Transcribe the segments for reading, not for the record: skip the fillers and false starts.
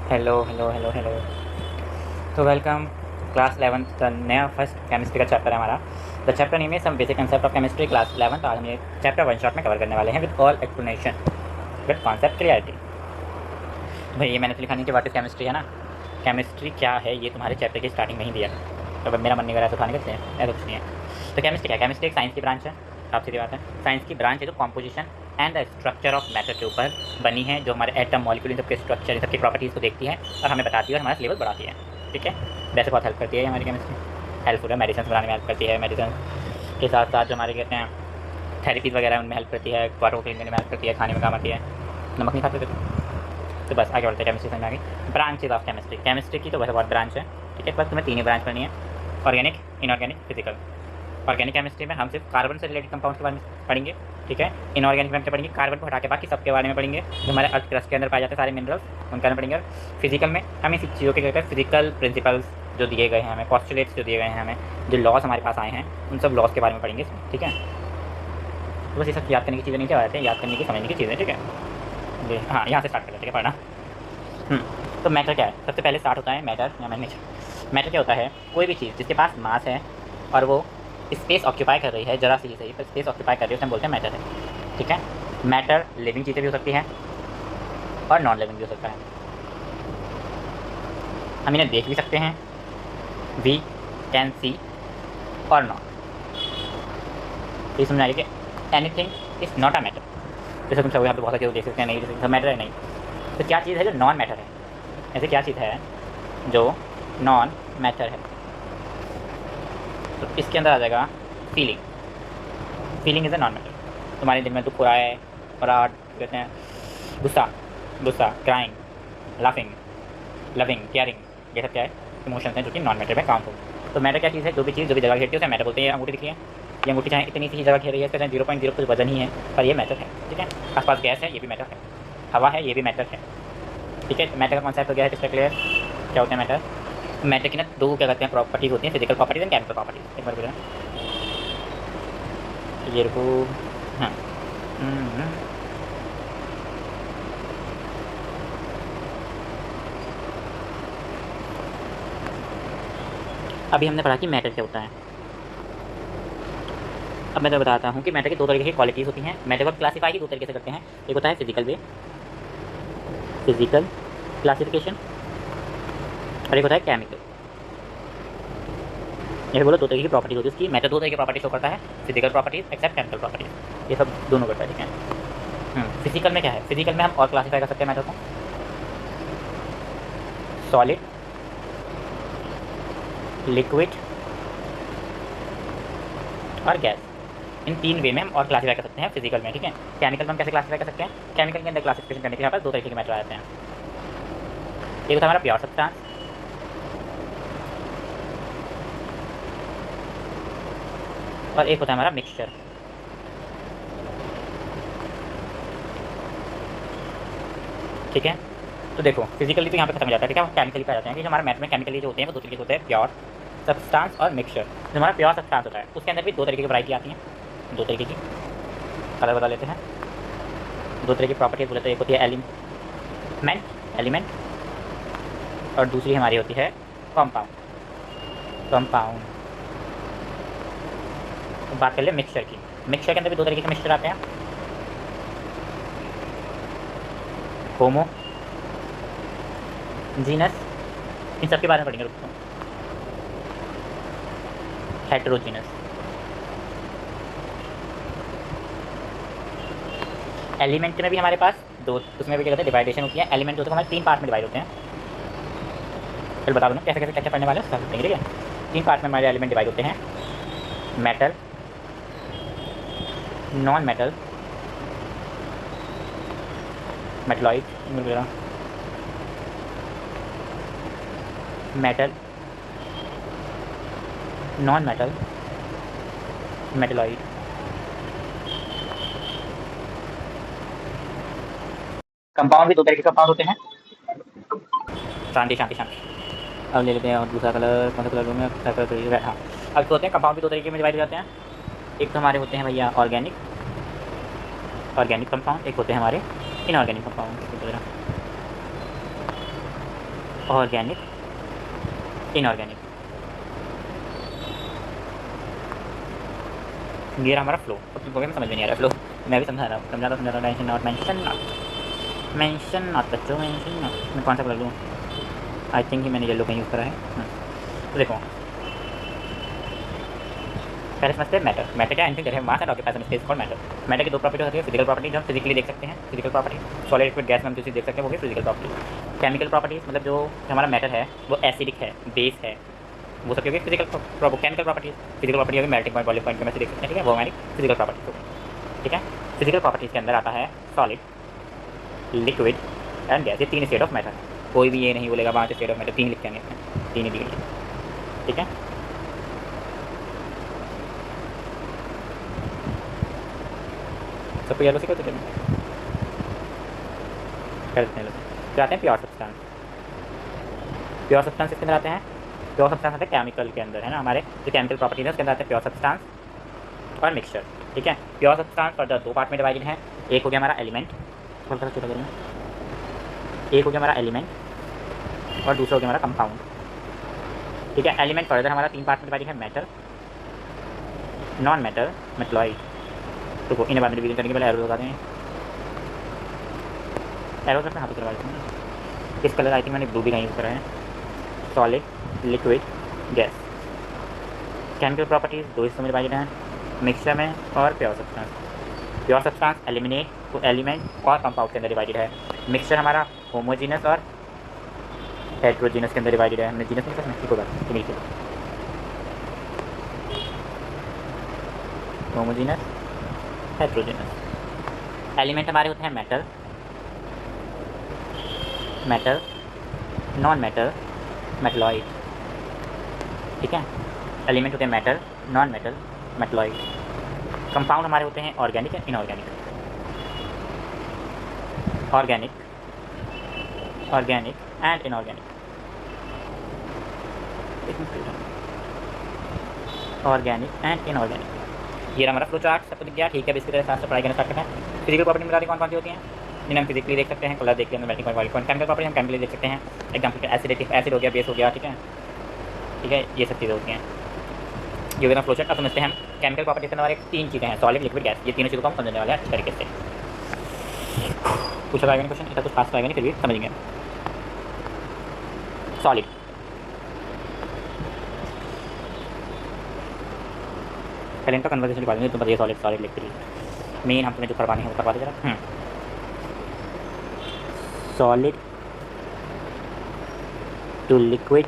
Hello hello hello hello. तो welcome class 11 का नया फर्स्ट केमिस्ट्री का चैप्टर है हमारा। The chapter name is some basic concept of chemistry class 11। तो आज हम ये चैप्टर वन शॉट में कवर करने वाले हैं with all explanation with concept clarity. भाई ये मैंने तो लिखा नहीं कि व्हाट इज केमिस्ट्री है ना। केमिस्ट्री क्या है ये तुम्हारे चैप्टर की स्टार्टिंग में ही दिया है। तो अब मेरा मन नहीं कर रहा है तो खाने का ऐसा कुछ नहीं है। तो केमिस्ट्री क्या है? केमिस्ट्री एक साइंस की ब्रांच है। आप सीधी बात है, साइंस की ब्रांच है जो composition and the structure of matter के ऊपर बनी है, जो हमारे एटम मॉलिक्यूल इन सबके स्ट्रक्चर इन सबकी प्रॉपर्टीज़ को देखती है और हमें बताती है और हमारा सिलेबस बढ़ाती है। ठीक है, वैसे बहुत हेल्प करती है हमारी केमिस्ट्री। हेल्पफुल है, मेडिसिन बनाने में हेल्प करती है। मेडिसिन के साथ साथ जो हमारे कहते हैं थेरेपीज़ वगैरह उनमें हेल्प करती है, वाटर को क्लीन करने में हेल्प करती है, खाने में काम आती है। नमक नहीं खाते थे तो बस आगे बढ़ते हैं। केमिस्ट्री समझ में आ गई। ब्रांचेज ऑफ केमिस्ट्री, केमिस्ट्री की तो वैसे बहुत ब्रांच है। ठीक है, बस तुम्हें तीन ही ब्रांच करनी है, organic, inorganic, physical. Organic chemistry में हम सिर्फ कार्बन से रिलेटेड कंपाउंड्स के बारे में पढ़ेंगे। ठीक है, इनऑर्गेनिक में हम क्या पढ़ेंगे? कार्बन को हटा के बाकी सबके बारे में पढ़ेंगे, जो हमारे अर्थ क्रस्ट के अंदर पाए जाते हैं सारे मिनरल्स, उनके बारे में पढ़ेंगे। और फिजिकल में हम इस चीज़ों के कहते हैं फिजिकल प्रिंसिपल्स जो दिए गए हैं हमें, पॉस्टुलेट्स जो दिए गए हैं हमें, जो लॉस हमारे पास आए हैं, उन सब लॉस के बारे में पढ़ेंगे इसमें। ठीक है, तो बस ये सब याद करने की चीज़ें नहीं क्या आते हैं, याद करने की समझने की चीज़ें। ठीक है, हाँ यहाँ से स्टार्ट करते हैं पढ़ना। तो मैटर क्या है? सबसे पहले स्टार्ट होता है मैटर या मैग्नेचर। मैटर क्या होता है? कोई भी चीज़ जिसके पास मास है और वो स्पेस ऑक्यूपाई कर रही है, जरा सी ही सही पर स्पेस ऑक्यूपाई कर रही है, उसे हम बोलते हैं मैटर है। ठीक है, मैटर लिविंग चीज़ें भी हो सकती हैं और नॉन लिविंग भी हो सकता है। हम इन्हें देख भी सकते हैं, वी कैन सी और नॉट। ये समझ आइए कि anything is not a matter. जैसे तुम सब यहाँ पे बहुत सारी चीज़ देख सकते हैं, नहीं देख सकते, मैटर है नहीं। तो क्या चीज़ है जो नॉन मैटर है? ऐसे क्या चीज़ है जो नॉन मैटर है? तो इसके अंदर आ जाएगा feeling. Feeling is a non matter. तुम्हारे दिल में दुख हो रहा है और आप कहते हैं गुस्सा, गुस्सा, क्राइंग, लाफिंग, लविंग, केयरिंग, ये सब क्या है? इमोशंस हैं जो कि नॉन मैटर में काउंट हो। तो मैटर क्या चीज़ है? जो भी चीज़ जो भी जगह घेरती है उसे मैटर बोलते हैं। ये अंगूठी दिखिए, ये अंगूठी चाहे इतनी सी जगह घेर रही है, इसका चाहे 0.0 कुछ वजन ही है, पर ये मैटर है। ठीक है, आसपास गैस है, ये भी मैटर है। हवा है, ये भी मैटर है। ठीक है, मैटर का कॉन्सेप्ट हो गया है इसका क्लियर। क्या होता है मैटर? मैटर की ना दो क्या कहते हैं प्रॉपर्टीज़ होती हैं, physical properties and chemical properties. एक बार बोले ये रुको। हाँ, हम्म। अभी हमने पढ़ा कि मैटर क्या होता है। अब मैं तो बताता हूँ कि मैटर की दो तरीके की क्वालिटीज़ होती हैं। मैटर को क्लासीफाई ही दो तरीके से करते हैं। एक होता है फिजिकल वे, फिजिकल क्लासिफिकेशन, और एक होता है केमिकल। ये बोलो दो तरीके की प्रॉपर्टी होती है उसकी। मैटर दो तरीके की प्रॉपर्टी शो करता है, physical properties except chemical properties, ये सब दोनों करता है। ठीक है, फिजिकल में क्या है? फिजिकल में हम और क्लासीफाई कर सकते हैं मैटर को, सॉलिड, लिक्विड और गैस। इन तीन वे में हम और क्लासीफाई कर सकते हैं फिजिकल में। ठीक है, केमिकल में हम कैसे क्लासीफाई कर सकते हैं? केमिकल के अंदर क्लासिफिकेशन करने के लिए हमारे पास दो तरीके के मैटर आ जाते हैं। एक होता है हमारा प्योर सब्सटेंस, और एक होता है हमारा मिक्सचर। ठीक है, तो देखो फिजिकली तो यहाँ पे खत्म हो जाता है। ठीक है, केमिकली पे आ जाते हैं कि जो हमारा मैथ में केमिकली जो होते हैं वो दो तरीके के होते हैं, प्योर सब्सटेंस और मिक्सचर। जो हमारा प्योर सब्सटेंस होता है उसके अंदर भी दो तरीके की वैरायटी आती हैं, दो तरीके की। कलर बता लेते हैं। दो तरह की प्रॉपर्टीज बोले तो एक होती है एलिमेंट, और दूसरी हमारी होती है कंपाउंड। तो बात कर ले मिक्सचर की। मिक्सचर के अंदर भी दो तरीके के मिक्सचर आते हैं, होमो जीनस, इन सब के बारे में पढ़ेंगे। रुको, हेटेरोजीनस। एलिमेंट में भी हमारे पास दो, उसमें भी क्या कहते हैं डिवाइडेशन होती है। एलिमेंट होते हैं हमारे तीन पार्ट में डिवाइड होते हैं। फिर बता दो ना कैसे कैसे क्या क्या पढ़ने वाले हैं, सब ठीक है। तीन पार्ट में हमारे एलिमेंट डिवाइड होते हैं, मेटल, नॉन मेटल, मेटलॉइड वगैरह, metal, non metal, metalloid. Compound भी दो तरह के कंपाउंड होते हैं। शांति शांति शांति। अब ले लेते हैं और दूसरा कलर, कौन सा कलर में रेड। हाँ, अब होते हैं कंपाउंड भी दो तरीके में डिवाइड हो जाते हैं। एक तो हमारे होते हैं भैया ऑर्गेनिक कंपाउंड, एक होते हैं हमारे इनऑर्गेनिक कंपाउंड। Organic, inorganic. ये रहा हमारा फ्लो। अब तुमको समझ में नहीं आ रहा फ्लो, मैं भी समझा रहा हूँ, mention not, mention not, mention not बच्चों, मेंशन नॉट। मैं कौन सा कलर लूँ? आई थिंक ही मैंने येलो कहीं यूज़ करा है। तो देखो पहले समझते हैं मैटर। मैटर क्या? Anything that have mass and occupies space called matter. Matter की दो प्रॉपर्टी होती है, फिजिकल प्रॉपर्टी जो हम फिजिकली देख सकते हैं, physical property. Solid liquid gas में हम जो चीज़ देख सकते हैं वो भी फिजिकल प्रॉपर्टी। केमिकल प्रॉपर्टीज मतलब जो हमारा मैटर है वो एसिडिक है, बेस है, वो सब क्योंकि physical chemical properties. Physical property होगी मेल्टिंग पॉइंट, बॉइलिंग पॉइंट में से देख सकते हैं, ठीक है, वो हमारी फिजिकल प्रॉपर्टीज होगी। ठीक है, फिजिकल प्रॉपर्टीज के अंदर आता है सॉलिड, लिक्विड एंड गैस, ये तीन स्टेट ऑफ मैटर। कोई भी ये नहीं बोलेगा वहाँ से स्टेट ऑफ मैटर, तीन लिख के आएंगे, तीन ही दिए। ठीक है, सबको येलो से कर देते हैं, फिर आते हैं प्योर सब्सटेंस। प्योर सब्सटेंस इसके अंदर आते हैं, प्योर सब्सटेंस आते हैं केमिकल के अंदर, है ना, हमारे जो केमिकल प्रॉपर्टीज है उसके अंदर आते हैं प्योर सब्सटेंस और मिक्सचर। ठीक है, प्योर सब्सटेंस फर्दर दो पार्ट में डिवाइडेड है। एक हो गया हमारा एलिमेंट, एक हो गया हमारा एलिमेंट और दूसरा हो गया हमारा कंपाउंड। ठीक है, एलिमेंट फर्दर हमारा तीन पार्ट में डिवाइडेड है, मैटर, नॉन मैटर, मेटलॉइड। तो इन्हें बाद में डिवीजन करने के पहले एरो लगा दें, एरो अपने हाथों करवा देते हैं। इस कलर आई थिंक मैंने ब्लू भी कहीं यूज़ करा है। Solid, liquid, gas. Chemical properties दो हिस्सों में डिवाइडेड हैं, मिक्सचर में और pure substance. Pure substance element और कंपाउंड के अंदर डिवाइडेड है। मिक्सचर हमारा होमोजीनस और हेट्रोजीनस के अंदर डिवाइडेड है। हमने जीनस में मिक्सी को बात मिलकर होमोजीनस, हेट्रोजीनस। एलिमेंट हमारे होते हैं metal, metal, non metal, metalloid. ठीक है, एलिमेंट होते हैं metal, non metal, metalloid. Compound हमारे होते हैं ऑर्गेनिक या inorganic. Organic, organic and inorganic. Organic and inorganic, ये हमारा फ्लो चार्ट सबको दिख गया। ठीक है, अब इसकी तरह साथ से पढ़ाई करना स्टार्ट करते हैं। फिजिकल प्रॉपर्टी में कौन कौन सी होती हैं जिन्हें हम फिजिकली देख सकते हैं, कलर देख लेंगे, मेल्टिंग पॉइंट। केमिकल प्रॉपर्टी हम केमिकली देख सकते हैं, एग्जाम्पल एसिडिक, एसिड हो गया, बेस हो गया। ठीक है, ठीक है, ये सब चीज़ें होती हैं। ये होगा फ्लो चार्ट। अब समझते हैं हम केमिकल प्रॉपर्टी के हमारे तीन चीज़ें हैं, सॉलिड, लिक्विड, गैस। ये तीनों चीज़ों को हम समझने वाले हैं अच्छे तरीके से। पूछा जाएगा नहीं क्वेश्चन, इतना कुछ फास्ट आएगा नहीं, फिर भी समझेंगे। सॉलिड, पहले इनका कन्वर्सेशन निकाल देंगे, तो बताइए सॉलिड, सॉलिड, लिक्विड। मेन हम तुम्हें जो करवाने हैं वो करवा दे जरा। Solid to liquid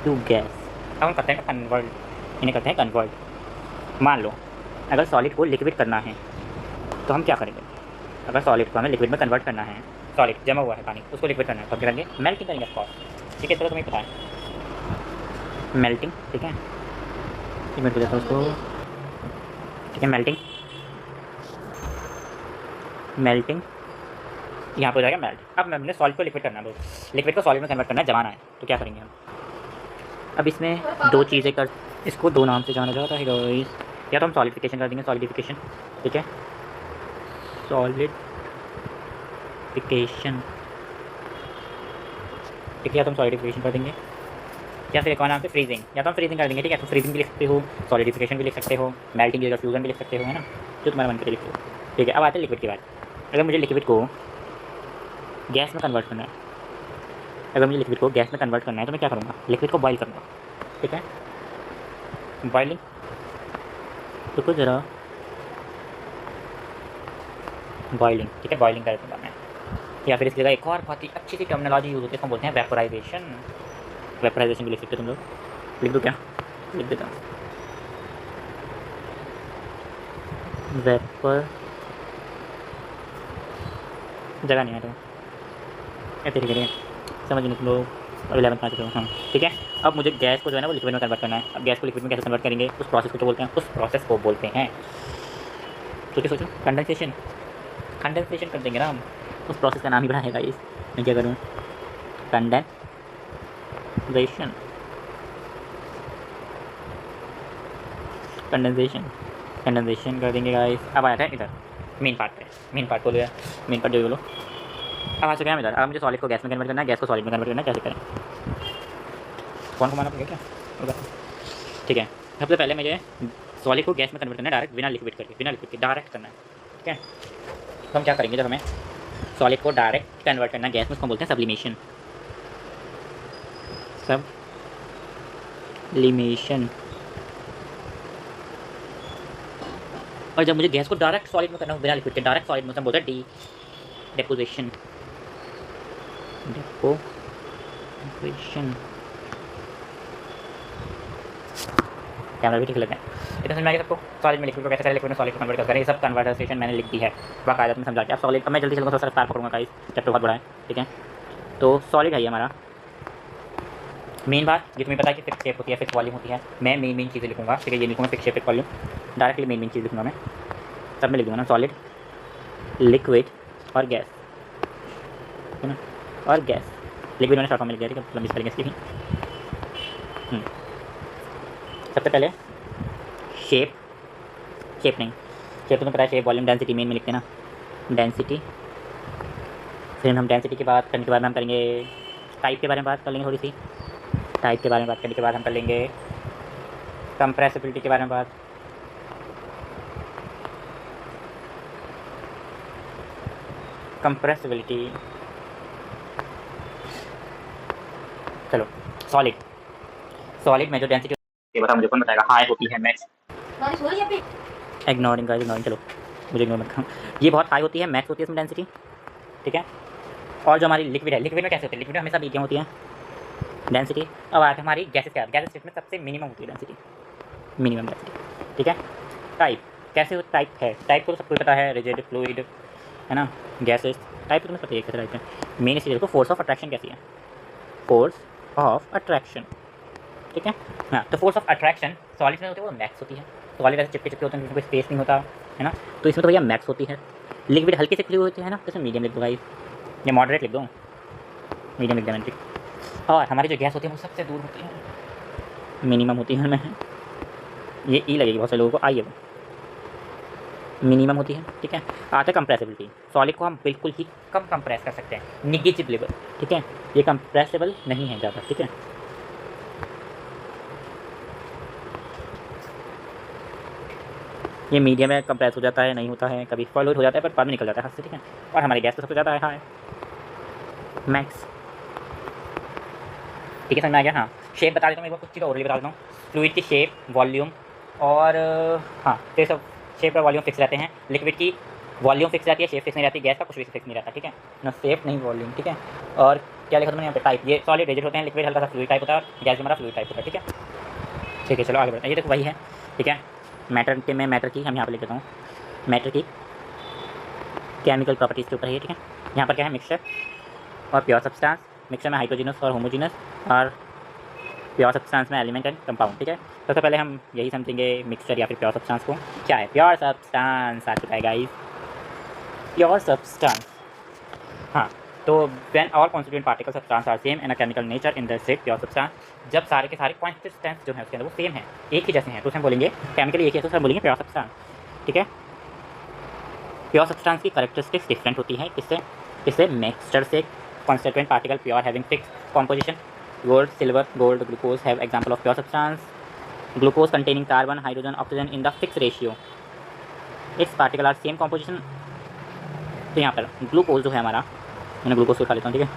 to gas. अब हम करते हैं कन्वर्ट, इन्हें करते हैं कन्वर्ट। मान लो अगर सॉलिड को लिक्विड करना है तो हम क्या करेंगे? अगर सॉलिड को हमें लिक्विड में कन्वर्ट करना है, सॉलिड जमा हुआ है पानी, उसको लिक्विड करना है, तो क्या करेंगे? मेल्टिंग करेंगे ऑफकोर्स। ठीक है, चलो तुम्हें पता है मेल्टिंग। ठीक है, एक मिनट देता हूँ उसको। ठीक है, मेल्टिंग, मेल्टिंग यहाँ पर हो जाएगा मेल्ट। अब हमने सॉलिड को लिक्विड करना है, लिक्विड को सॉलिड में कन्वर्ट करना है, जमाना है, तो क्या करेंगे हम? अब इसमें दो चीज़ें कर, इसको दो नाम से जाना जाता है गाइस। या तो हम सॉलिडिफिकेशन कर देंगे, सॉलिडिफिकेशन। ठीक है, सॉलिडिफिकेशन। ठीक है, या तो हम सॉलिडिफिकेशन कर देंगे, या फिर एक और नाम से फ्रीजिंग। या तो हम फ्रीजिंग कर देंगे। ठीक है, तो फ्रीजिंग भी लिख सकते हो, सॉलिडिफिकेशन भी लिख सकते हो, मेल्टिंग या फ्यूजन भी लिख सकते हो, है ना, जो तुम्हारा मन करे लिख लो। ठीक है, अब आते हैं लिक्विड की बात। अगर मुझे लिक्विड को गैस में कन्वर्ट करना है, अगर मुझे लिक्विड को गैस में कन्वर्ट करना है तो मैं क्या करूँगा? लिक्विड को बॉईल करूँगा। ठीक है, बॉइलिंग, तो कुछ ज़रा बॉइलिंग। ठीक है, बॉइलिंग कर दूँगा मैं। या फिर इस जगह एक और बहुत ही अच्छी सी टर्मिनोलॉजी यूज़ होती है, इसको बोलते हैं वेपोराइजेशन। वेपोराइजेशन भी लिख सकते हो तुम लोग, लिख दो क्या? लिख देता हूँ, वेपर, जगह नहीं है तो धीरे धीरे समझ नहीं तुम लोग, अब 11th में आ चुके हो। हाँ, ठीक है, अब मुझे गैस को जो है ना वो लिक्विड में कन्वर्ट करना है। अब गैस को लिक्विड में कैसे कन्वर्ट करेंगे? उस प्रोसेस को तो बोलते हैं, उस प्रोसेस को बोलते हैं, सोचो कंडेंसेशन। कंडेंसेशन कर देंगे ना हम, उस प्रोसेस का नाम ही बड़ा है गाइस। मैं क्या करूँ? कंडेंसेशन, कंडेंसेशन, कंडेंसेशन कर देंगे गाइस। अब आया था इधर मेन पार्ट पे, मेन पार्ट बोलो या मेन पार्ट जो बोलो। अब आ चुके हैं हम इधर। अब मुझे सॉलिड को गैस में कन्वर्ट करना है, गैस को सॉलिड में कन्वर्ट करना है। कैसे करें? कौन को माना पड़ेगा क्या? होगा ठीक है। सबसे पहले मुझे सॉलिड को गैस में कन्वर्ट करना है डायरेक्ट, बिना लिक्विड करके, बिना लिक्विड के डायरेक्ट करना है। ठीक है, तो हम क्या करेंगे जब हमें सॉलिड को डायरेक्ट कन्वर्ट करना है गैस में, उसको बोलते हैं सब्लिमेशन। सब्लिमेशन। और जब मुझे गैस को डायरेक्ट सॉलिड में करना हो बिना लिक्विड के, डायरेक्ट सॉलिड में, तो हम बोलते हैं डेपोजिशन। डेपोजिशन। कैमरा भी ठीक लग रहा है। इतना समझ में आ गया सबको? सॉलिड में लिक्विड को कैसे करें, लिक्विड में सॉलिड को कन्वर्ट कैसे करें, ये सब कन्वर्सेशन मैंने लिख दी है बाकायदा में समझा के। अब सॉलिड, अब मैं जल्दी चलूँगा, थोड़ा सा रफ्तार पकड़ूंगा गाइस, चैप्टर बहुत बड़ा है। ठीक है, तो सॉलिड है ये हमारा मेन बात। ये तुम्हें पता है कि फिक्स शेप होती है, फिक्स वॉल्यूम होती है। मैं मेन चीज़ें लिखूंगा। ठीक है, ये लिखूंगा fix shape, fix volume, directly main चीज़ लिखूंगा मैं। सब में लिख दूँगा ना, सॉलिड, लिक्विड और गैस, है ना, और गैस। लिक्विड मैंने शॉर्ट फॉर्म में लिख दिया। ठीक है, लंबी स्पेलिंग इसकी भी। सबसे पहले शेप, शेप नहीं, शेप तो पता है, शेप, वॉल्यूम, डेंसिटी मेन में लिखते हैं ना, डेंसिटी। फिर हम डेंसिटी की बात करने के बाद हम करेंगे टाइप के बारे में बात कर लेंगे थोड़ी सी। टाइप के बारे में बात करने के बाद हम कर लेंगे कंप्रेसिबिलिटी के बारे में बात। कंप्रेसिबिलिटी, चलो सॉलिड, सॉलिड में जो डेंसिटी ये बता मुझे कौन बताएगा? हाई होती है मैक्स। इग्नोरिंग गाइस, इग्नोरिंग, चलो मुझे इग्नोर मत करो। ये बहुत हाई होती है, मैक्स होती है इसमें डेंसिटी। ठीक है, और जो हमारी लिक्विड है, लिक्विड में कैसे होती है? लिक्विड में हमेशा मीडियम होती है डेंसिटी। अब आते हमारी गैसेस क्या? गैसेस में सबसे मिनिमम होती है डेंसिटी, मिनिमम डेंसिटी। ठीक है, टाइप कैसे टाइप है? टाइप को तो सबको पता है, रिजिड, फ्लूइड, है ना, गैसेस। टाइप तो तुम्हें पता है कैसे टाइप है। मेन इसी देखो, फोर्स ऑफ अट्रैक्शन कैसी है? Force of attraction. ठीक है, हाँ, तो फोर्स ऑफ अट्रैक्शन सॉलिड में होती है वो मैक्स होती है। सॉलिड ऐसे चिपके चिपके होते हैं, कोई स्पेस नहीं होता, है ना, तो इसमें तो भैया मैक्स होती है। लिक्विड हल्के से खुली होती है ना, तो इसमें मीडियम लिख दो भाई, या मॉडरेट लिख दो, मीडियम लिख दो। और हमारी जो गैस होती है वो सबसे दूर होती है, मिनिमम होती है। मैं ये ई लगेगी बहुत से लोगों को, आई है वो मिनिमम होती है। ठीक है, आता है कंप्रेसिबिलिटी। सॉलिड को हम बिल्कुल ही कम कंप्रेस कर सकते हैं, निगेटिव। ठीक है, ये कंप्रेसिबल नहीं है ज़्यादा। ठीक है, ये मीडियम में कंप्रेस हो जाता है, नहीं होता है, कभी फ्लूइड हो जाता है, पर बाद में निकल जाता है हाथ से। ठीक है, और हमारी गैस तो सबसे ज़्यादा है हाई, मैक्स। ठीक है, समझ में आ गया? हाँ, शेप बता देता हूँ, एक बार कुछ चीज़ और बता देता हूँ। फ्लूइड की शेप, वॉल्यूम और हाँ, तो सब शेप और वॉल्यूम फिक्स रहते हैं। लिक्विड की वॉल्यूम फिक्स रहती है, शेप फिक्स नहीं रहती। गैस का कुछ भी फिक्स नहीं रहता। ठीक है ना, शेप नहीं वॉल्यूम। ठीक है, और क्या लिखा था मैंने यहाँ पे? टाइप। ये सॉलिड रिजिड होते हैं, लिक्विड हल्का सा फ्लूइड टाइप होता है, और गैस हमारा फ्लूइड टाइप होता है। ठीक है, ठीक है, चलो आगे बढ़ते हैं। ये देखो वही है। ठीक है, मैटर के में मैटर की हम यहाँ पर लिख देता हूँ, मैटर की केमिकल प्रॉपर्टीज़ के ऊपर है। ठीक है, यहाँ पर क्या है? मिक्सचर और प्योर सब्सटेंस। मिक्सचर में हाइड्रोजिनस और होमोजीनस, और प्योर सब्सटेंस में एलिमेंट एंड कंपाउंड। ठीक है, सबसे पहले हम यही समझेंगे मिक्सचर या फिर प्योर सब्सटेंस को। क्या है प्योर सब्सटेंस? आ चुका है गाइस, प्योर सब्सटेंस। हाँ, तो when all constituent particle substance are same in a chemical nature in the set pure substance, जब सारे के सारे कॉन्स्टिट्यूएंट्स जो है उसके अंदर वो सेम है, एक ही जैसे हैं, तो उसे हम बोलेंगे केमिकली एक ही है, तो हम बोलेंगे प्योर सब्सटेंस। ठीक है, प्योर सब्सटेंस की कैरेक्टरिस्टिक्स डिफरेंट होती है। इससे मिक्सचर से constituent particle pure having fix composition, gold, silver, gold, glucose have example of pure substance. Glucose containing carbon, hydrogen, oxygen in the fix ratio, it's particle are same composition. तो यहाँ पर glucose जो है हमारा, मैंने glucose को खा लेता हूँ। ठीक है,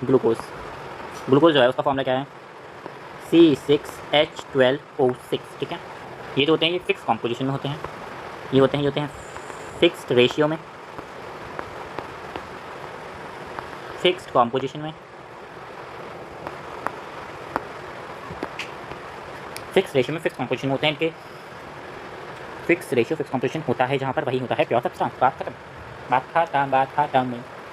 ग्लूकोज जो है उसका फॉर्मूला क्या है? C6H12O6। ठीक है, ये जो होते हैं ये फिक्स कॉम्पोजिशन में होते हैं, ये होते हैं फिक्स्ड रेशियो में, फिक्स्ड कॉम्पोजिशन में, फिक्स रेशियो में, फिक्स कॉम्पोजिशन होते हैं इनके। फिक्स रेशियो फिक्स कॉम्पोजिशन होता है जहाँ पर वही होता है प्योर सब्सटेंस। बात खत्म।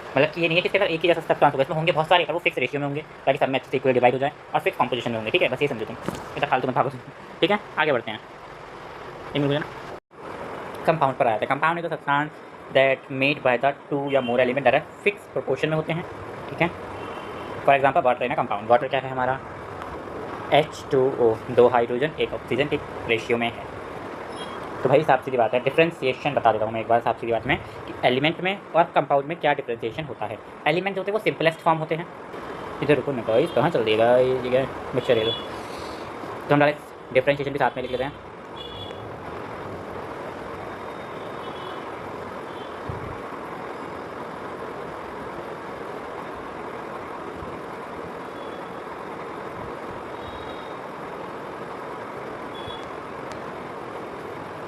मतलब कि ये नहीं है कि अगर एक ही जैसा सब्सटेंस होगा, इसमें होंगे बहुत सारे, पर वो फिक्स रेशियो में होंगे ताकि सब में अच्छे से इक्वल डिवाइड हो जाए, और फिक्स कॉम्पोजिशन में होंगे। ठीक है, बस ये समझो तुम, इतना फालतू मत भागो। ठीक है, आगे बढ़ते हैं। ना कंपाउंड पर आया था। Compound is the substance that made by the two या more element that fix proportion में होते हैं। ठीक है, फॉर एग्जांपल वाटर है ना कंपाउंड। वाटर क्या है हमारा? H2O, 2 हाइड्रोजन 1 ऑक्सीजन के रेशियो में है। तो भाई साफ सीधी बात है, डिफ्रेंशिएशन बता देता हूँ मैं एक बार साफ सीधी बात में कि एलिमेंट में और कंपाउंड में क्या डिफ्रेंशिएशन होता है। एलिमेंट जो होते हैं वो सिंपलेस्ट फॉर्म होते हैं। इधर रुको ना गाइस, कहाँ चल देगा ये जगह मिक्सचर है तो हम डायरेक्ट डिफ्रेंशिएशन भी साथ में लिख लेते हैं।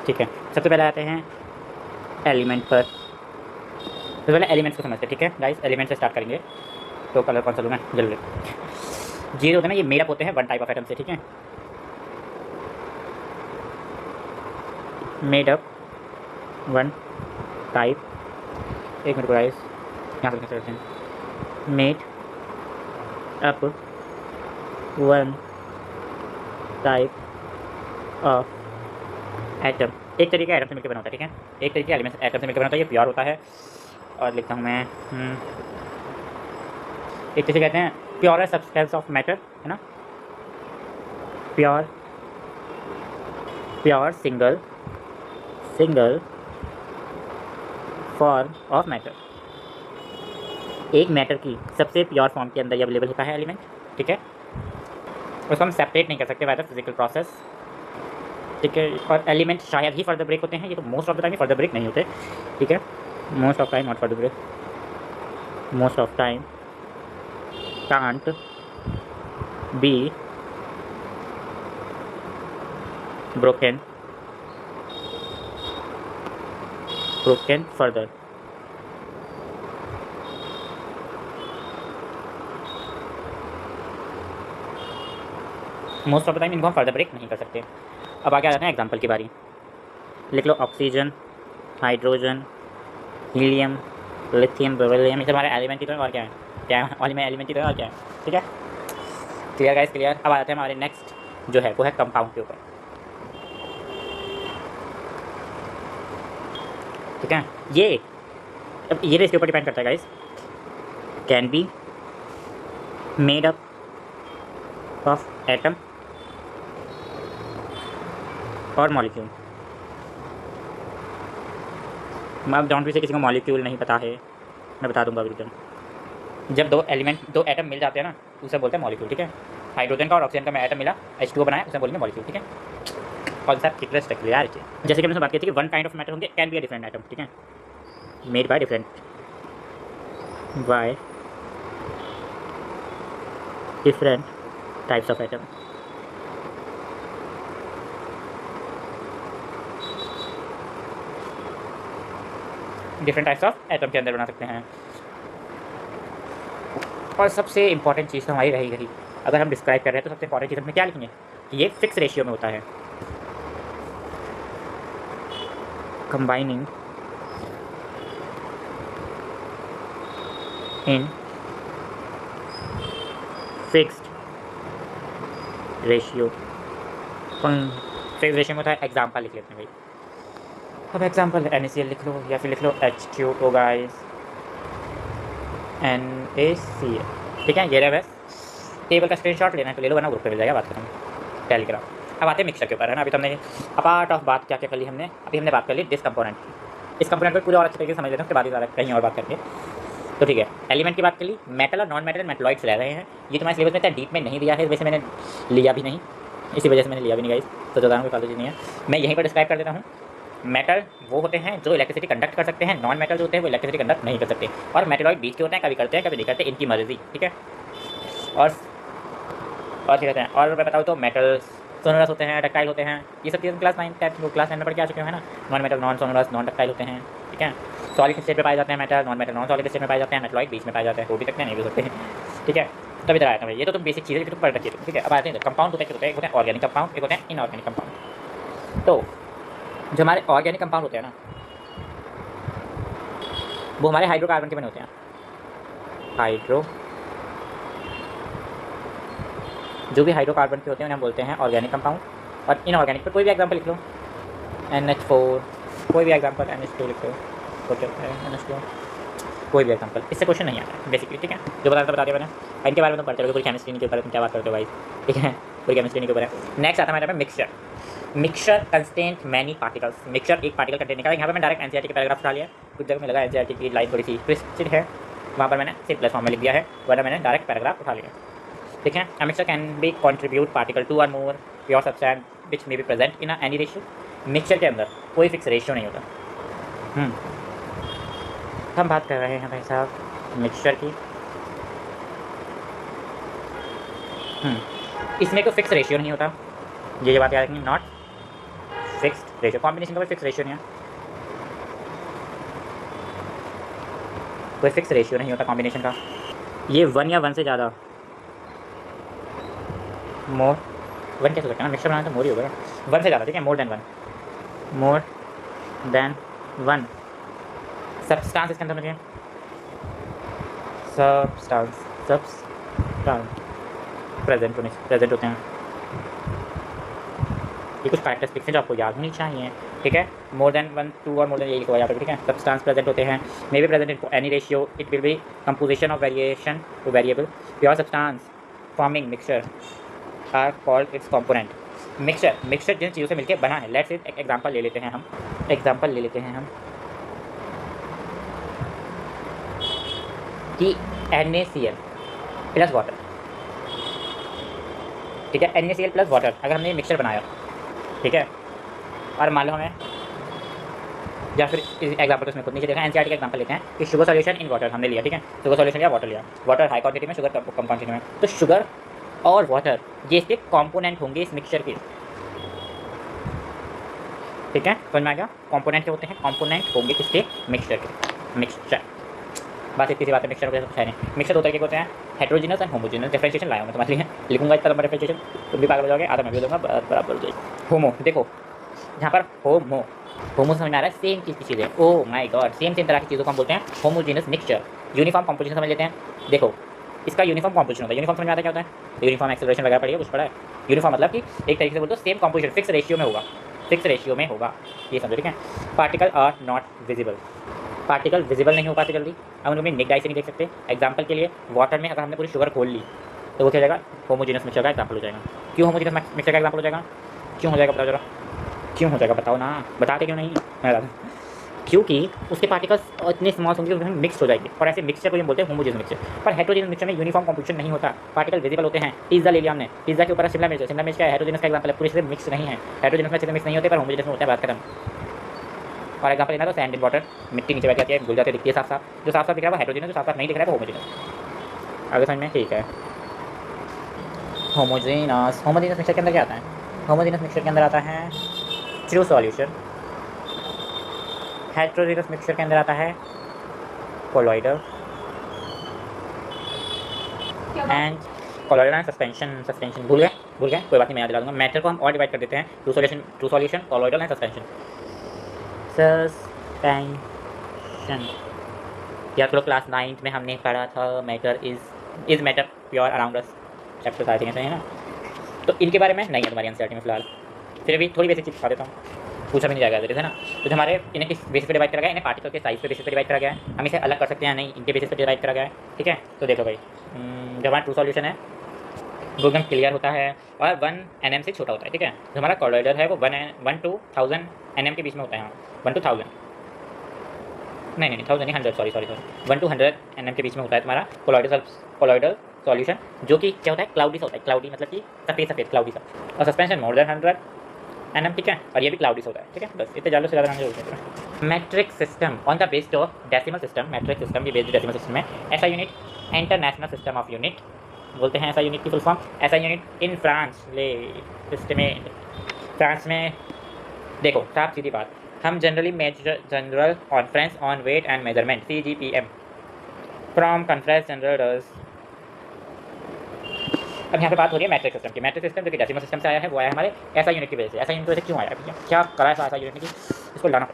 ठीक है, सबसे पहले आते हैं एलिमेंट पर। सबसे पहले एलिमेंट्स को समझते हैं। ठीक है गाइस, एलिमेंट से स्टार्ट करेंगे। तो कलर कौन सा लूँ मैं, जल्दी। जीरो होते हैं ना, ये मेड अप होते हैं वन टाइप ऑफ एटम से। ठीक है, मेड अप वन टाइप, एक मिनट गाइस यहाँ से करते हैं। Made up one type of atom, एक तरीके एटम से मिलकर बना होता है। ठीक है, एक तरीके एलिमेंट एटम से मिलकर बना होता है, ये प्योर होता है। और लिखता हूँ मैं एक तरीके कहते हैं प्योर सब्सटेंस ऑफ मैटर, है ना। Pure pure single form of matter, एक मैटर की सबसे प्योर फॉर्म के अंदर ये अवेलेबल होता है एलिमेंट। ठीक है, उसको हम सेपरेट नहीं कर सकते बाय द फिजिकल प्रोसेस। ठीक है, और एलिमेंट शायद ही फर्दर ब्रेक होते हैं, ये तो most of the time further break नहीं होते। ठीक है, most of time not further break, most of time can't be broken further। Most of the time इनको हम फर्दर ब्रेक नहीं कर सकते। अब आगे आ जाते हैं एग्जांपल की बारी। लिख लो oxygen, hydrogen, helium, lithium, beryllium, ये सब हमारे एलिमेंट की तरह और क्या है, और में एलिमेंट की तरह और क्या है। ठीक है, क्लियर गाइस, क्लियर। अब आ जाते हैं हमारे नेक्स्ट जो है वो है कंपाउंड के ऊपर। ठीक है, ये अब ये इसके ऊपर डिपेंड करता है guys. Can be made up of atom और मॉलिक्यूल। अब जॉन्ट्री से किसी को मॉलिक्यूल नहीं पता है, मैं बता दूंगा अभी। जब दो एटम मिल जाते हैं ना, उसे बोलते हैं मॉलिक्यूल। ठीक है, हाइड्रोजन का और ऑक्सीजन का मैं एटम मिला, H2O बनाया, उसे बोलेंगे मॉलिक्यूल। ठीक है, कॉन्सेप्ट क्लियर क्लियरिटी। जैसे कि हमने बात की थी कि वन काइंड ऑफ मैटर होंगे, can be a different atom. ठीक है, made by different types of atom. Different types of atom के अंदर बना सकते हैं। और सबसे इंपॉर्टेंट चीज़ तो हमारी रही गई, अगर हम डिस्क्राइब कर रहे हैं तो सबसे इंपॉर्टेंट चीज़ हमें क्या लिखेंगे कि ये फिक्स रेशियो में होता है। Combining in fixed ratio, fix ratio में होता है। एग्जाम्पल लिख लेते हैं भाई। अब एग्जाम्पल NaCl लिख लो, या फिर लिख लो H2O गाइस, NaCl। ठीक है, ये रहा बस। टेबल का स्क्रीनशॉट लेना है तो ले लो, वरना ग्रुप पे मिल जाएगा, बात खत्म, टेलीग्राम। अब आते हैं मिक्सचर के ऊपर, है ना। अभी तो हमने अपार्ट ऑफ बात क्या क्या कर ली हमने, अभी हमने बात कर ली डिस कंपोनेंट की। इस कंपोनेंट को पूरे और अच्छे तरीके से समझ लेते हैं, उसके बाद ही ज़्यादा कहीं और बात करके। तो ठीक है, एलिमेंट की बात कर ली, मेटल और नॉन मेटल मेटलॉइड्स रह रहे हैं। ये तुम्हारे सिलेबस में इतना डीप में नहीं दिया है, वैसे मैंने लिया भी नहीं, इसी वजह से मैंने लिया भी नहीं गाइस, तो ज़्यादा कोई फालतू चीज़ नहीं है। मैं यहीं पर डिस्क्राइब कर देता हूँ। मेटल वो होते हैं जो इलेक्ट्रिसिटी कंडक्ट कर सकते हैं, नॉन मेटल जो होते हैं वो इलेक्ट्रिसिटी कंडक्ट नहीं कर सकते। और मेटलॉइड बीच के होते हैं, कभी करते हैं कभी नहीं करते, इनकी मर्जी। ठीक है, और क्या कहते हैं, और मैं बताऊँ तो मेटल सोनोरस होते हैं, डक्टाइल होते हैं। ये सब चीज़ें क्लास 9 में पढ़ के आ चुके हैं ना। Non metal non sonorous non ductile होते हैं। ठीक है, सॉलिड स्टेट में पाए जाते हैं metal, non metal non solid state में पाए जाते हैं, मेटलॉइड बीच में पाए जाते हैं, हो भी सकते हैं नहीं भी सकते हैं। ठीक है, तभी तरह आया था ये तो तुम बेसिक चीज़ें तुम पढ़ रखी है। ठीक है, अब आते हैं कंपाउंड होते हैं, एक होते हैं ऑर्गेनिक कंपाउंड, एक होते हैं इनऑर्गेनिक कंपाउंड। तो जो हमारे ऑर्गेनिक कंपाउंड होते हैं ना, वो हमारे हाइड्रोकार्बन के बने होते हैं। जो भी हाइड्रोकार्बन के होते हैं उन्हें हम बोलते हैं ऑर्गेनिक कंपाउंड। और इनऑर्गेनिक पर कोई भी एग्जांपल लिख लो, NH4, कोई भी एग्जांपल, NH2 लिख लो, NH2, कोई भी एग्जांपल। इससे क्वेश्चन नहीं आता है बेसिकली। ठीक है, जो बता दिया मैंने, इनके बारे में तुम पढ़ते रहोगे, पूरी केमिस्ट्री के ऊपर तुम क्या बात करते हो भाई। ठीक है, पूरी केमिस्ट्री के ऊपर है। नेक्स्ट आता है हमारे mixture. Mixture constant many particles, mixture एक पार्टिकल कंटेंट निकाला। यहाँ पर मैं डायरेक्ट एनसीईआरटी के पैराग्राफ उठा लिया, कुछ जगह में लगा एनसीईआरटी की लाइन थोड़ी सी ट्विस्टेड है, वहाँ पर मैंने सिंपल फॉर्म में लिख दिया है, वरना मैंने डायरेक्ट पैराग्राफ उठा लिया। ठीक है। A mixture can be contribute particle two or more pure substance which may be present in any ratio. Mixture के अंदर कोई फिक्स रेशियो नहीं होता। हम बात कर रहे हैं भाई साहब मिक्सचर की। इसमें कोई फिक्स रेशियो नहीं होता, ये बात याद रखनी, नॉट फिक्स्ड रेशियो। कॉम्बिनेशन का कोई फिक्स रेशियो नहीं है, कोई फिक्स रेशियो नहीं होता कॉम्बिनेशन का। ये 1 या 1 से ज़्यादा, मोर 1 कैसे सकते हैं ना, मिक्सचर बनाना तो मोर ही होगा, 1 से ज़्यादा। ठीक है, more than 1, more than 1। Substance इसके अंदर मुझे सब्सटेंस प्रेजेंट होते हैं। ये कुछ कैरेक्टरिस्टिक्स हैं जो आपको याद होनी चाहिए। ठीक है, मोर देन 1 2 और मोर देन यही यहाँ पर। ठीक है, सब्सटेंस प्रेजेंट होते हैं, may be present in any ratio, it will be composition of variation to variable. Pure substance forming mixture are called its component. Mixture जिन चीज़ों से मिलकर बना है, लेट्स से एक एग्जांपल ले लेते हैं हम कि NaCl प्लस वाटर। ठीक है, NaCl प्लस वाटर अगर हमने मिक्सचर बनाया, ठीक है, और मान लो हमें, या फिर एग्जाम्पल तो इसमें खुद नीचे देखा, एनसीईआरटी का एग्जाम्पल लेते हैं कि शुगर सॉल्यूशन इन वाटर हमने लिया। ठीक है, शुगर सॉल्यूशन या वाटर लिया, वाटर हाई क्वांटिटी में, शुगर कम क्वांटिटी में, तो शुगर और वाटर ये इसके कंपोनेंट होंगे इस मिक्सचर के। ठीक है, समझ में आ गया, कंपोनेंट क्या होते हैं, कंपोनेंट होंगे किसके, मिक्सचर के। मिक्सचर बात इतनी सी बात है, मिक्सचर वगैरह कुछ है नहीं। मिक्सचर दो तरीके के होते हैं, हेट्रोजीनस एंड होमोजीनस। डिफरेंशिएशन लाया मैं तुम्हारे लिए, लिखूंगा इतना लंबा डिफरेंशिएशन, तुम भी पागल हो जाओगे, आधा मैं भी दूंगा, बराबर हो जाएगी। होमो, देखो यहाँ पर होमो समझ में आ रहा है, सेम चीज़ की चीज़ है। ओ माय गॉड, सेम तरह की चीज़ों को हम बोलते हैं होमोजीनस मिक्सचर। यूनिफॉर्म कंपोजिशन समझ लेते हैं, देखो इसका यूनिफॉर्म कंपोजिशन होता है। यूनिफॉर्म समझ में आता है क्या होता है, यूनिफॉर्म एक्सेलरेशन वगैरह पढ़िए, कुछ पढ़ा है। यूनिफॉर्म मतलब कि एक तरीके से बोलते हो सेम कंपोजिशन, फिक्स रेशियो में होगा, ये समझो। ठीक है, particle are not visible, particle visible नहीं हो पाते जल्दी, हम उनको नेक आई से नहीं देख सकते। एग्जाम्पल के लिए वाटर में अगर हमने पूरी शुगर खोल ली तो वो क्या हो जाएगा, होमोजीनस मिक्सचर का एग्जाम्पल हो जाएगा। क्यों होमोजीनस मिक्सचर का एग्जाम्पल हो जाएगा, क्यों हो जाएगा बताओ जरा, क्यों हो जाएगा बताओ ना, बताते क्यों नहीं, मैं बता दूँ। क्योंकि उसके पार्टिकल्स इतने स्मॉल होंगे कि मिक्स हो जाएगी, और ऐसे मिक्सचर को हम बोलते हैं होमोजीनस मिक्सचर। पर हेट्रोजीनस मिक्सचर में यूनिफॉर्म कंपोजिशन नहीं होता, पार्टिकल विजिबल होते हैं। पिज्जा ले लिया हमने, पिज्जा के ऊपर शिमला मिर्च का हेट्रोजीनस का एग्जाम्पल है, पूरी से मिक्स नहीं है, हेट्रोजीनस में अच्छे से मिक्स नहीं होते, पर होमोजीनस में होता है, बात खत्म। और एग्जाम्पल लेना तो सैंड इन वाटर, मिट्टी नीचे बैठ जाती है, घुल जाती है, दिखती है साफ साफ, जो साफ साफ दिख रहा है वो हेट्रोजीनस, जो साफ साफ नहीं दिख रहा है वो होमोजीनस। आगे समझ में, ठीक है। होमोजीनस मिक्सचर के अंदर क्या आता है, होमोजीनस मिक्सचर के अंदर आता है ट्रू सॉल्यूशन। हेट्रोजीनस मिक्सचर के अंदर आता है कोलॉइडल एंड सस्पेंशन। भूल गए, कोई बात नहीं, मैं याद दिला दूंगा। मैटर को हम और डिवाइड कर देते हैं, true solution, colloidal and suspension. या तो क्लास 9 में हमने पढ़ा था matter is matter pure around us, chapter सारे हैं ना, तो इनके बारे में नहीं है तुम्हारी एनसीईआरटी में फिलहाल। फिर भी थोड़ी बेसिक चीज़ बता देता हूँ, पूछा भी नहीं जाएगा जैसे ना। तो हमारे इन्हें किस बेसिस पे डिवाइड करा गया है, इन्हें पार्टिकल के साइज पे बेसिस पे डिवाइड करा गया है। हम इसे अलग कर सकते हैं नहीं, इनके बेसिस पे डिवाइड करा गया है। ठीक है, तो देखो भाई, जब हमारा ट्रू सॉल्यूशन है वो एकदम क्लियर होता है और 1 nm से छोटा होता है। ठीक है, जो हमारा कोलॉइडल है वो 1 to 1000 nm के बीच में होता है। 1 to 1000 नहीं 1000 नहीं 100, सॉरी 1 to 100 nm के बीच में होता है तुम्हारा कोलॉइडल सॉल्यूशन, जो कि क्या होता है, क्लाउडी सा होता है। क्लाउडी मतलब कि सफ़ेद क्लाउडी सा। और सस्पेंशन मोर देन 100 nm। ठीक है, और ये भी क्लाउडी होता है। ठीक है, बस इतने जालो से ज़्यादा नाम। Metric system on the based of decimal system, metric system की बेस्ड डेसिमल सिस्टम में SI unit international system of unit बोलते हैं। ऐसा यूनिट की full form, SI unit in France France में देखो साफ सीधी बात, हम generally general conference on weight and measurement CGPM from conference general. अब यहाँ पे बात हो रही है मैट्रिक सिस्टम की। मैट्रिक सिस्टम जो कि डेसिमल सिस्टम से आया है, वो आया हमारे ऐसा यूनिट की वजह से। ऐसा यूनिट की वजह से क्यों आया भैया, क्या करा ऐसा यूनिट ने कि इसको लाना,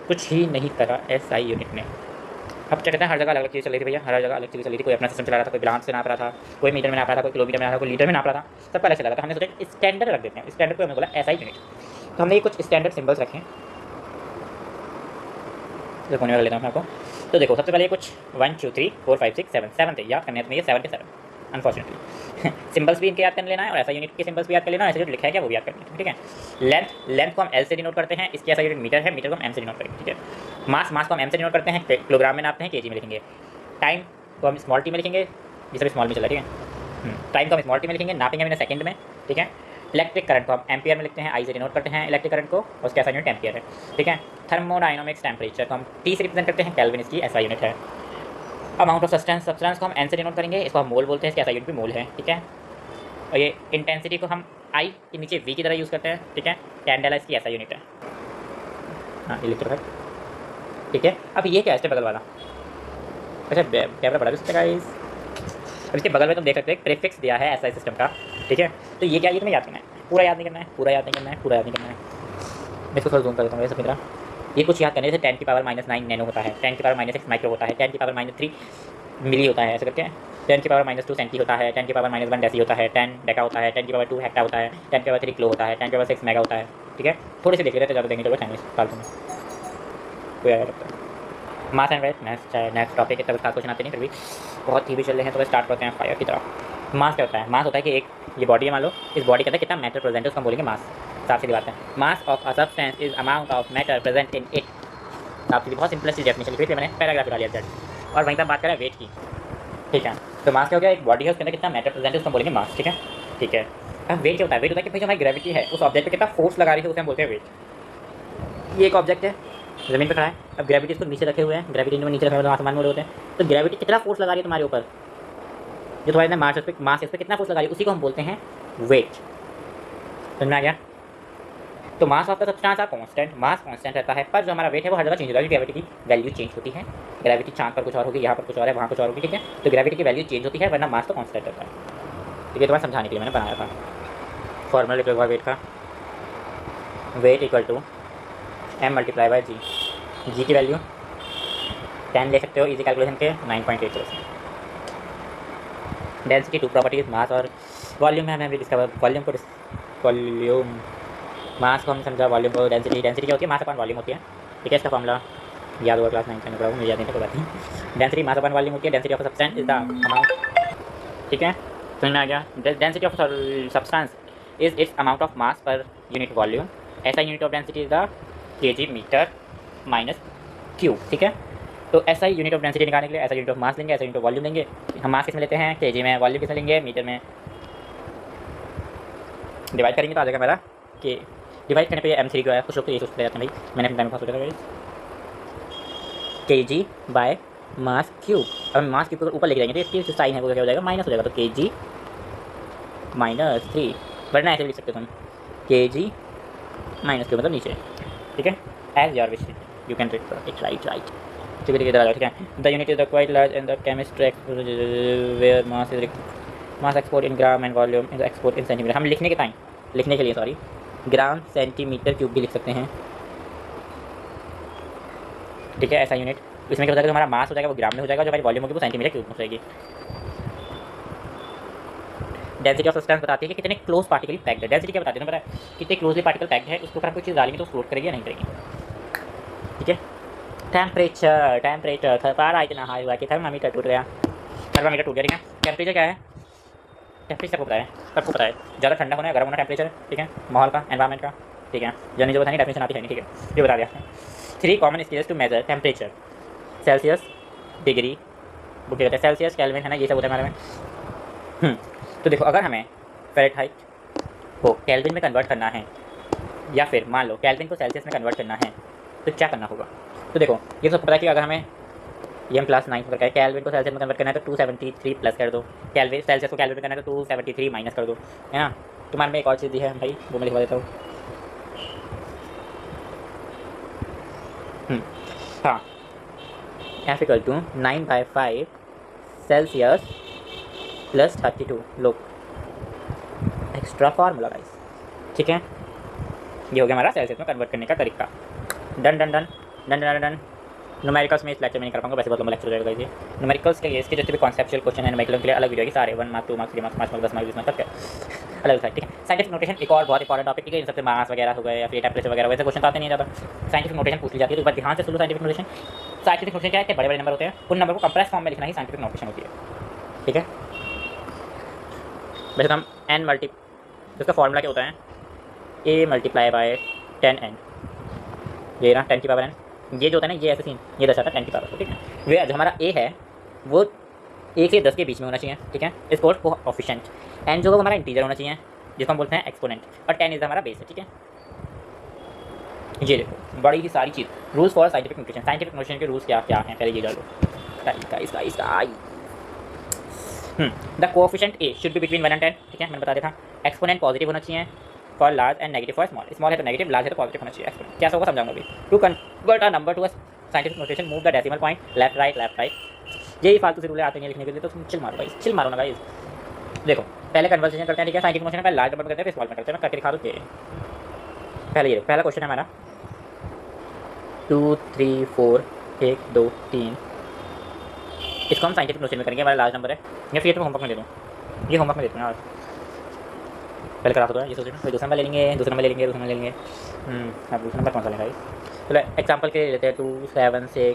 कुछ ही नहीं करा SI यूनिट ने। अब क्या कहते हैं, हर जगह अलग अलग चीज़ चल रही थी भैया, हर जगह अलग चीज़ चल रही थी। कोई अपना सिस्टम चला रहा था, कोई ब्रांच से नाप रहा था, कोई मीटर में नाप रहा था, कोई किलोमीटर में नाप रहा था, कोई लीटर में नाप रहा था, सब अलग चला रहा था। हमने सोचा स्टैंडर्ड रख देते हैं, स्टैंडर्ड को हमने बोला SI यूनिट। तो हमने ये कुछ स्टैंडर्ड सिंबल्स रखें, जो होने वाला लेता हूँ मैं आपको। तो देखो सबसे पहले कुछ 1 2 3 4 5 6 7 7 थे, या करने में ये 7 के 7 अनफॉर्चुनेटली। सिंबल्स भी इनके याद कर लेना है और ऐसा यूनिट के सिंबल्स भी याद कर लेना है, ऐसा जो लिखा है क्या वो भी याद कर लेना है, ठीक है। लेंथ को हम एल से डिनोट करते हैं, इसकी ऐसा यूनिट मीटर है, मीटर को हम एम से डिनोट करेंगे, ठीक है। मास को हम एम से डिनोट करते हैं, किलोग्राम में नापते हैं, केजी में लिखेंगे। टाइम को हम स्मॉल टी में लिखेंगे, जिस भी स्मॉल में चला, ठीक है। टाइम को हम स्मॉल टी में लिखेंगे, नापेंगे हमने सेकंड में, ठीक है। इलेक्ट्रिक करंट को हम एम्पियर में लिखते हैं, आई से डिनोट करते हैं इलेक्ट्रिक करंट को, उसका ऐसा यूनिट एम्पियर है, ठीक है। थर्मोडायनामिक्स टेम्परेचर को हम टी से रिप्रेजेंट करते हैं, केल्विन इसकी ऐसा यूनिट है। अमाउंट ऑफ सब्सटेंस को हम एन से डिनोट करेंगे, इसको हम मोल बोलते हैं, इसका ऐसा यूनिट भी मोल है, ठीक है। और ये इंटेंसिटी को हम आई के नीचे वी की तरह यूज़ करते हैं, ठीक है। कैंडेला इसकी ऐसा यूनिट है, हाँ इलेक्ट्रोफाइट, ठीक है। अब ये क्या है इसके बगल वाला, अच्छा कैमरा बड़ा भी सकता है इस, अब इसके बगल में तुम देख सकते हो प्रीफिक्स दिया है एसआई सिस्टम का, ठीक है। तो ये क्या, ये तुम्हें याद करना है, पूरा याद नहीं करना है, पूरा याद नहीं करना है, पूरा याद नहीं करना है। मैं इसको थोड़ा जूम कर देता हूँ सब मित्रा, ये कुछ याद करने जैसे 10 की पावर -9 नैनो होता है, 10 की पावर -6 माइक्रो होता है, 10 की पावर -3 मिली होता है, ऐसे करके 10 की पावर -2 सेंटी होता है, 10 की पावर -1 डेसी होता है, 10 डेका होता है, 10 की पावर 2 हेक्टा होता है, 10 की पावर 3 किलो होता है, 10 की पावर 6 मेगा होता है, ठीक है। थोड़े से देख लेते ज़्यादा देखने चलो टाइम फालतू में कोई आया लगता है। Mass and weight next topic है, तब खास क्वेश्चन आते नहीं, फिर भी बहुत ही भी चल रहे हैं, तो स्टार्ट करते हैं फायर की तरफ। मास क्या होता है, मास होता है कि एक ये बॉडी है, मान लो इस बॉडी के अंदर कितना मैटर प्रेजेंट है उसको हम बोलेंगे मास, साफ सीधी बात है। Mass of a substance is amount of matter present in it, साफ सीधी बहुत सिंपल सी डेफिनेशन लिखी थी मैंने, पैराग्राफ डाल दिया दैट। और वहीं पर बात करें वेट की, ठीक है। तो मास क्या हो गया, एक बॉडी है उसके अंदर कितना मैटर प्रेजेंट है उसको बोलेंगे मास, ठीक है, ठीक है। अब वेट क्या होता है, वेट होता है कि भाई जो हमारी ग्रेविटी है उस ऑब्जेक्ट पे कितना फोर्स लगा रही है उसे हम बोलते हैं वेट। ये एक ऑब्जेक्ट है ज़मीन पर खड़ा है, अब ग्रेविटी इसको नीचे रखे हुए हैं, ग्रेविटी में नीचे रखे हुए तो आसमान में उड़े होते हैं, तो ग्रेविटी कितना फोर्स लगा रही है तुम्हारे ऊपर, जो तुम्हारे मास इस पर कितना फोर्स लगा रही है उसी को हम बोलते हैं वेट, समझ में आ गया। तो mass of the substance are constant, mass constant रहता है, पर जो हमारा वेट है वो हर जगह चेंज होता है, ग्रेविटी की वैल्यू चेंज होती है, ग्रेविटी चांद पर कुछ और होगी, यहाँ पर कुछ और है, वहाँ कुछ और होगी, ठीक है। तो ग्रेविटी की वैल्यू चेंज होती है, वरना मास तो कांस्टेंट रहता है, ठीक है। तुम्हें समझाने के लिए मैंने बनाया था फॉर्मूला लिखा हुआ वेट का, weight equal to m multiply by g की वैल्यू 10 ले सकते हो इजी कैलकुलेशन के 9.8। डेंसिटी टू प्रॉपर्टीज मास और वॉल्यूम है, हमें अभी डिस्कवर वॉल्यूम मास को हम समझा, वॉल्यूम को डेंसिटी क्या होती है, मास अपॉन वॉल्यूम होती है, ठीक है। इसका फॉर्मूला याद होगा क्लास 9 में पढ़ा, मुझे याद नहीं, कोई बात नहीं। डेंसिटी मास अपॉन वॉल्यूम होती है, density of substance is the amount, ठीक है, समझ में आ गया। Density of substance is its amount of mass per unit volume, ऐसा unit of density is the K G metre minus cube, ठीक है। तो ऐसा ही यूनिट ऑफ डेंसिटी निकालने के लिए ऐसा यूनिट ऑफ मास लेंगे, ऐसा यूनिट ऑफ वॉल्यूम लेंगे। हम मास किस में लेते हैं, केजी में, वॉल्यूम किस में लेंगे, मीटर में। डिवाइड करेंगे तो आ जाएगा मेरा कि डिवाइड करने पे m3 को है, कुछ लोग तो ये सोचते जाते हैं भाई, मैंने अपने टाइम में सोचा था केजी बाय मास क्यूब। अब मास क्यूब को ऊपर लेके जाएंगे तो इसकी साइन है वो क्या हो जाएगा, माइनस हो जाएगा, तो केजी -3, वरना ऐसे लिख सकते हो तुम केजी माइनस क्यूब मतलब नीचे, ठीक है। As your wish you can it write, ठीक है, इधर आ जाओ, ठीक है। The unit is the quite large and the chemistry where mass export in gram and volume is export in centimetre. हम लिखने के लिए सॉरी ग्राम सेंटीमीटर क्यूब भी लिख सकते हैं, ठीक है। ऐसा यूनिट इसमें क्या हो जाएगा, जो हमारा मास हो जाएगा वो ग्राम में हो जाएगा, जो हमारी वॉल्यूम होगी वो सेंटीमीटर क्यूब में हो जाएगी। डेंसिटी ऑफ सब्सटेंस बताती है कि कितने क्लोज पार्टिकल पैक्ड है, डेंसिटी क्या बताती है ना, पता है कितने क्लोजली पार्टिकल पैक्ड है, उसके ऊपर कोई चीज़ डालेंगे तो फ्लोट करेगी या नहीं करेगी, ठीक है। टेम्परेचर पारा इतना हाई हुआ कि थर्मामीटर टूट गया, ठीक है। टेम्परेचर क्या है, टेम्परेचर सबको पता है, ज़्यादा ठंडा होना है गर्म होना टेम्परेचर, ठीक है, माहौल का, एनवायरमेंट का, ठीक है। जानी जो बतानी डेफिनेशन आती है नहीं, ठीक है, ये बता दिया। 3 common scales to measure temperature, Celsius, degree, book कहते हैं, सेल्सियस, केल्विन है ना, ये सब होता है हमारे में। तो देखो अगर हमें फ़ारेनहाइट को केल्विन में कन्वर्ट करना है, या फिर मान लो केल्विन को सेल्सियस में कन्वर्ट करना है, तो क्या करना होगा। तो देखो ये सब पता है कि अगर हमें ये +9 करके है, केल्विन को सेल्सियस में कन्वर्ट करना है तो 273 प्लस कर दो, केल्विन सेल्सियस को केल्विन में करना है तो 273 माइनस कर दो, है ना। तुम्हारे में एक और चीज़ दी है भाई, वो मैं लिखवा देता हूँ। हाँ, F equal to 9/5 Celsius plus 32, लोग एक्स्ट्रा फार्मूला गाइस, ठीक है। ये हो गया हमारा सेल्सियस में कन्वर्ट करने का तरीका। Done done done done done done. Numericals में इस लेक्चर में नहीं कर पाऊंगा, वैसे बहुत लंबा लेक्चर हो जाएगा। ये न्यूमेरिकल्स के लिए इसके जितने भी कॉन्सेप्चुअल क्वेश्चन है न्यूमेरिकल के लिए अलग वीडियो की सारे 1 marks 2 marks 3 marks 5 marks 10 marks 20 marks तक अलग है, ठीक है। साइंटिफिक नोटेशन एक और बहुत इंपॉर्टेंट टॉपिक है, इन सबसे मास वगैरह हो गए या फिर टेम्परेचर वगैरह वैसे क्वेश्चन आते नहीं ज़्यादा, साइंटिफिक नोटेशन पूछ ली जाती है, तो ध्यान से सुनो। साइंटिफिक नोटेशन क्या है कि बड़े बड़े नंबर होते हैं, उन नंबर को कंप्रेस फॉर्म में लिखना ही साइंटिफिक नोटेशन होती है, ठीक है। वैसे तो हम n मल्टी, तो इसका फॉर्मूला क्या होता है, a मल्टीप्लाई बाय 10n, ये रहा 10 की पावर n, ये जो होता है ना ये ऐसे सीन ये दर्शाता है 10 की पावर, ठीक है। वे जो हमारा a है वो 1 से 10 के बीच में होना चाहिए, ठीक है। इस कोर्स को ऑफिशेंट n जो हमारा इंटीजर होना चाहिए जिसको हम बोलते हैं एक्सपोनेंट, और 10 इज हमारा बेस है, ठीक है। ये देखो बड़ी ही सारी चीज़, rules for scientific nutrition, scientific nutrition के रूल्स क्या क्या हैं पहले ये जान लो। The coefficient a should be between 1 and 10, ठीक है, मैंने बता दिया था। एक्सपोनेंट पॉजिटिव होना चाहिए for large and negative for small, small है तो नेगेटिव, लार्ज है तो पॉजिटिव होना चाहिए। एक्सपोनेंट क्या होगा समझाऊंगा अभी। To convert a number to a scientific notation move the decimal point left right, यही फालतू से रूल आते हैं लिखने के लिए, तो तुम चिल मारो गाइस, चिल मारो ना गाइस। देखो पहले कन्वर्सेशन करते हैं, ठीक है, साइंटिफिक नोटेशन का लार्ज नंबर करते हैं फिर स्मॉल में करते हैं, मैं करके दिखा दूँ। पहले ये पहला क्वेश्चन है हमारा 2 3 4 1 2 3, इसको हम साइंटिफिक नोटेशन में करेंगे, हमारा लार्ज नंबर है। या फिर तो होमवर्क में दे दूँ, ये होमवर्क में देते हैं यार, पहले करा दो ये सोच रहे हैं, फिर दूसरा नंबर ले लेंगे, दूसरा नंबर ले लेंगे, दूसरा नंबर ले लेंगे। अब दूसरा नंबर कौन सा लेगा भाई, चलो एग्जाम्पल के लिए लेते हैं 2 7 6,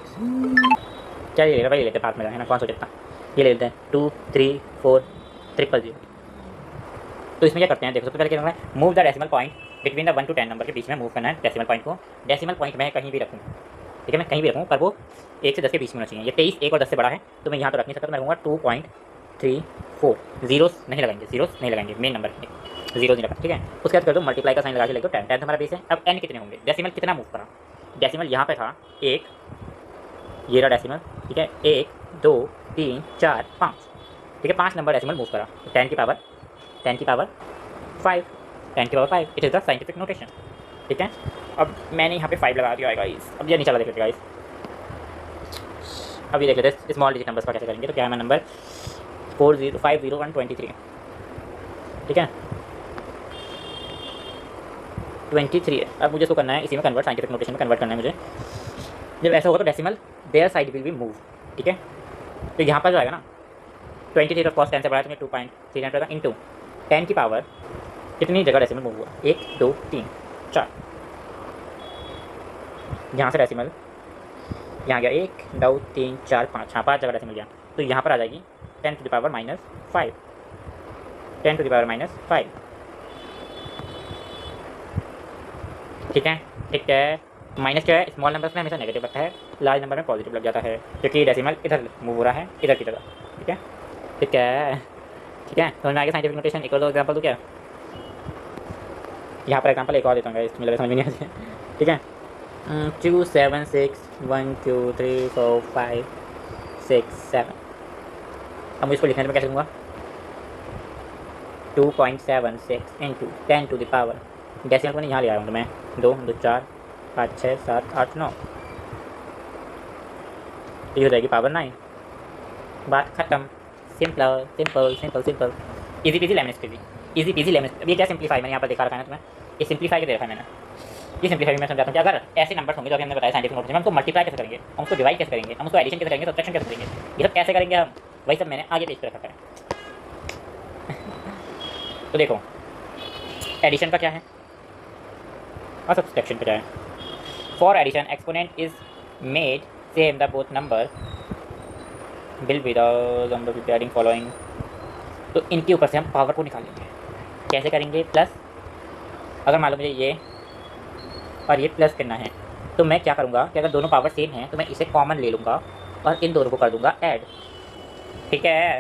क्या ये लेगा भाई, लेते हैं हाथ में है ना, कौन सा कितना, ये ले लेते हैं 2 3 4 000। तो इसमें क्या करते हैं देखो, सबसे पहले क्या करना है, move the decimal point between the 1 to 10 number के बीच में मूव करना है डेसिमल पॉइंट को। डेसिमल पॉइंट मैं कहीं भी रखूँ, ठीक है, मैं कहीं भी रखूँ पर वो 1 से 10 के बीच में होना चाहिए। ये 23 1 और 10 से बड़ा है तो मैं यहाँ तो रख नहीं सकता, मैं रहूँगा 2.34, जीरोस नहीं लगाएंगे, जीरोस नहीं लगाएंगे, मेन नंबर जीरो नहीं रखा, ठीक है। उसके बाद कर दो मल्टीप्लाई का साइन लगा के लिख दो 10, 10 हमारा बेस है। अब n कितने होंगे, डेसिमल कितना मूव करा, डेसिमल यहाँ पे था 1, ये रहा डेसिमल, ठीक है, 1 2 3 4 5, ठीक है, 5 नंबर डेसिमल मूव करा, 10 की पावर 5, 10 की power 5, it is the scientific notation, ठीक है। अब मैंने यहाँ पे 5 लगा दिया है गाइस, अब ये नीचे वाला देख लेते गाइस। अब ये देख लेते हैं स्मॉल डिजिट नंबर्स का कैसे करेंगे। तो क्या है नंबर 4050123, ठीक है 23 है। अब मुझे इसको करना है इसी में कन्वर्ट, साइंटिफिक नोटेशन में कन्वर्ट करना है मुझे। जब ऐसा होगा तो decimal their side will be move, ठीक है। तो यहाँ पर जो आएगा ना 23 का कॉस 10 से बढ़ा तो 2.39 रहेगा इंटू 10 की पावर कितनी जगह डेसिमल मूव हुआ, 1 2 3 4, यहाँ से डेसिमल यहाँ गया 1 2 3 4 5, हाँ 5 जगह डेसिमल गया, तो यहाँ पर आ जाएगी 10 to the power -5, 10 to the power -5, ठीक है। ठीक है, माइनस क्या है, स्मॉल नंबर्स में हमेशा नेगेटिव लगता है, लार्ज नंबर में पॉजिटिव लग जाता है, क्योंकि डेसिमल इधर मूव हो रहा है इधर की जगह, ठीक है। ठीक है ठीक है, समझ में आ गया साइंटिफिक नोटेशन। एक और दो एग्जाम्पल दूँ क्या, यहाँ पर एग्जाम्पल एक और देता हूँ इसमें लगे समझ नहीं आती, ठीक है। 2 7 6 1 2 3 4 5 6 7, अब मुझे इसको लिखने में कैसे दूँगा, 2.76 into 10 to the power, decimal को नहीं यहाँ ले आया हूँ तो मैं 2 2 4 5 6 7 8 9, ये हो जाएगी पावर 9, बात खत्म। Simple simple simple simple, easy peasy lemon squeezy, easy peasy lemon. अब ये क्या सिंप्लीफाई मैंने यहाँ पर देखा रखा है ना तुम्हें, ये सिंप्लीफाई के देखा है मैंने, ये सिंप्लीफाई मैं समझाता हूँ कि अगर ऐसे नंबर होंगे जो हमने बताया साइंटिफिक नोटेशन में, हम उसको मल्टीप्लाई कैसे करेंगे, हम उसको डिवाइड कैसे करेंगे, हम उसको एडिशन कैसे करेंगे, सब्ट्रैक्शन कैसे करेंगे, ये सब कैसे करेंगे हम, वही सब मैंने आगे पेज पे रखा है। तो देखो एडिशन का क्या है और सब्ट्रैक्शन का क्या है। For addition exponent is made same the both number will be the number will be adding following. तो इनके ऊपर से हम पावर को निकाल लेंगे, कैसे करेंगे, प्लस अगर मान लो मुझे ये और ये प्लस करना है तो मैं क्या करूँगा कि अगर दोनों पावर सेम हैं तो मैं इसे कॉमन ले लूँगा और इन दोनों को कर दूँगा ऐड, ठीक है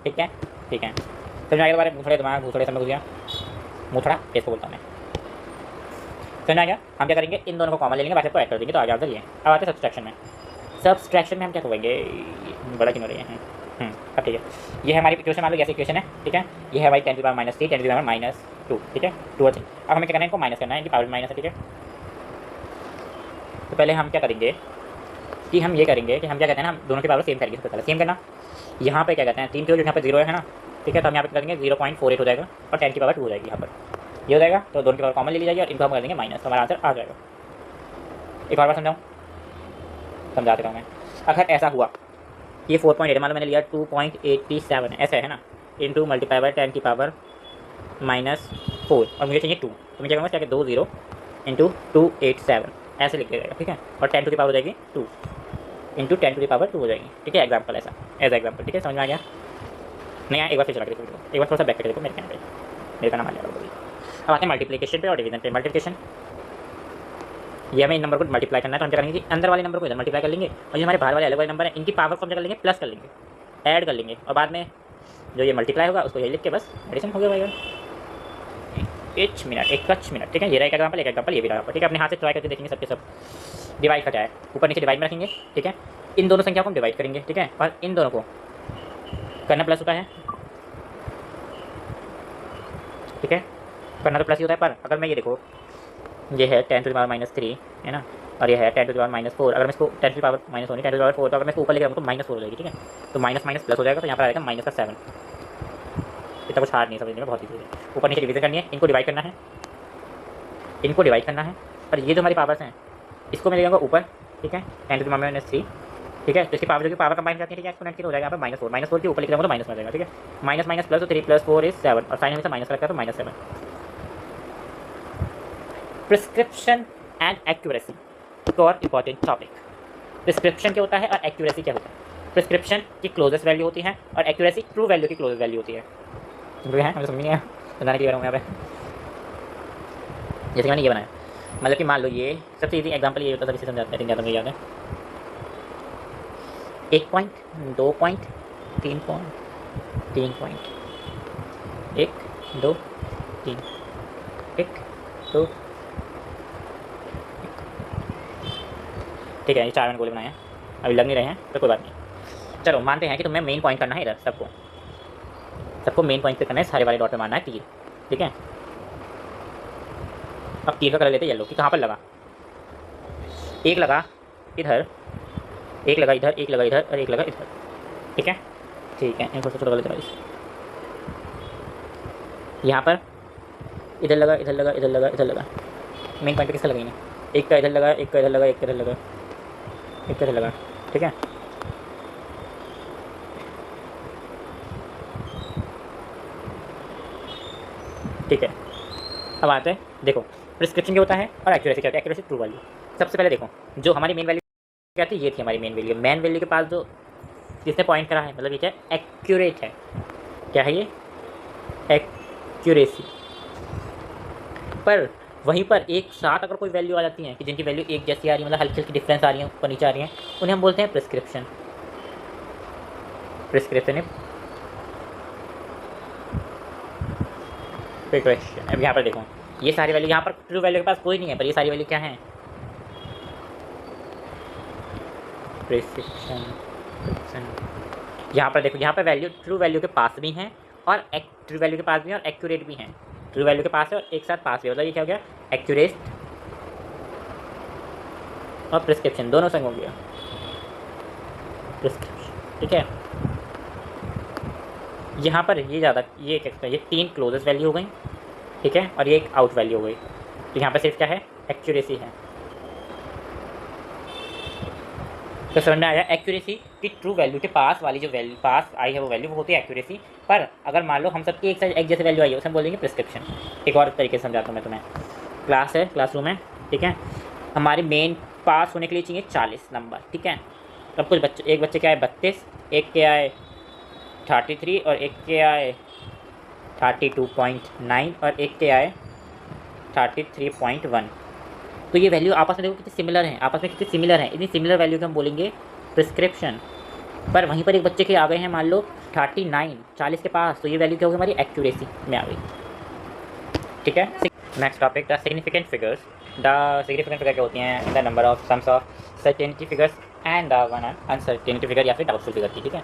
ठीक है ठीक है। समझ आएगा तुम्हारे भूथड़े दिमाग, भूथड़े समझ गया, मुथड़ा इसको बोलता हूँ मैं, समझ आ गया। हम क्या करेंगे, इन दोनों को कॉमन ले लेंगे, बाकी को ऐड कर देंगे तो आगे ये। अब आते हैं सब्सट्रैक्शन में। सब्सट्रैक्शन में हम क्या करेंगे, बड़ा क्यों हो रही है, अब ठीक है, ये है हमारी इक्वेशन, मान लो ऐसी इक्वेशन है, ठीक है। ये है हमारी 10 to the power -3 10 to the power -2, ठीक है 2 और 3। अब हमें क्या करना है, इनको माइनस करना है, इनकी पावर माइनस है, ठीक है। तो पहले हम क्या करेंगे कि हम ये करेंगे कि हम क्या कहते हैं ना, हम दोनों की पावर सेम करेंगे। सबसे पहले सेम करना, यहाँ पे क्या कहते हैं 3 की वजह यहाँ पर 0 है ना, ठीक है। तो हम यहाँ पे करेंगे 0.48 हो जाएगा और 10 की पावर 2 हो जाएगी, यहाँ पर ये हो जाएगा। तो दोनों की पावर कॉमन ले ली जाएगी और इनको हम कर देंगे माइनस, हमारा आंसर आ जाएगा। एक और बार समझा देता हूँ मैं। अगर ऐसा हुआ ये 4.8 मान लो मैंने लिया 2.87 ऐसा है ना, इंटू मल्टीप्लाई बाय 10 की पावर -4 और मुझे चाहिए 2, तो मैं क्या करूँगा, क्या 2 0 इंटू 287 ऐसे लिख दिया जाएगा, ठीक है। और 10 to the पावर हो जाएगी 2 इंटू 10 to the पावर 2 हो जाएगी, ठीक है। एग्जाम्पल ऐसा एज एग्जाम्पल, ठीक है, समझ में आ गया। नहीं आया, एक बार फिर चला के देखो, एक बार थोड़ा सा बैक करके देखो मेरे कहने पे, मेरे का नाम आ जाएगा बोलिए। अब आते हैं मल्टीप्लिकेशन पे और डिवीजन पे। मल्टीप्लिकेशन, ये हमें इन नंबर को मल्टीप्लाई करना है, तो हम क्या करेंगे कि अंदर वाले नंबर को इधर मल्टीप्लाई कर लेंगे और जो हमारे बाहर वाले अलग वाले नंबर है इनकी पावर को हम क्या कर लेंगे, प्लस कर लेंगे, ऐड कर लेंगे, और बाद में जो ये मल्टीप्लाई होगा उसको ये लिख के बस एडिशन हो गया भाई। एक मिनट, ठीक है। ये रहा एक एग्जाम्पल ये भी रहा, ठीक है। अपने हाथ से ट्राई करके देखेंगे सबके सब। डिवाइड का क्या है, ऊपर नीचे डिवाइड में रखेंगे, ठीक है। इन दोनों संख्या को हम डिवाइड करेंगे, ठीक है, और इन दोनों को करना प्लस होता है, ठीक है, करना तो प्लस ही होता है। पर अगर मैं ये देखो, ये है 10 टू द पावर -3 है ना, और ये है 10 टू द पावर -4, अगर मैं इसको 10 टू द पावर माइनस होनी 10 टू द पावर 4, तो अगर मैं इसको ऊपर लेकर तो -4 हो जाएगी, ठीक है। तो माइनस माइनस प्लस हो जाएगा, तो यहाँ पर आएगा -7। इतना कुछ हार्ड नहीं समझने में, बहुत ईजी है। ऊपर नीचे डिवीजन करनी है, इनको डिवाइड करना है, इनको डिवाइड करना है, और ये जो हमारी पावर्स हैं इसको मैं ले जाऊँगा ऊपर, ठीक है, 10 टू द पावर -3, ठीक है। तो इसकी पावर जो कि पावर कंबाइन जाती है, ठीक है, एक्सपोनेंट की, तो हो जाएगा यहाँ पर -4 के ऊपर लिख जाऊँगा तो माइनस में जाएगा, ठीक है। माइनस माइनस प्लस, तो 3 + 4 = 7, और साइन हमेशा माइनस रखा है तो -7। प्रिस्क्रिप्शन एंड एक्यूरेसी, एक और इंपॉर्टेंट टॉपिक। प्रिस्क्रिप्शन क्या होता है और एक्यूरेसी क्या होता है। प्रिस्क्रिप्शन की क्लोजेस्ट वैल्यू होती है और एक्यूरेसी ट्रू वैल्यू की क्लोजेस्ट वैल्यू होती है। हमें समझ नहीं आया, बनाने की यहाँ पे जैसे मैंने ये बनाया, मतलब कि मान लो ये सबसे ईजी एग्जांपल ये होता है, सभी से समझाते हैं, ज़्यादा मुझे याद है। 1 पॉइंट, 2 पॉइंट, 3 पॉइंट, 3 पॉइंट, 1 2 3, 1 2, ठीक है। ये 4 मैंने गोले बनाए हैं, अभी लग नहीं रहे हैं तो कोई बात नहीं। चलो मानते हैं कि तुम्हें मेन पॉइंट करना है, इधर सबको मेन पॉइंट पे करना है, सारे वाले डॉट पे मारना है तीर, ठीक है। अब तीर का कलर लेते हैं येलो, कि कहाँ पर लगा, एक लगा इधर, एक लगा इधर, एक लगा इधर, और एक लगा इधर, ठीक है, ठीक है। इनको छोटा कर लेते हैं, यहाँ पर इधर लगा, इधर लगा, इधर लगा, इधर लगा। मेन पॉइंट पे किसका लगेंगे, एक का इधर लगा, एक का इधर लगा, एक का इधर लगा, एक का इधर लगा, ठीक है। ठीक है, अब आते हैं, देखो प्रिस्क्रिप्शन क्या होता है और एक्यूरेसी क्या होता है। Accuracy true value. सबसे पहले देखो, जो हमारी मेन वैल्यू क्या थी, ये थी हमारी मेन वैल्यू। मेन वैल्यू के पास जो जिसने पॉइंट करा है, मतलब ये क्या है, एक्यूरेट है। क्या है ये, एक्यूरेसी। पर वहीं पर एक साथ अगर कोई वैल्यू आ जाती है कि जिनकी वैल्यू एक जैसी आ रही है, मतलब हल्की हल्की डिफरेंस आ रही है, ऊपर नीचे आ रही है, उन्हें हम बोलते हैं प्रिस्क्रिप्शन। Prescription precaution. अब यहाँ पर देखो, ये सारी वैल्यू, यहाँ पर ट्रू वैल्यू के पास कोई नहीं है, पर ये सारी वैल्यू क्या है, प्रिस्क्रिप्शन। यहाँ पर देखो, यहाँ पर वैल्यू ट्रू वैल्यू के पास भी हैं और ट्रू वैल्यू के पास भी हैं और एक्यूरेट भी हैं। ट्रू वैल्यू के पास है और एक साथ पास भी, मतलब ये क्या हो गया, एक्यूरेट और प्रिस्क्रिप्शन दोनों संग हो गया, प्रिस्क्रिप्शन, ठीक है। यहाँ पर ये ज़्यादा, ये क्या, ये 3 क्लोजेस्ट वैल्यू हो गई, ठीक है, और ये एक आउट वैल्यू हो गई। तो यहाँ पर सिर्फ क्या है, एक्यूरेसी है। तो समझ में आया एक्यूरेसी की ट्रू वैल्यू के पास वाली जो वैल्यू पास आई है वो वैल्यू, वो होती है एक्यूरेसी। पर अगर मान लो हम सबकी एक साइड एक जैसे वैल्यू आई है, उसे हम बोलेंगे प्रिस्क्रिप्शन। एक और तरीके से समझाता हूँ मैं तुम्हें। क्लास है, क्लासरूम है, ठीक है, हमारी मेन पास होने के लिए चाहिए 40 नंबर, ठीक है। तब कुछ बच्चे, एक बच्चे के आए 32, एक के आए 33 और एक के आए 32.9 और एक के आए 33.1। तो ये वैल्यू आपस में देखो कितनी सिमिलर हैं, आपस में कितनी सिमिलर हैं। इतनी सिमिलर वैल्यू को हम बोलेंगे प्रिस्क्रिप्शन। पर वहीं पर एक बच्चे के आ गए हैं मान लो 39, 40 के पास, तो ये वैल्यू क्या होगी, हमारी एक्यूरेसी में आ गई, ठीक है। Next topic, the significant figures. The significant figure क्या होती हैं, the number of sums of certainty figures and the one uncertainty figure या फिर डाउटफुल फिगर की, ठीक है।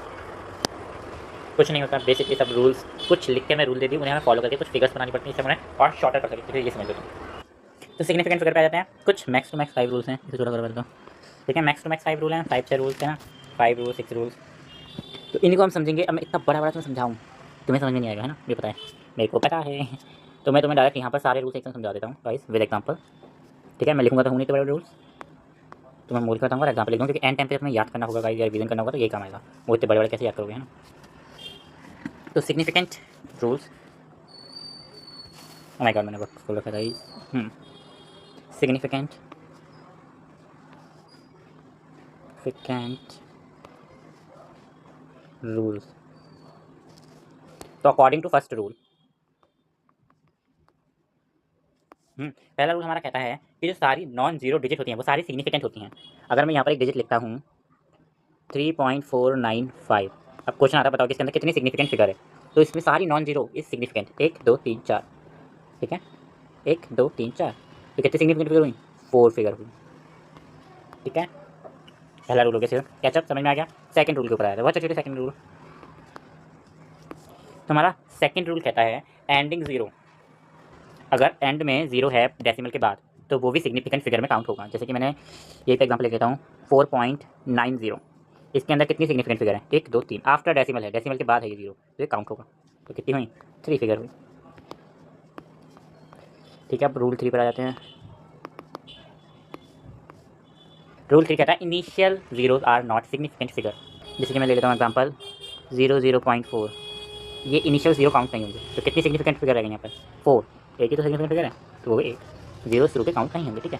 कुछ नहीं होता, बेसिकली सब रूल्स कुछ लिख के मैं रूल दे दी, उन्हें हमें फॉलो करके कुछ फिगर्स बनानी पड़ती है, इससे उन्हें और शॉर्टर कर सकते हैं, ये समझ लो। तो सिग्निफिकेंट फिगर पे आ जाते हैं, कुछ मैक्स टू मैक्स 5 रूल्स हैं, इसे थोड़ा कर दो, ठीक है। मैक्स टू मैक्स 5 रूल हैं, 5-6 रूल्स हैं ना, 5 रूल्स 6 रूल्स। तो इन्हीं को हम समझेंगे। अब मैं इतना बड़ा बड़ा तुम्हें समझाऊँ, तुम्हें समझ में नहीं आएगा, है ना, मुझे पता है, मेरे को पता है। तो मैं तुम्हें डायरेक्ट यहाँ पर सारे रूल्स एक साथ समझा देता हूँ गाइस विद एग्जाम्पल, ठीक है। मैं लिखूँगा तो हूँ नहीं तो बड़े रूल्स, तो मैं मूल करता हूँ एग्जाम्पल लिख दूँ, क्योंकि एंड टाइम पे तुम्हें याद करना होगा गाइस, या रिवीजन करना होगा, तो ये काम आएगा। वो इतने बड़े बड़े कैसे याद करोगे, है ना। तो significant rules, oh my God मैंने वक्त खोल रखा था गाइस। significant rules। तो अकॉर्डिंग टू फर्स्ट रूल, पहला रूल हमारा कहता है कि जो सारी नॉन जीरो डिजिट होती हैं वो सारी सिग्निफिकेंट होती हैं। अगर मैं यहाँ पर एक डिजिट लिखता हूँ 3.495, अब क्वेश्चन आता है बताओ कि इसके अंदर कितनी सिग्निफिकेंट फिगर है, तो इसमें सारी नॉन जीरो इज सिग्निफिकेंट, 1 2 3 4, ठीक है, 1 2 3 4, तो कितनी सिग्निफिकेंट फिगर हुई, 4 फिगर हुई, ठीक है। पहला रूल हो गया, कैचअप समझ में आ गया। सेकंड रूल के ऊपर आया था, बहुत अच्छे। सेकंड रूल, तो हमारा सेकंड रूल कहता है एंडिंग ज़ीरो, अगर एंड में ज़ीरो है डेसिमल के बाद तो वो भी सिग्निफिकेंट फिगर में काउंट होगा। जैसे कि मैंने ये एग्जाम्पल ले लेता हूँ 4.90, इसके अंदर कितनी सिग्निफिकेंट फिगर है, 1 2 3, आफ्टर डेसिमल है, डेसिमल के बाद है ये जीरो, तो ये काउंट होगा। तो कितनी हुई, 3 फिगर हुई, ठीक है। अब रूल 3 पर आ जाते हैं। रूल 3 कहता है initial zeros are not significant figure. जैसे कि मैं ले लेता हूँ एग्जाम्पल 0.4, ये इनिशियल जीरो काउंट नहीं होंगे, तो कितनी सिग्निफिकेंट फिगर रहेगी यहाँ पर, 4, एक ही तो सिग्निफिकेंट फिगर है, तो वो 1, जीरो शुरू के काउंट नहीं होंगे, ठीक है।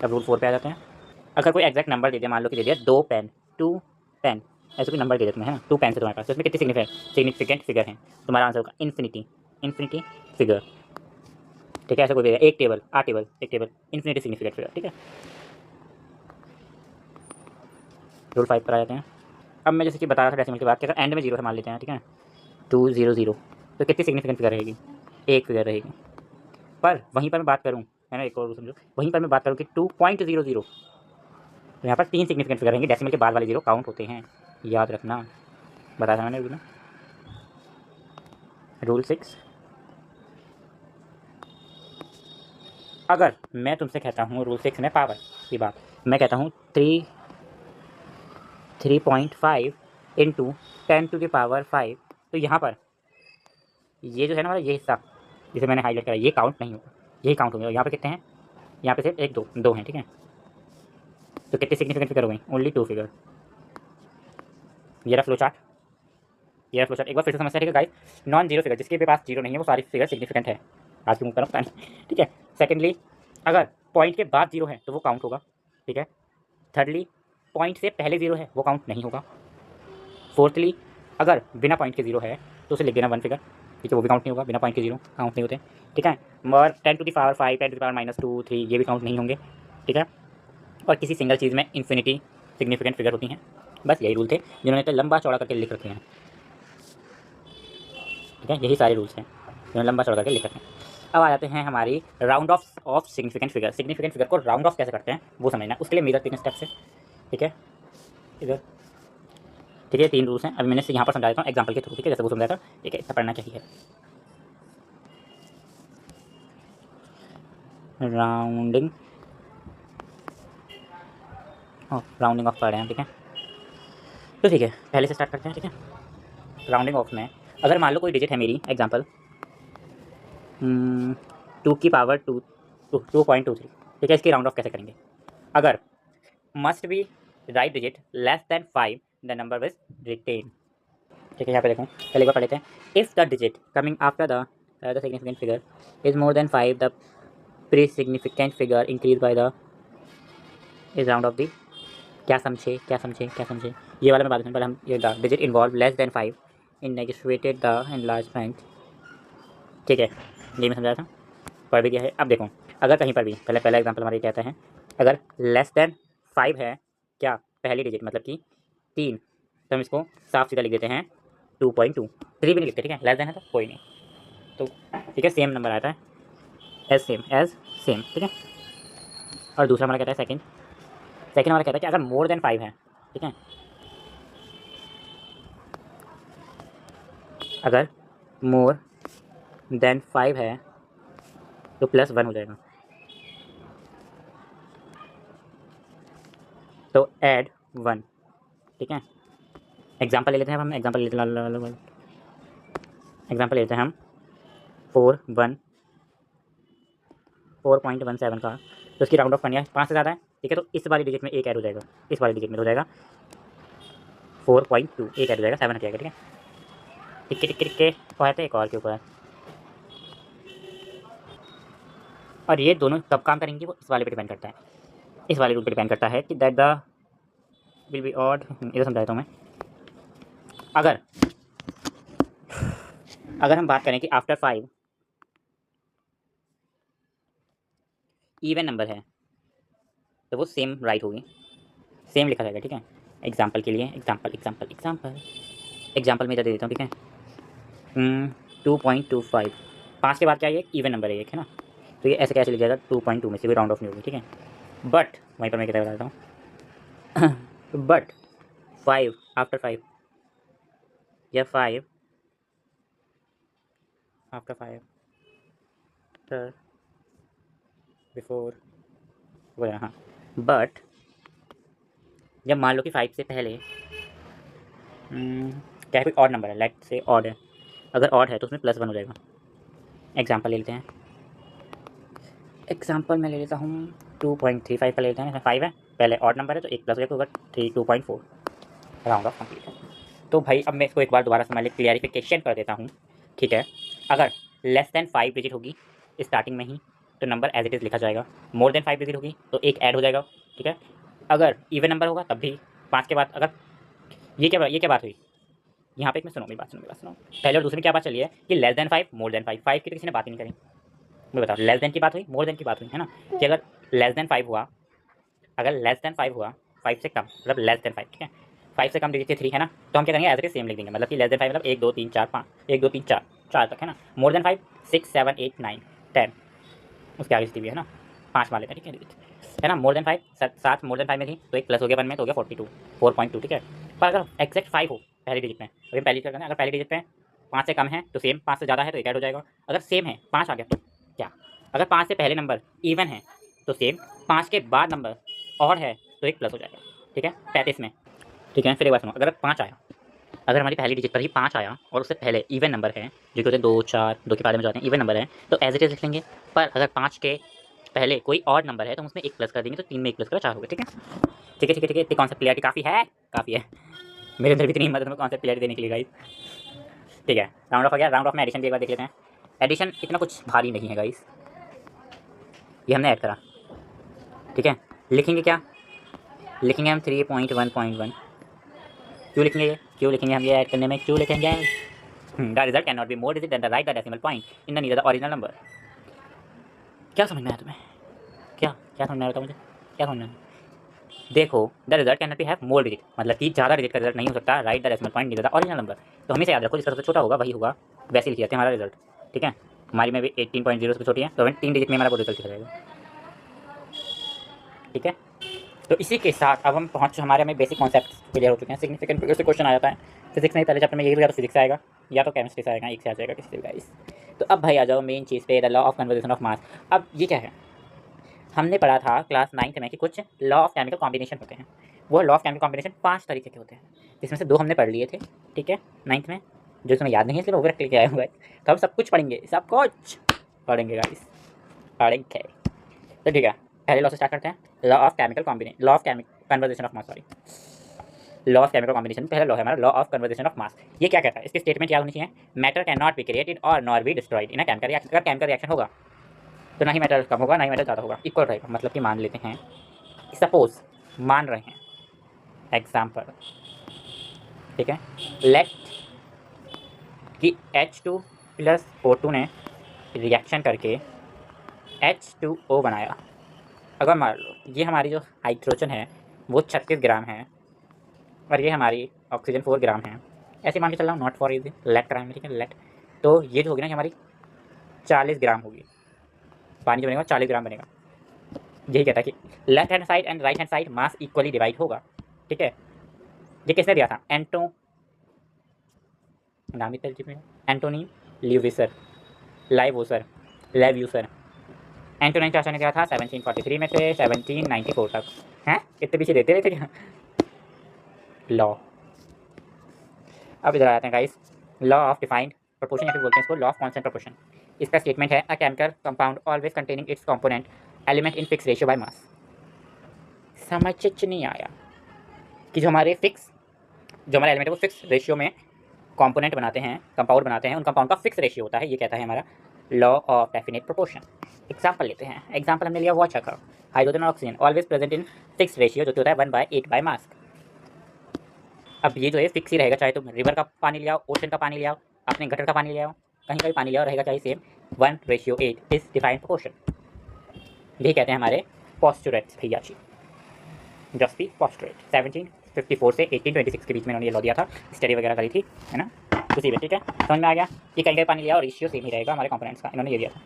अब रूल 4 पे आ जाते हैं। अगर कोई एग्जैक्ट नंबर दे दिया, मान लो कि दे दिया 2 पेन, 2 पेन, ऐसे कोई नंबर दे दिया तुम्हें, है ना, 2 पेन से तुम्हारे पास, तो इसमें कितनी सिग्निफिकेंट फिगर है, तुम्हारा आंसर होगा इन्फिनिटी फिगर, ठीक है। ऐसा कोई दे दिया एक टेबल, एक टेबल, इन्फिनिटी सिग्निफिकेंट फिगर, ठीक है। रूल 5 पर आ जाते हैं। अब मैं जैसे कि बता रहा था डेसिमल के बाद कि अगर एंड में जीरो है मान लेते हैं, ठीक है, 200, तो कितनी सिग्निफिकेंट फिगर रहेगी, एक फिगर रहेगी। पर वहीं पर मैं बात करूँ, है ना, एक और समझो, वहीं पर मैं बात करूँ कि 2.00, तो यहाँ पर 3 सिग्निफिकेंट फिगर रहेंगे, डेसिमल के बाद वाले जीरो काउंट होते हैं, याद रखना, बताया था मैंने रूल में। रूल 6, अगर मैं तुमसे कहता हूँ रूल 6 में पावर की बात, मैं कहता हूँ 3.5 इंटू 10⁵, तो यहाँ पर ये जो है ना हमारा, ये हिस्सा जिसे मैंने हाईलाइट करा, ये काउंट नहीं होगा, यही काउंट होंगे। और यहाँ पे कितने हैं, यहाँ पे सिर्फ 1 2 हैं, ठीक है। तो कितनी सिग्निफिकेंट फिगर हो गई, ओनली 2 फिगर। ये रहा फ्लो चार्ट, एक बार फिर से समस्या, ठीक है गाइस। नॉन जीरो फिगर जिसके पास जीरो नहीं है वो सारी फिगर सिग्निफिकेंट है, आज की मुँह पता नहीं, ठीक है। सेकेंडली, अगर पॉइंट के बाद जीरो है तो वो काउंट होगा, ठीक है। थर्डली, पॉइंट से पहले जीरो है वो काउंट नहीं होगा। फोर्थली, अगर बिना पॉइंट के जीरो है तो उसे लिख देना 1 फिगर, ठीक है, वो भी काउंट नहीं होगा, बिना पॉइंट के जीरो काउंट नहीं होते, ठीक है। और 10⁵, 10⁻⁻2 3 ये भी काउंट नहीं होंगे, ठीक है। और किसी सिंगल चीज़ में इन्फिनिटी सिग्निफिकेंट फिगर होती हैं। बस यही रूल थे जिन्होंने तो लंबा चौड़ा करके लिख रखे हैं, ठीक है, यही सारे रूल्स हैं जिन्होंने लंबा चौड़ा करके लिख रखे हैं। अब आ जाते हैं हमारी round of significant figure. Significant figure को राउंड ऑफ कैसे करते हैं वो समझना, उसके लिए मेरा 3 स्टेप्स है, ठीक है, इधर, ठीक है। 3 रूल्स हैं, अभी मैंने से यहाँ पर समझा देता हूँ एग्जाम्पल के थ्रू, ठीक है, जैसे वो समझाया था, ठीक है, इतना पढ़ना चाहिए। राउंडिंग ऑफ पढ़ रहे हैं, ठीक है। तो ठीक है, पहले से स्टार्ट करते हैं, ठीक है। राउंडिंग ऑफ में अगर मान लो कोई डिजिट है मेरी, एग्जाम्पल 2 की पावर 2.23, ठीक है, इसकी राउंड ऑफ कैसे करेंगे। अगर must be right digit less than 5 the number which written, ठीक है। यहाँ पे देखो, पहले एक बार पढ़ लेते हैं। If the digit coming after the significant figure is more than 5 the pre significant figure increase by the is round of the, क्या समझे, ये वाला मैं बात करूँ, पहले हम ये the digit involve less than 5 in negotiated the enlargement, ठीक है, ये मैं समझाया था, पढ़ भी गया है। अब देखो, अगर कहीं पर भी पहला एग्जांपल हमारे कहता है, अगर लेस देन 5 है, क्या पहली डिजिट मतलब कि 3, तो हम इसको साफ सीधा लिख देते हैं 2.2, 3 भी नहीं लिखते, ठीक है, लेस देन है तो कोई नहीं, तो ठीक है, सेम नंबर आता है, एज सेम, ठीक है। और दूसरा हमारा कहता है सेकंड हमारा कहता है कि अगर मोर देन 5 है, ठीक है, अगर मोर देन 5 है तो +1 हो जाएगा, तो ऐड 1, ठीक है। एग्जाम्पल ले लेते हैं हम, एग्जाम्पल लेते हैं हम 4.17 का, तो इसकी राउंड ऑफ करनी है, 5 से ज़्यादा है, ठीक है, तो इस वाली डिजिट में एक ऐड हो जाएगा, इस वाली डिजिट में हो जाएगा 4.2, एक ऐड हो जाएगा, 7 हो जाएगा, ठीक है। टिक्के और है तो एक और के ऊपर, और ये दोनों कब काम करेंगे वो इस वाले पे डिपेंड करता है, इस वाले रूल पे डिपेंड करता है कि that the will be odd, इधर समझाता हूँ मैं, अगर अगर हम बात करें कि आफ्टर 5 इवन नंबर है तो वो सेम राइट होगी, सेम लिखा जाएगा, ठीक है। एग्जाम्पल के लिए एग्जाम्पल में इधर दे देता हूँ, ठीक है। 2.25 5 के बाद क्या है, एक इवन नंबर है एक, है ना। तो ये ऐसे कैसे लिख जाएगा, 2.2 में से कोई राउंड ऑफ नहीं होगी, ठीक है। बट वहीं पर मैं क्या बताता हूँ बट 5 आफ्टर 5 या 5 आफ्टर 5 आफ्टर बिफोर वगैरह, हाँ। बट जब मान लो कि 5 से पहले क्या कोई ऑड नंबर है, लेट से ऑड है, अगर ऑड है तो उसमें +1 हो जाएगा। एग्जाम्पल ले लेते हैं, एग्जाम्पल मैं ले लेता हूँ 2.35 का ले लेते हैं। इसमें 5 है, पहले ऑड नंबर है तो एक प्लस हो जाएगा, होगा 2.4, राउंड ऑफ कंप्लीट है। तो भाई अब मैं इसको एक बार दोबारा से मैं क्लियरिफिकेशन कर देता हूँ, ठीक है। अगर लेस देन 5 डिजिट होगी स्टार्टिंग में ही तो नंबर एज इट इज़ लिखा जाएगा, मोर देन 5 डिजिट होगी तो एक ऐड हो जाएगा, ठीक है। अगर इवन नंबर होगा तब भी 5 के बाद, अगर ये क्या बात हुई यहाँ पे, एक में सुनो मेरी बात सुनो। पहले और दूसरी क्या बात चली है कि लेस देन 5 मोर देन 5 5 की तो किसी ने बात ही नहीं करी। मैं बताओ, लेस देन की बात हुई, मोर देन की बात हुई, है ना। कि अगर लेस देन 5 हुआ, अगर लेस देन 5 हुआ, 5 से कम मतलब लेस देन 5, ठीक है। 5 से कम डिजिट थे 3, है ना, तो हम क्या करेंगे, एज इट इज सेम लिख देंगे। मतलब कि लेस देन 5 मतलब 1 2 3 4 5, 1 2 3 4 4 तक, है ना। मोर देन 5 6 7 8 9 10, उसके आगे भी है ना, 5 मान लेते हैं, ठीक है, डिजिट, है ना। मोर देन 5 7 मोर देन 5 में थी तो एक प्लस हो गया 1 में तो हो गया 42 4.2, ठीक है। पर अगर एग्जैक्ट 5 हो पहली डिजिट में, अगर पहली क्या करना है, अगर पहली डिजिट में 5 से कम है तो सेम, 5 से ज़्यादा है तो एक ऐड हो जाएगा। अगर सेम है 5 आ गया तो क्या, अगर 5 से पहले नंबर इवन है तो सेम, 5 के बाद नंबर और है तो एक प्लस हो जाएगा, ठीक है, 35 में, ठीक है। फिर एक बार सुनो, अगर 5 आया, अगर हमारी पहली डिजिट पर ही 5 आया और उससे पहले इवन नंबर है, जो कि होते हैं 2 4 2 के बारे में जाते हैं, इवन नंबर है तो एज इट इज लिख लेंगे। पर अगर 5 के पहले कोई और नंबर है तो हम उसमें एक प्लस कर देंगे, तो 3 में एक प्लस कर 4 हो गए, ठीक है। इतनी कॉन्सेप्ट क्लियरिटी काफ़ी है मेरे अंदर भी इतनी हिम्मत है कॉन्सेप्ट क्लियरिटी देने के लिए गाइस, ठीक है। राउंड ऑफ हो गया, राउंड ऑफ में एडिशन भी एक बार देख लेते हैं। एडिशन इतना कुछ भारी नहीं है गाइस, ये हमने ऐड करा, ठीक है। लिखेंगे क्या, लिखेंगे हम 3.1.1, क्यों लिखेंगे हम ये ऐड करने में, क्यों लिखेंगे, the result can not be more digit than the right the decimal point in the neither the original number. क्या समझ में आया तुम्हें, क्या समझ में आया मुझे, क्या समझ में आया? देखो, the result can not B have more digit, मतलब कि ज़्यादा डिजिट का रिजल्ट नहीं हो सकता, right the decimal point neither the original number. तो हमेशा याद रखो, जिस तरह से छोटा होगा वही होगा, वैसे लिख जाते हैं हमारा रिजल्ट, ठीक है। हमारी में भी 18.0 से छोटी है तो हमें 3 डिजिट में हमारा वो रिजल्ट लिखा जाएगा, ठीक है। तो इसी के साथ अब हम हमारे में बेसिक कॉन्सेप्ट क्लियर हो चुके हैं। सिग्निफिकेंट फिगर से क्वेश्चन आ जाता है फिजिक्स में, पहले चैप्टर में, यही या तो फिजिक्स आएगा या तो केमिस्ट्री से आएगा, एक से आ जाएगा किसी से गाइस। तो अब भाई आ जाओ मेन चीज़ पे, the law of conversation of मास। अब ये क्या है, हमने पढ़ा था क्लास 9th में कि कुछ लॉ ऑफ केमिकल कॉम्बिनेशन होते हैं। वो लॉ ऑफ केमिकल कॉम्बिनेशन 5 तरीके के होते हैं, जिसमें से 2 हमने पढ़ लिए थे, ठीक है, 9th में। जो तुम्हें याद नहीं है इसलिए वो रख के आया हुआ है, तो हम सब कुछ पढ़ेंगे, सब कुछ पढ़ेंगे गाइस, पढ़ेंगे। तो ठीक है, पहले लॉ से स्टार्ट करते हैं, law of chemical combination, law of conversation of mass, sorry, law of chemical combination. पहला लॉ है हमारा law of conversation of mass. ये क्या कहता है, इसकी स्टेटमेंट याद होनी चाहिए, matter can not be created or nor be destroyed in a chemical reaction. अगर केमिकल रिएक्शन होगा तो ना ही मैटर कम होगा ना ही मैटर ज़्यादा होगा, इक्वल रहेगा। मतलब कि मान लेते हैं, सपोज मान रहे हैं, एग्जाम्पल, ठीक है, लेट कि H2 प्लस O2 ने रिएक्शन करके H2O बनाया। अगर मान लो ये हमारी जो हाइड्रोजन है वो 36 ग्राम है और ये हमारी ऑक्सीजन 4 ग्राम है, ऐसे मान के चल रहा हूँ, नॉट फॉर इजी, लेट कराएंगे, ठीक है, लेट। तो ये जो होगी ना कि हमारी 40 ग्राम होगी, पानी जो बनेगा 40 ग्राम बनेगा। यही कहता है कि left hand side and right hand side mass equally divide होगा, ठीक है। ये किसने दिया था, नाम एंटोनी ल्यूविसर लाइवोसर लेव्यूसर। एंटोनी चाचा ने दिया था 1743 में से 1794 तक, हैं इतने पीछे देते रहते क्या लॉ। अब इधर आते हैं guys, law of defined proportion, या फिर बोलते हैं इसको लॉ ऑफ कांस्टेंट प्रोपोर्शन। इसका स्टेटमेंट है, a chemical compound always containing it's component element in fix ratio by mass. समझ नहीं आया कि जो हमारे एलिमेंट है वो फिक्स रेशियो में कंपोनेंट बनाते हैं, कंपाउंड बनाते हैं, उन कंपाउंड का फिक्स रेशियो होता है, ये कहता है हमारा law of definite proportion. Example लेते हैं, एग्जाम्पल हमने लिया वाटर का, हाइड्रोजन और oxygen always present in fix ratio, जो कि होता है 1/8 बाय मास। अब ये जो है फिक्स ही रहेगा, चाहे तुम रिवर का पानी ले आओ, ओशन का पानी ले आओ, अपने गटर का पानी ले आओ, कहीं का भी पानी ले आओ, रहेगा चाहे सेम 1:8 इज डिफाइंड प्रोपोर्शन। ये कहते हैं हमारे पोस्टुरेट्स भैया जी, जस्टी पोस्टुरेट। 1754 से 1826 के बीच में इन्होंने ये लॉ दिया था, स्टडी वगैरह करी थी, है ना, उसी में। ठीक है, समझ में आ गया। ये कहीं पानी लिया और रेशियो सेम ही रहेगा हमारे कंपोनेंट्स का, इन्होंने ये दिया था।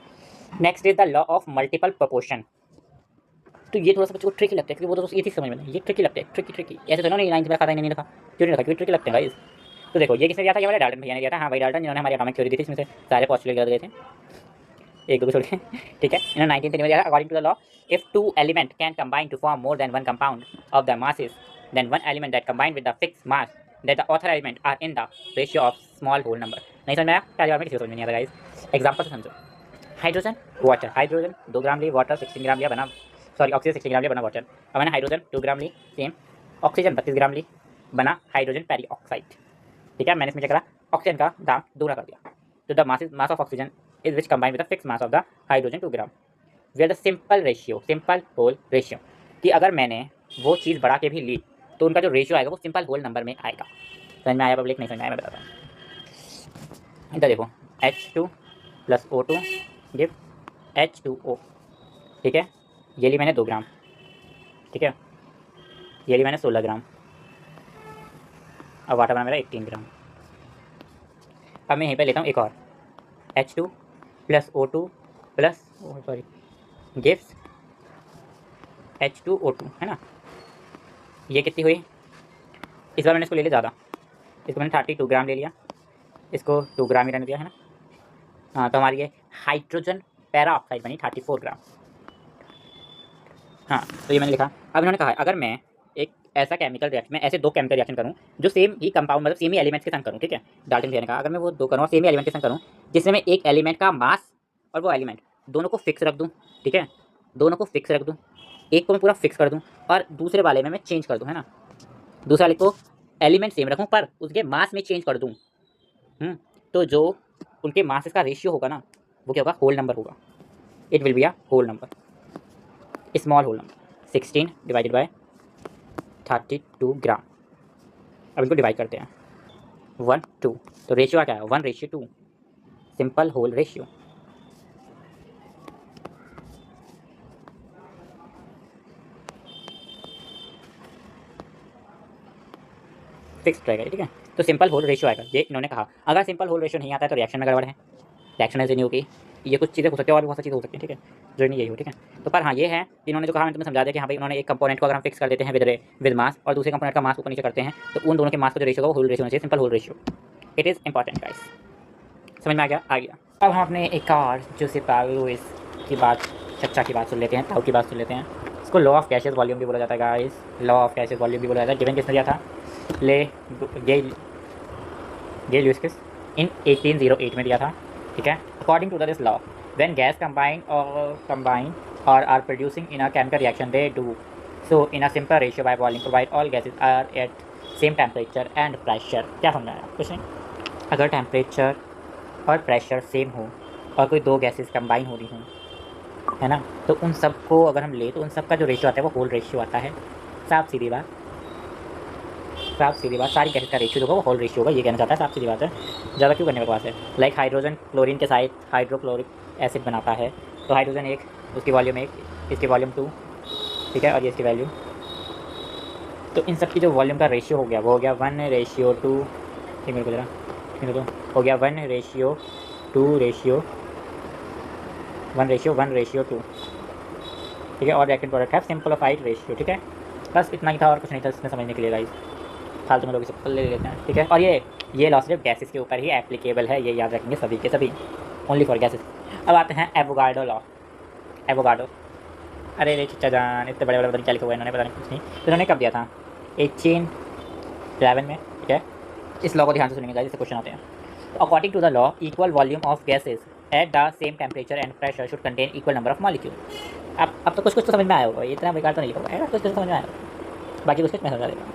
Next is the law of multiple proportion. तो ये थोड़ा सा बच्चों को ट्रिकी लगता है, क्योंकि वो तो ये चीज़ समझ में नहीं, ये ट्रिकी लगता है, ट्रिकी ऐसे तो नहीं 9th में रखा था, नहीं रखा, क्यों नहीं रखा, क्योंकि ट्रिकी लगते हैं गाइस। तो देखो ये किसने दिया था, ये हमारे डाल्टन भैया ने दिया था। हाँ भाई डाल्टन, जिन्होंने हमारी एटॉमिक थ्योरी दी थी, इसमें से सारे पॉस्टुलेट गलत गए थे, एक दो को छोड़ के। ठीक है, इन्होंने 19th में दिया था। According to the law, if two element can combine to form more than one compound of the masses, then one element that combined with the fixed mass that the author element are in the ratio of small whole number। नहीं समझ में आया, पहली बार में किसी को समझ में नहीं आता गाइस। एग्जांपल से समझो, हाइड्रोजन वाटर, हाइड्रोजन 2 ग्राम ली, वाटर 16 ग्राम लिया, बना सॉरी ऑक्सीजन 16 ग्राम लिया, बना वाटर। अब मैंने हाइड्रोजन 2 ग्राम ली, सेम ऑक्सीजन 32 ग्राम ली, बना हाइड्रोजन पेरिऑक्साइड। ठीक है, मैंने इसमें क्या करा, ऑक्सीजन का दाम दूना कर दिया। तो the mass of oxygen is which combine with the fix mass of the hydrogen 2 gram. We are the simple ratio, simple whole ratio, कि अगर मैंने वो चीज़ बढ़ा के भी ली तो उनका जो रेशियो आएगा वो सिंपल होल नंबर में आएगा। समझ में आया पब्लिक, नहीं समझ में आया मैं बताता हूँ। इधर देखो H2 + O2 गिव H2O। ठीक है, ये ली मैंने 2 ग्राम, ठीक है, ये ली मैंने 16 ग्राम, अब वाटर बना मेरा 18 ग्राम। अब मैं यहीं पे लेता हूँ एक और, H2 + O2 sorry gives H2O2, है ना। ये कितनी हुई, इस बार मैंने इसको ले लिया ज़्यादा, इसको मैंने 32 ग्राम ले लिया, इसको 2 ग्राम ही रहने दिया, है ना। हाँ, तो हमारी ये हाइड्रोजन पेराऑक्साइड बनी 34 ग्राम। हाँ, तो ये मैंने लिखा। अब इन्होंने कहा है अगर मैं एक ऐसा केमिकल रिएक्शन में ऐसे 2 केमिकल रिएक्शन करूँ जो सेम ही कंपाउंड मतलब सेम ही एलिमेंट्स के संग करूँ, ठीक है, डाल्टन भैया ने कहा अगर मैं वो 2 करूँ और सेम ही एलिमेंट के संग करूँ, जिसमें मैं एक एलिमेंट का मास और वो एलिमेंट दोनों को फिक्स रख दूँ, ठीक है, दोनों को फिक्स रख दूँ, एक को मैं पूरा फिक्स कर दूँ और दूसरे वाले में मैं चेंज कर दूँ, है ना, दूसरे वाले को एलिमेंट सेम रखूँ पर उसके मास में चेंज कर दूँ, तो जो उनके मास का रेशियो होगा ना वो क्या होगा, होल नंबर होगा। It will be a whole number, small whole number. 16 divided by 32 gram. अब इनको डिवाइड करते हैं 1 2, तो रेशियो क्या है 1:2, सिंपल होल रेशियो। फिक्स रहेगा, ठीक है, तो सिंपल होल रेशियो आएगा। ये इन्होंने कहा अगर सिंपल होल रेशियो नहीं आता है तो रिएक्शन में गड़बड़ है, रिएक्शन ऐसे नहीं होगी। ये कुछ चीज़ें हो सकती है और भी बहुत सारी चीज़ें हो सकती है, ठीक है, जो नहीं यही हो, ठीक है। तो पर हाँ ये है, इन्होंने जो कहा मैंने तुम्हें समझा दिया कि हाँ भाई उन्होंने एक कंपोनेंट को अगर हम फिक्स कर देते हैं विद मास और दूसरे कंपोनेंट का मास ऊपर नीचे करते हैं तो उन दोनों के मास का जो रेशियो होगा वो होल रेशियो होना चाहिए, simple whole ratio. It is important guys, समझ में आ गया। अब हम अपने एक और जोसेफ लुइस की बात, चच्चा की बात सुन लेते हैं, ताऊ की बात सुन लेते हैं। इसको लॉ ऑफ गैसियस वॉल्यूम भी बोला जाता है guys, law of gaseous volume भी बोला जाता है। गिवन किसने दिया था, गे ल्यूइस इन 1808 में दिया था, ठीक है। According to this law when gas combine or are producing in a chemical reaction they do so in a simple ratio by volume provide all gases are at same temperature and pressure. क्या समझ आया, कुछ नहीं। अगर temperature और pressure same हो और कोई 2 गैसेस कंबाइन हो रही हों, है ना, तो उन सब को अगर हम ले तो उन सब का जो रेशियो आता है वो होल रेशियो आता है। साफ सीधी बात, सारी गैसेस का रेशियो जो होगा वो होल रेशियो होगा, ये कहना चाहता है, साफ सीधी बात है, ज़्यादा क्यों करने की बात है। लाइक हाइड्रोजन क्लोरीन के साथ हाइड्रोक्लोरिक एसिड बनाता है, तो हाइड्रोजन 1, उसकी वॉल्यूम 1, इसकी वॉल्यूम 2, ठीक है, और ये इसकी वैल्यू, तो इन सब की जो वॉल्यूम का रेशियो हो गया वो हो गया 1:2, ठीक मेरे को जरा हो गया 1:2, 1:2, ठीक है, और रिएक्टेंट प्रोडक्ट है सिंपलीफाइड रेशियो, ठीक है। बस इतना ही था और कुछ नहीं था इसमें समझने के लिए गाइस, फालतू में लोग इसे पकड़ ले लेते हैं, ठीक है। और ये लॉ सिर्फ गैसेस के ऊपर ही एप्लीकेबल है, ये याद रखेंगे सभी के सभी, ओनली फॉर गैसेस। अब आते हैं एवोगाड्रो लॉ। एवोगाड्रो, अरे रे चिच्चा जान, इतने बड़े पता नहीं क्या लिखा हुआ है इन्होंने, पता नहीं कुछ नहीं। तो इन्होंने कब दिया था, 1811 में, ठीक है। इस लॉ को ध्यान से सुनेंगे गाइस, इससे क्वेश्चन आते हैं। According to the law equal volume of gases at the same temperature and pressure should contain equal number of molecule. अब तो कुछ तो समझ में आया होगा, इतना बेकार तो नहीं लिखा होगा, कुछ समझ में आया होगा, बाकी कुछ मैं समझा देगा।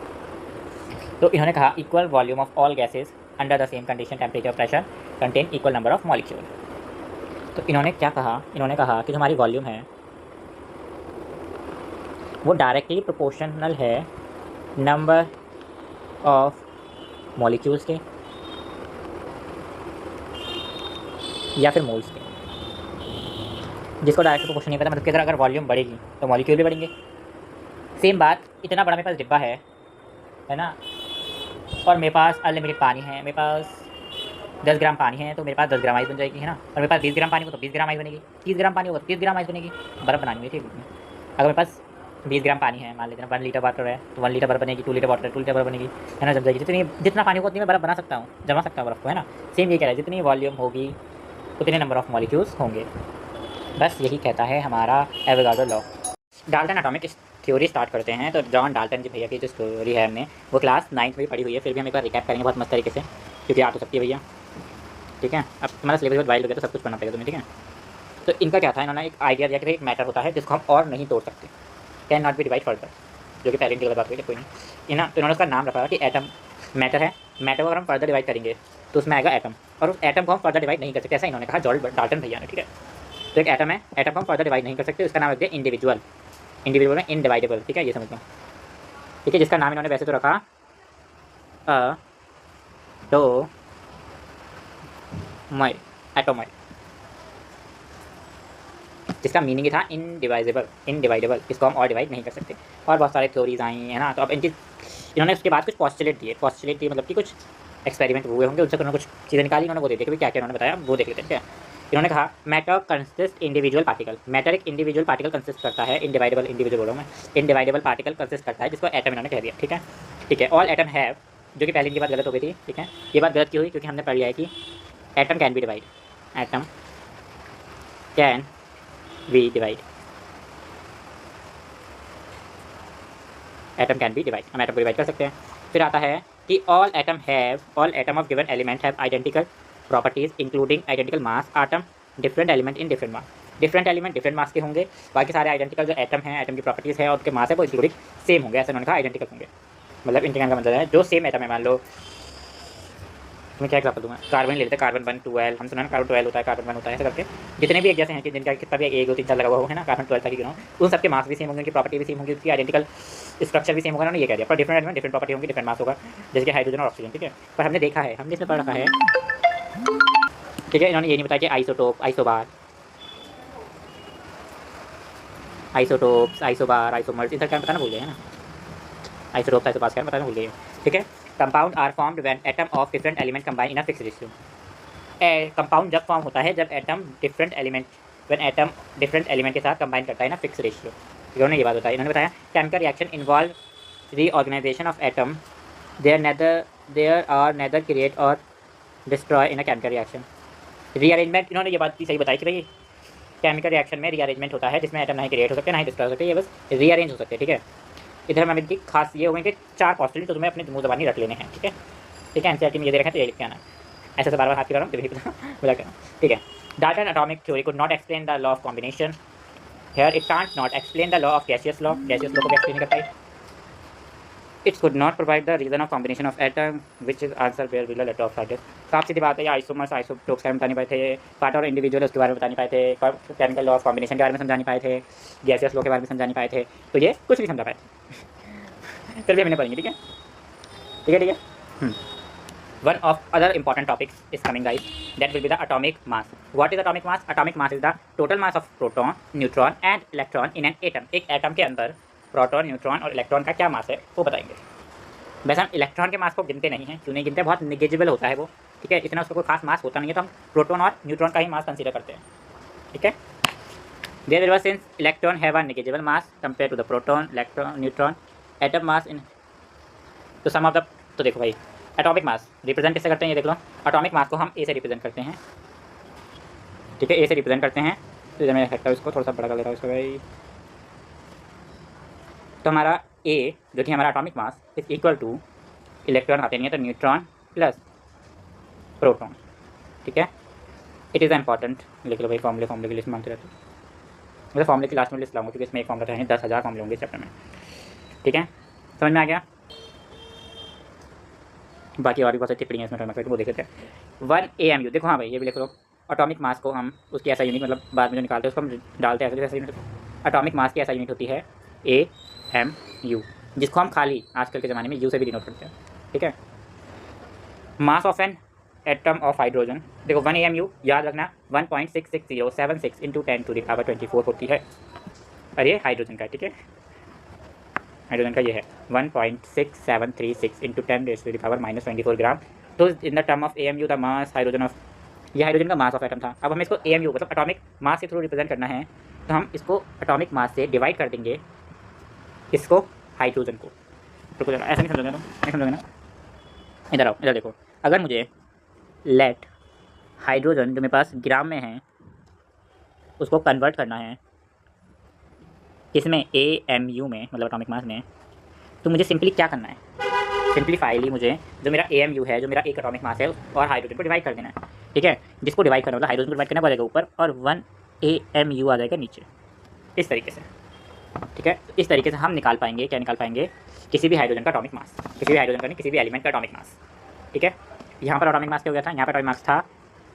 तो इन्होंने कहा equal volume of all gases under the same condition temperature pressure contain equal number of molecule. तो इन्होंने क्या कहा, इन्होंने कहा कि जो हमारी वॉल्यूम है वो डायरेक्टली प्रोपोर्शनल है नंबर ऑफ मॉलिक्यूल्स के या फिर मोल्स के। जिसको डायरेक्ट को क्वेश्चन नहीं पता, मतलब कि अगर वॉल्यूम बढ़ेगी तो मॉलिक्यूल भी बढ़ेंगे। सेम बात, इतना बड़ा मेरे पास डिब्बा है ना, और मेरे पास अनलिमिटेड पानी है, मेरे पास 10 ग्राम पानी है तो मेरे पास 10 ग्राम आइस बन जाएगी, है ना। और मेरे पास 20 ग्राम पानी हो तो 20 ग्राम आइस बनेगी, 30 ग्राम पानी होगा तो 30 ग्राम आइस बनेगी। बर्फ़ बनानी है ठीक है। अगर मेरे पास 20 ग्राम पानी है, मान लेते हैं 1 लीटर वाटर है तो 1 लीटर बर्फ़ बनेगी, 2 लीटर वाटर है 2 लीटर बर्फ़ बनेगी, है ना। जम जाएगी, जितना पानी होगा उतनी मैं बर्फ़ बना सकता हूँ, जमा सकता हूँ बर्फ़ को, है ना। सेम ये कह रहा है, जितनी वॉल्यूम होगी उतने नंबर ऑफ़ मॉलिक्यूल्स होंगे। बस यही कहता है हमारा Avogadro law. Dalton atomic theory start करते हैं। तो जॉन डाल्टन जी भैया की जो स्टोरी है हमने वो क्लास 9th में पढ़ी हुई है, फिर भी हम एक बार रिकैप करेंगे बहुत मस्त तरीके से, क्योंकि आ तो सकती है भैया, ठीक है। अब तुम्हारा सिलेबस बहुत वाइल्ड हो गया तो सब कुछ पढ़ना पड़ेगा तुम्हें, ठीक है। तो इनका क्या था, इन्होंने एक आइडिया दिया कि एक मैटर होता है जिसको हम और नहीं तोड़ सकते, can not B divide further, जो कि पहले की बात हुई थी, कोई नहीं ना। तो इन्होंने उसका नाम रखा कि एटम मैटर है, मैटर को अगर हम फर्दर डिवाइड करेंगे तो उसमें आएगा एटम, और उस एटम को हम फर्दर डिवाइड नहीं कर सकते, ऐसा इन्होंने कहा जॉन डाल्टन भैया ने, ठीक है। तो एक एटम है, एटम को हम फर्दर डिवाइड नहीं कर सकते, उसका नाम रख दिया इंडिविजुअल, इंडिविजुअल में इनडिवाइडेबल, ठीक है, ये समझ लो, ठीक है। जिसका नाम इन्होंने वैसे तो रखा एटोमॉइड, जिसका मीनिंग ही था इनडिवाइजेबल, इनडिवाइडेबल, इसको हम और डिवाइड नहीं कर सकते। और बहुत सारे थ्योरीज आई हैं ना। तो अब इनकी इन्होंने उसके बाद कुछ पॉस्टुलेट दिए मतलब कि कुछ एक्सपेरिमेंट हुए होंगे, उनसे उन्होंने कुछ चीज़ें निकाली, उन्होंने वो दे दी कि क्या क्या उन्होंने बताया, वो देख लेते हैं, ठीक है। इन्होंने कहा matter consist individual particle, matter एक इंडिविजुअल पार्टिकल कंसिस्ट करता है, इनडिवाइडेबल, इंडिविजुअल बोल रहा हूँ मैं, इनडिवाइडेबल पार्टिकल कंसिस्ट करता है, जिसको एटम इन्होंने कह दिया, ठीक है, ठीक है। ऑल एटम हैव, जो कि पहले इनकी बात गलत हो गई थी, ठीक है। ये बात गलत क्यों हुई, क्योंकि हमने पढ़ लिया है कि atom can be divide, atom can be divide, atom can be divide, हम एटम को डिवाइड कर सकते हैं। फिर आता है कि all atom of given element have identical properties including identical mass, atom different element in different mass, different element different mass के होंगे, बाकी सारे आइडेंटिकल जो एटम है, एटम की प्रॉपर्टीज़ है और उनके मास है वो इंक्लूडिंग सेम होंगे, ऐसा उन्होंने कहा आइडेंटिकल होंगे। मतलब इनके का मतलब है जो सेम एटम है, मान लो मैं क्या एग्जाम्पल दूँगा, कार्बन ले लेते हैं, कार्बन 1 12, हम सुना ना कार्बन 12 होता है, कार्बन 1 होता है, ऐसे करके जितने भी एक जैसे हैं कि जिनका कितना भी 1 2 3 4 लगा हुआ हो, है ना, कार्बन 12 तक ही गिनो, उन सबके मास भी सेम होंगे, उनकी प्रॉपर्टी भी सेम होगी, उसकी आइडेंटिकल स्ट्रक्चर भी सेम होगा, उन्होंने ये कह दिया। पर डिफरेंट एलिमेंट डिफरेंट प्रॉपर्टी होंगी, डिफरेंट मास होगा, जैसे कि हाइड्रोजन और ऑक्सीजन, ठीक है। पर हमने देखा है, हमने इसमें पढ़ रखा है, ठीक है। इन्होंने ये नहीं बताया कि isotope, isobar, isotopes, isobar, isomers, इन सब क्या बताना भूल गए, है ना। आइसोटोप्स, आइसोबार्स क्या बताना भूल गए, ठीक है। Compound are formed when atom of different element combine in a fixed ratio. Compound जब फॉर्म होता है जब atom different element, when atom different element के साथ कंबाइन करता है ना फिक्स रेशियो, इन्होंने ये बात बताई। इन्होंने बताया chemical reaction involve reorganization of atom, there are neither create or destroy in a chemical reaction. Rearrangement, इन्होंने ये बात भी सही बताई कि भाई केमिकल रिएक्शन में रीअरेंजमेंट होता है जिसमें एटम नहीं क्रिएट हो सकते ना ही डिस्ट्रॉय हो सकते, ये बस रीअरेंज हो सकते हैं, ठीक है। इधर हम इनकी खास ये होंगे कि 4 पॉस्टुलेट तो तुम्हें अपने मुँह ज़बानी रख लेने हैं, ठीक है, ठीक है। एनसीईआरटी में ये दे रखा है तो ये लिख के आना, ऐसे तो बार बार हाथ की कर रहा हूँ, नहीं पता बोला कर रहा हूँ, ठीक है। Dalton atomic theory could not explain the law of combination, here it can't not explain the law of gaseous law, gaseous law को भी एक्सप्लेन नहीं कर पाई। It's could not provide the reason of combination of atom which is answer where will letter of side. साफ सीधी बात है, या आइसोमर्स आइसोटोप्स के बारे में बता नहीं पाए थे, पार्ट और इंडिविजुअल उसके बारे में बता नहीं पाए थे, केमिकल लॉ ऑफ कॉम्बिनेशन के बारे में समझा नहीं पाए थे, गैसियस लॉ के बारे में समझा नहीं पाए थे, तो ये कुछ नहीं समझा पाए फिर भी हमने पढ़ेंगे, ठीक है, ठीक है, ठीक है। One of other important topics is coming, guys. That will be the atomic mass. What is atomic mass? Atomic mass is the total mass of proton, neutron and electron in an atom. एक atom के अंदर proton, neutron और electron का क्या मास है वो बताएंगे। वैसे हम इलेक्ट्रॉन के मास को गिनते नहीं हैं, क्यों नहीं गिनते, बहुत निगेजिबल होता है वो, ठीक है, इतना उसका कोई खास मास होता नहीं है, तो हम प्रोटॉन और न्यूट्रॉन का ही मास कंसीडर करते हैं, ठीक है। There reverse since electron have a negligible mass compare to the proton, electron, neutron, atom mass in, तो सम ऑफ द, तो देखो भाई एटॉमिक मास रिप्रेजेंट किससे करते हैं, ये देख लो, एटॉमिक मास को हम ए से रिप्रेजेंट करते हैं, ठीक है, ए से रिप्रेजेंट करते हैं। तो जब मैं रखता हूँ इसको थोड़ा सा बड़ा कर लेता हूँ इसको भाई, तो हमारा ए जो कि हमारा atomic mass is equal to, electron आते नहीं है तो न्यूट्रॉन प्लस प्रोटॉन, ठीक है। इट इज़ इंपॉर्टेंट, लिख लो भाई, फॉर्मूले की लिस्ट मांगते रहते हैं, मतलब फॉर्मूले की लास्ट में लिस्ट लाऊंगा क्योंकि इसमें एक फॉर्मूला है, 10,000 फॉर्मूले होंगे इस चैप्टर में, ठीक है, समझ में आ गया। बाकी और भी बहुत सारी टिप्पणियाँ इसमें करना, वो देख लेते हैं। 1 AMU, देखो हाँ भाई ये भी लिख लो, एटॉमिक मास को हम उसकी ऐसा यूनिट, मतलब बाद में जो निकालते हैं उसको हम डालते हैं ऐसा यूनिट, एटॉमिक मास की ऐसा यूनिट होती है AMU, जिसको हम खाली आजकल के ज़माने में यू से भी डिनोट करते हैं, ठीक है। मास of an atom of hydrogen, देखो 1 AMU याद रखना 1.66076 इंटू 10⁻24 होती है। और ये हाइड्रोजन का, ठीक है, हाइड्रोजन का ये है 1.6736 इंटू 10⁻⁻24 ग्राम। तो in the term of AMU the mass hydrogen of, ये हाइड्रोजन का मास ऑफ एटम था। अब हमें इसको AMU मतलब एटॉमिक मास के थ्रू रिप्रेजेंट करना है, तो हम इसको एटॉमिक मास से डिवाइड कर देंगे इसको हाइड्रोजन को। रुको जरा, ऐसा नहीं समझोगे, नहीं समझोगे ना, इधर आओ, इधर देखो। अगर मुझे लेट हाइड्रोजन जो मेरे पास ग्राम में है उसको कन्वर्ट करना है इसमें AMU में, मतलब एटॉमिक मास में, तो मुझे सिंपली क्या करना है, सिंपलीफाइली मुझे जो मेरा AMU है, जो मेरा एक एटॉमिक मास है, और हाइड्रोजन को डिवाइड कर देना है, ठीक है। जिसको डिवाइड करना मतलब हाइड्रोजन को डिवाइड करना पड़ेगा ऊपर और 1 AMU आ जाएगा नीचे, इस तरीके से, ठीक है। इस तरीके से हम निकाल पाएंगे, क्या निकाल पाएंगे, किसी भी हाइड्रोजन का एटॉमिक मास, किसी भी हाइड्रोजन का नहीं, किसी भी एलिमेंट का एटॉमिक मास, ठीक है। यहाँ पर एटॉमिक मास क्या हो गया था, यहाँ पर एटॉमिक मास था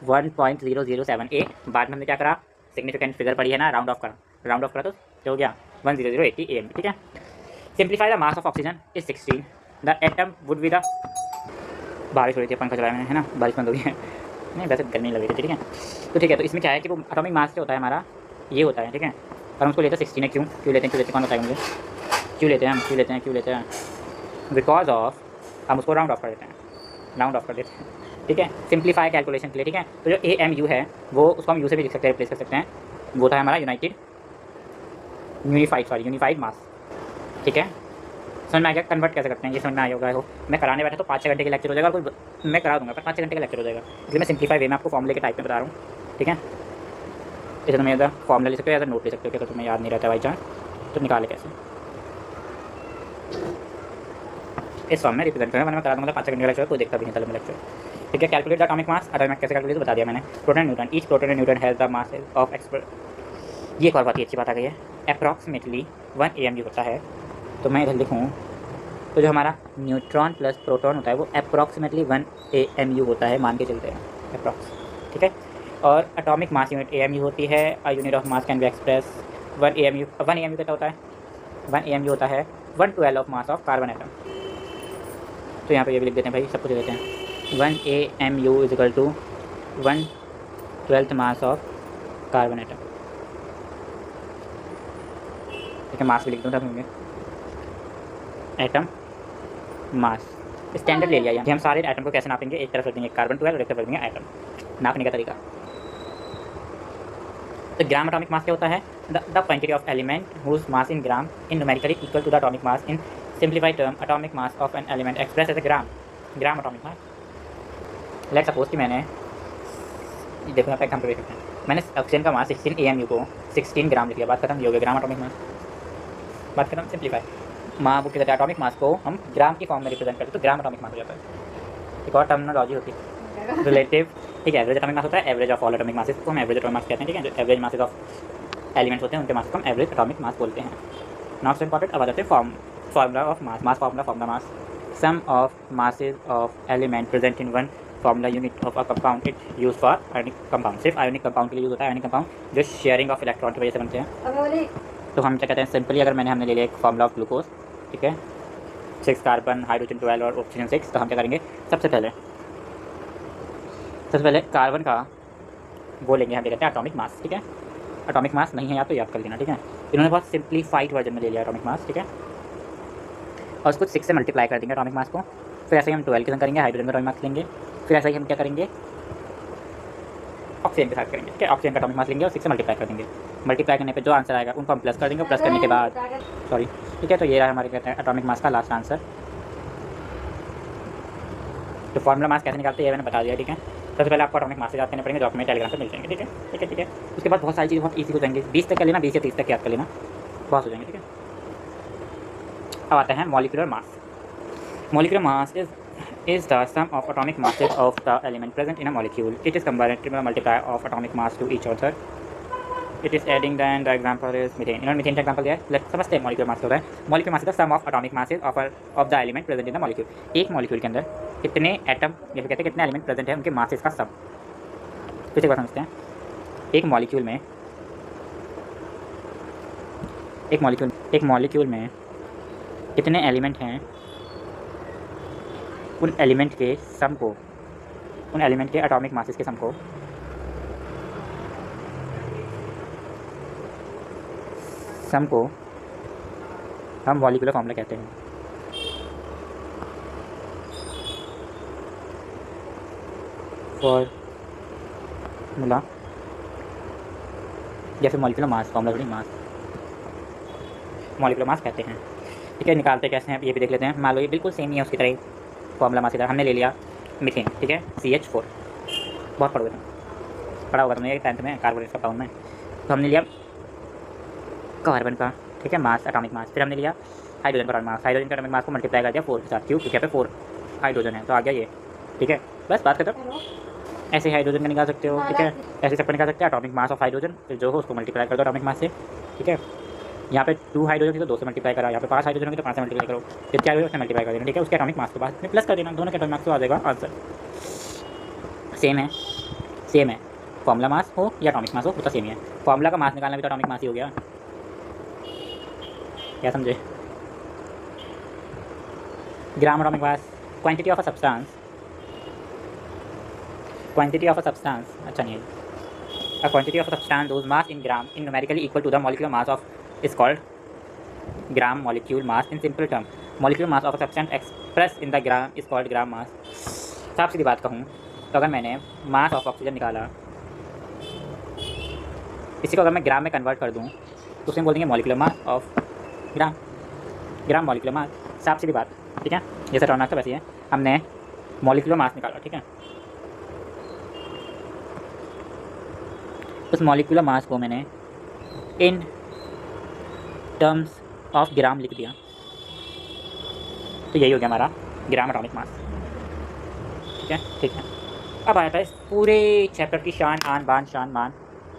1.0078। बाद में हमने क्या करा, सिग्निफिकेंट फिगर पड़ी है ना, राउंड ऑफ करा तो क्या हो गया 10080 AMU, ठीक है। Simplify the mass of oxygen is 16। The atom would be the, बारिश हो रही थी, पंखा चलाया मैंने, है ना, बारिश बंद हो गई है, नहीं वैसे गर्मी लग रही थी, ठीक है। तो ठीक है, तो इसमें क्या है कि वो एटॉमिक मास क्या होता है हमारा, ये होता है, ठीक है। और हम उसको लेते हैं 16 है, क्यों लेते हैं, कौन बताएगा मुझे, क्यों लेते हैं, बिकॉज ऑफ, हम उसको राउंड ऑफ कर देते हैं, ठीक है, सिंप्लीफाई कैलकुलेशन के लिए, ठीक है। तो जो AMU है वो उसको हम U से भी लिख सकते हैं, रिप्लेस कर सकते हैं, वो था हमारा यूनिफाइड मास, ठीक है। समझ में आ गया, कन्वर्ट कैसे करते हैं ये समझ में आया होगा। हो मैं कराने बैठा तो 5-6 घंटे के लेक्चर हो जाएगा, और कोई मैं करा दूंगा पर 5-6 घंटे का लेक्चर हो जाएगा, इसलिए मैं सिंप्लीफाई वे में आपको फॉर्मूले के टाइप में बता रहा हूँ, ठीक है। इसे तुम्हें एज फॉर्मूला ले सकते हो, एज नोट ले सकते हो, कि अगर तुम्हें याद नहीं रहता बाई चांस तो निकाले कैसे, इस फॉर्म में रिप्रेजेंट करें, मैं करा दूँगा 5-6 घंटे का लेक्चर, कोई देखता भी नहीं था लेक्चर, ठीक है। Calculate the atomic mass, atomic कैसे कैलकुलेट बता दिया मैंने। Proton neutron, each proton and neutron has the mass of ये एक और बहुत ही अच्छी बात आ गई है, अप्रॉक्सीमेटली 1 AMU होता है। तो मैं इधर लिखूँ तो जो हमारा न्यूट्रॉन प्लस प्रोटॉन होता है वो अप्रॉक्सीमेटली 1 AMU होता है, मान के चलते हैं अप्रॉक्स, ठीक है। और एटॉमिक मास यूनिट AMU होती है, अ unit of mass can be express 1 AMU कितना होता है, 1 AMU होता है 1/12 of mass of carbon atom. तो यहाँ पे ये भी लिख देते हैं भाई, सब कुछ देते हैं, 1 AMU is equal to 1/12 mass of carbon atom, ठीक है। मास भी लिख दूँ था, एटम मास स्टैंडर्ड ले लिया यहाँ, हम सारे एटम को कैसे नापेंगे, एक तरफ रख देंगे कार्बन 12 और एक तरफ रख देंगे एटम, नापने का तरीका। तो ग्राम एटॉमिक मास क्या होता है, the quantity of element whose mass in gram in numerically equal to the atomic mass in simplified term atomic mass of an element express as a gram atomic mass. Let suppose कि मैंने, देखो यहाँ पे example देख सकते हैं, मैंने oxygen का मास 16 AMU को 16 ग्राम लिख लिया, बात खत्म, ये हो गया ग्राम एटॉमिक मास, बात खत्म, सिंप्लीफाई। माँ वो कहते हैं एटॉमिक मास को हम ग्राम की फॉर्म में रिप्रेजेंट करते हैं, तो ग्राम एटॉमिक मास हो जाता है। एक और टर्मिनोलॉजी होती है रिलेटिव, ठीक है। एवरेज एटॉमिक मास होता है average of all atomic masses को हम एवरेज एटॉमिक मास कहते हैं, ठीक है। जो एवरेज मासेस ऑफ एलिमेंट्स होते हैं उनके मास को हम एवरेज एटॉमिक मास बोलते हैं। नॉट सो इंपॉर्टेंट, अब आ जाते हैं formula of mass formula mass, sum of masses of element present in one formula unit of a compound it use for ionic compound, सिर्फ आयोनिक कंपाउंड के लिए use होता है, आयोनिक कंपाउंड जो शेयरिंग ऑफ इलेक्ट्रॉन की वजह से बनते हैं। तो हम क्या कहते हैं, सिंपली अगर हमने ले लिया एक फार्मूला ऑफ ग्लूकोज, ठीक है, 6 कार्बन, हाइड्रोजन 12 और ऑक्सीजन 6, तो हम क्या करेंगे, सबसे पहले कार्बन का वो लेंगे, हम ले लेते हैं एटॉमिक मास, ठीक है। एटॉमिक मास नहीं है याद तो याद कर लेना, ठीक है। इन्होंने बहुत सिंप्लीफाइड वर्जन में ले लिया एटॉमिक मास, ठीक है, और उसको 6 से मल्टीप्लाई कर देंगे एटॉमिक मास को। फिर ऐसे ही हम 12 के साथ करेंगे, हाइड्रोजन का एटॉमिक मास लेंगे, फिर ऐसा ही हम क्या करेंगे, ऑक्सीजन के साथ करेंगे, ठीक है। ऑक्सीजन का एटॉमिक मास लेंगे और 6 से मल्टीप्लाई कर देंगे, मल्टीप्लाई करने पे जो आंसर आएगा उनको हम प्लस कर देंगे, प्लस करने के बाद सॉरी, ठीक है। तो ये रहा हमारे कहते हैं एटॉमिक मास का लास्ट आंसर। तो फार्मूला मास कैसे निकालते हैं मैंने बता दिया, ठीक है। सबसे पहले आपको एटॉमिक मास से याद करने पड़ेंगे, जो आपको टेलीग्राम पे मिल जाएंगे, ठीक है, ठीक है, ठीक है। उसके बाद बहुत सारी चीज़ें बहुत ईजी हो जाएंगी, 20 तक कर लेना, 20 या 30 तक याद कर लेना, बहुत हो जाएंगे, ठीक है। अब आता है molecular mass. Molecular mass is the sum of atomic masses of the element present in a molecule. It is combined to multiply of atomic mass to each other. It is adding, then the example is methane. इन्होंने methane का example दिया है। Let's समझते हैं molecular mass क्या होता है। Molecular mass is the sum of atomic masses of the element present in the molecule. एक मॉलिक्यूल के अंदर कितने एटम या फिर कहते हैं कितने एलिमेंट प्रेजेंट है, उनके मासेस का सम। फिर एक बार समझते हैं, एक मॉलिक्यूल में कितने एलिमेंट हैं, उन एलिमेंट के सम को उन एलिमेंट के एटॉमिक मासेस के सम को हम मॉलिक्यूलर फॉर्मूला कहते हैं। फॉर्मूला या फिर molecular mass, formula mass, molecular mass कहते हैं। ठीक है, निकालते कैसे हैं ये भी देख लेते हैं। मान लो ये बिल्कुल सेम ही है उसकी तरह, फॉर्मूला मास की तरह। हमने ले लिया मीथेन, ठीक है, CH4, बहुत पढ़ोगे तुम, पढ़ा होगा तुमने 10th में कार्बोनेट कंपाउंड में। तो हमने लिया कार्बन का, ठीक है, मास, एटॉमिक मास। फिर हमने लिया हाइड्रोजन का मास, हाइड्रोजन का एटॉमिक मास को मल्टीप्लाई कर दिया 4 के साथ, क्यों, क्योंकि यहाँ पे 4 हाइड्रोजन है, तो आ गया ये। ठीक है, बस बात खत्म। ऐसे हाइड्रोजन का निकाल सकते हो, ठीक है, ऐसे सब निकाल सकते हैं एटॉमिक मास ऑफ हाइड्रोजन, फिर जो हो उसको मल्टीप्लाई कर दो एटॉमिक मास से। ठीक है, यहाँ पे 2 हाइड्रोजन की तो 2 से मल्टीप्लाई करा, यहाँ पे 5 हाइड्रोजन की तो 5 से मल्टीप्लाई करो, फिर क्या होगा उससे मल्टीप्लाई कर देना। ठीक है, उसके एटॉमिक मास के बाद में प्लस कर देना, दोनों के एटॉमिक मास तो आ जाएगा आंसर। सेम है, सेम है, फॉर्मूला मास हो या एटॉमिक मास हो वो तो सेम ही है। फॉर्मूला का मास निकालना भी तो एटॉमिक मास ही हो गया, क्या समझे। ग्राम atomic mass, quantity of a substance, quantity of a substance, अच्छा नहीं है, a quantity of a substance whose mass in gram is numerically equal to the molecular mass of is called gram molecule mass in simple term. Molecular mass of a substance expressed in the gram is called gram mass. साफ सीधी बात कहूँ तो अगर मैंने मास of oxygen निकाला, इसी को अगर मैं ग्राम में कन्वर्ट कर दूँ तो उसमें बोल देंगे molecular mass of gram, gram molecular mass, साफ सीधी बात। ठीक है, जैसे टर्म मास का वैसे है, हमने मॉलिक्यूलर मास निकाला, ठीक है, उस मॉलिक्यूलर मास को मैंने इन टर्म्स ऑफ ग्राम लिख दिया, तो यही हो गया हमारा ग्राम एटॉमिक मास। ठीक है, ठीक है। अब आया था इस पूरे चैप्टर की शान आन बान शान मान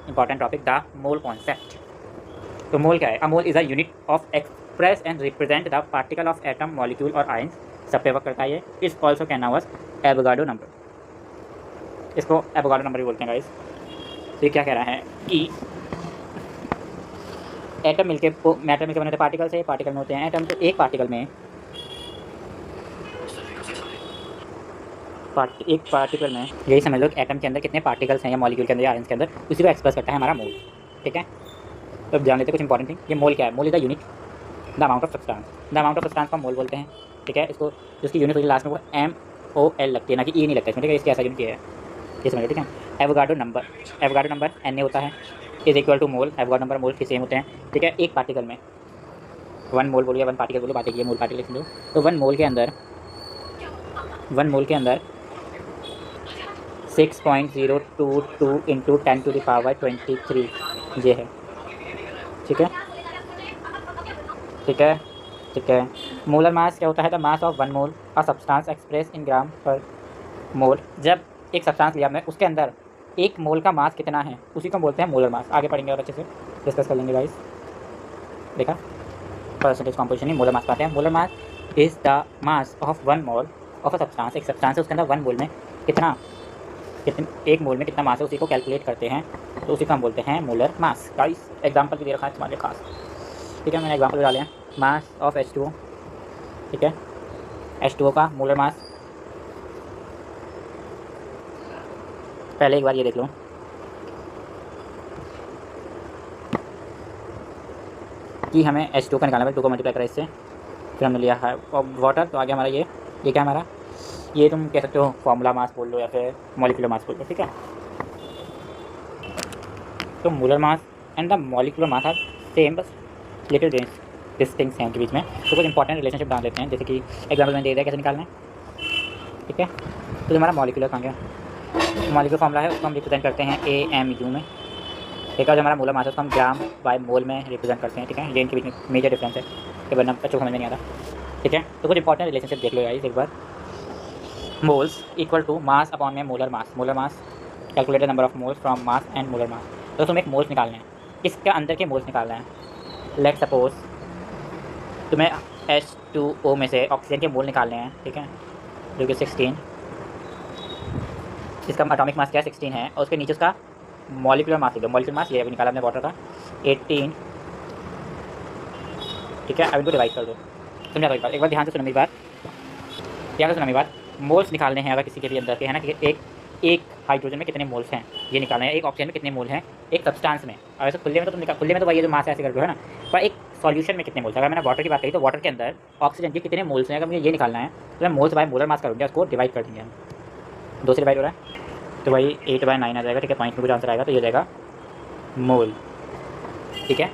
important topic, the mole concept. तो मोल क्या है? A mole is a unit of express and represent the particle of atom, molecule और आयंस, सब पे वर्क करता है ये। Is also can now as Avogadro number, इसको एवोगाड्रो नंबर भी बोलते हैं गाइस। तो ये क्या कह रहा है कि एटम मिलके मैटर मिलकर बने थे पार्टिकल से, पार्टिकल में होते हैं एटम। तो एक पार्टिकल में एक पार्टिकल में यही समझ लो कि एटम के अंदर कितने पार्टिकल्स हैं या मॉलिक्यूल के अंदर या आयंस के अंदर, उसी को एक्सप्रेस करता है हमारा मोल। ठीक है, तो जान लेते हैं कुछ इंपॉर्टेंट थिंग। ये मोल क्या है? Mole is the unit, the amount of substance, the amount of substance को मोल बोलते हैं। ठीक है, इसको जिसकी यूनिट होगी लास्ट में वो MOL लगती है, ना कि E नहीं लगता इसमें। ठीक है, इसकी ऐसा यूनिट ये है, ये समझ लो। ठीक है, Avogadro number, Avogadro number Na होता है, is equal to mole. Avogadro number mole के सेम होते हैं। ठीक है, एक पार्टिकल में 1 मोल बोलो या 1 पार्टिकल बोलो, बात है ये मोल पार्टिकल लिख लो। तो 1 मोल के अंदर 6.022 इंटू 10⁻23 ये है। ठीक है, ठीक है, ठीक है। मोलर मास क्या होता है? The mass of 1 mole a substance express in gram per mole. जब एक सब्सटेंस लिया मैं, उसके अंदर 1 मोल का मास कितना है, उसी को बोलते हैं मोलर मास। आगे पढ़ेंगे और अच्छे से डिस्कस कर लेंगे गाइस। देखा, परसेंटेज कॉम्पोजिशन ही मोलर मास पाते हैं। Molar mass is the mass of 1 mole of a substance. एक सब्सटेंस है, उसके अंदर 1 मोल में कितना 1 मोल में कितना मास है, उसी को कैलकुलेट करते हैं, तो उसी को हम बोलते हैं मोलर मास। गाइस एग्जाम्पल भी दे रखा है तुम्हारे खास। ठीक है, मैंने एग्जाम्पल डाले हैं। मास ऑफ H2O, ठीक है, H2O का मोलर मास, पहले एक बार ये देख लो। कि हमें H2O का निकालना है, 2 को मल्टीप्लाई करें इससे, फिर हमने लिया है वाटर, तो आगे हमारा ये क्या हमारा, ये तुम कह सकते हो फॉर्मूला मास बोल लो या फिर मॉलिक्यूलर मास बोल लो। ठीक है, तो molar mass and the molecular mass are same, बस लिटिल डिस्टिंक्स हैं उनके बीच में। तो कुछ इंपॉर्टेंट रिलेशनशिप डाल देते हैं, जैसे कि एग्जाम्पल मैंने दे दिया कैसे निकालना है। ठीक है, तो हमारा मॉलिक्यूलर कहाँ गया? मॉलिक्यूलर फॉर्मूला है, उसको हम रिप्रेजेंट करते हैं AMU में। ठीक है, जो हमारा मोलर मास है उसको हम ग्राम बाय मोल में रिप्रेजेंट करते हैं। ठीक है, ये इनके बीच में मेजर डिफरेंस है, कि वरना बच्चों को समझ में नहीं आता। ठीक है, तो कुछ इंपॉर्टेंट रिलेशनशिप देख लो गाइस एक बार। Moles equal to mass upon में molar mass. Molar mass calculate the number of moles from mass and molar mass. तो तुम्हें एक मोल्स निकालना है, इसके अंदर के मोल्स निकालना है। लेट सपोज तुम्हें H2O में से ऑक्सीजन के मोल निकालने हैं। ठीक है, जो कि 16, इसका एटॉमिक मास क्या है? 16 है, और उसके नीचे उसका मॉलिक्यूलर मास लिख दो। मॉलिक्यूलर मास ये अभी निकाला हमने वाटर का 18। ठीक है, अब इनको डिवाइड कर दो। समझा? एक बार ध्यान से सुनो मेरी बात, ध्यान से सुनो मेरी बात। मोल्स निकालने हैं अगर किसी के भी अंदर के, है ना, कि एक एक हाइड्रोजन में कितने मोल्स हैं ये निकालना है, एक ऑक्सीजन में कितने मोल हैं एक सब्सटेंस में। और ऐसे खुले में तो तुम निकाल, खुले में तो वही है जो मास ऐसे करके है ना, पर एक सॉल्यूशन में कितने मोल्स है। अगर मैंने वाटर की बात करी तो वाटर के अंदर ऑक्सीजन के कितने मोल्स हैं, अगर मुझे ये निकालना है तो मैं मोल्स बाय मोलर मास करूँगा, उसको डिवाइड कर देंगे हम, 2 से डिवाइड हो रहा है तो वही 8/9 आ जाएगा। ठीक है, पॉइंट में कुछ आंसर आएगा तो ये जाएगा मोल। ठीक है,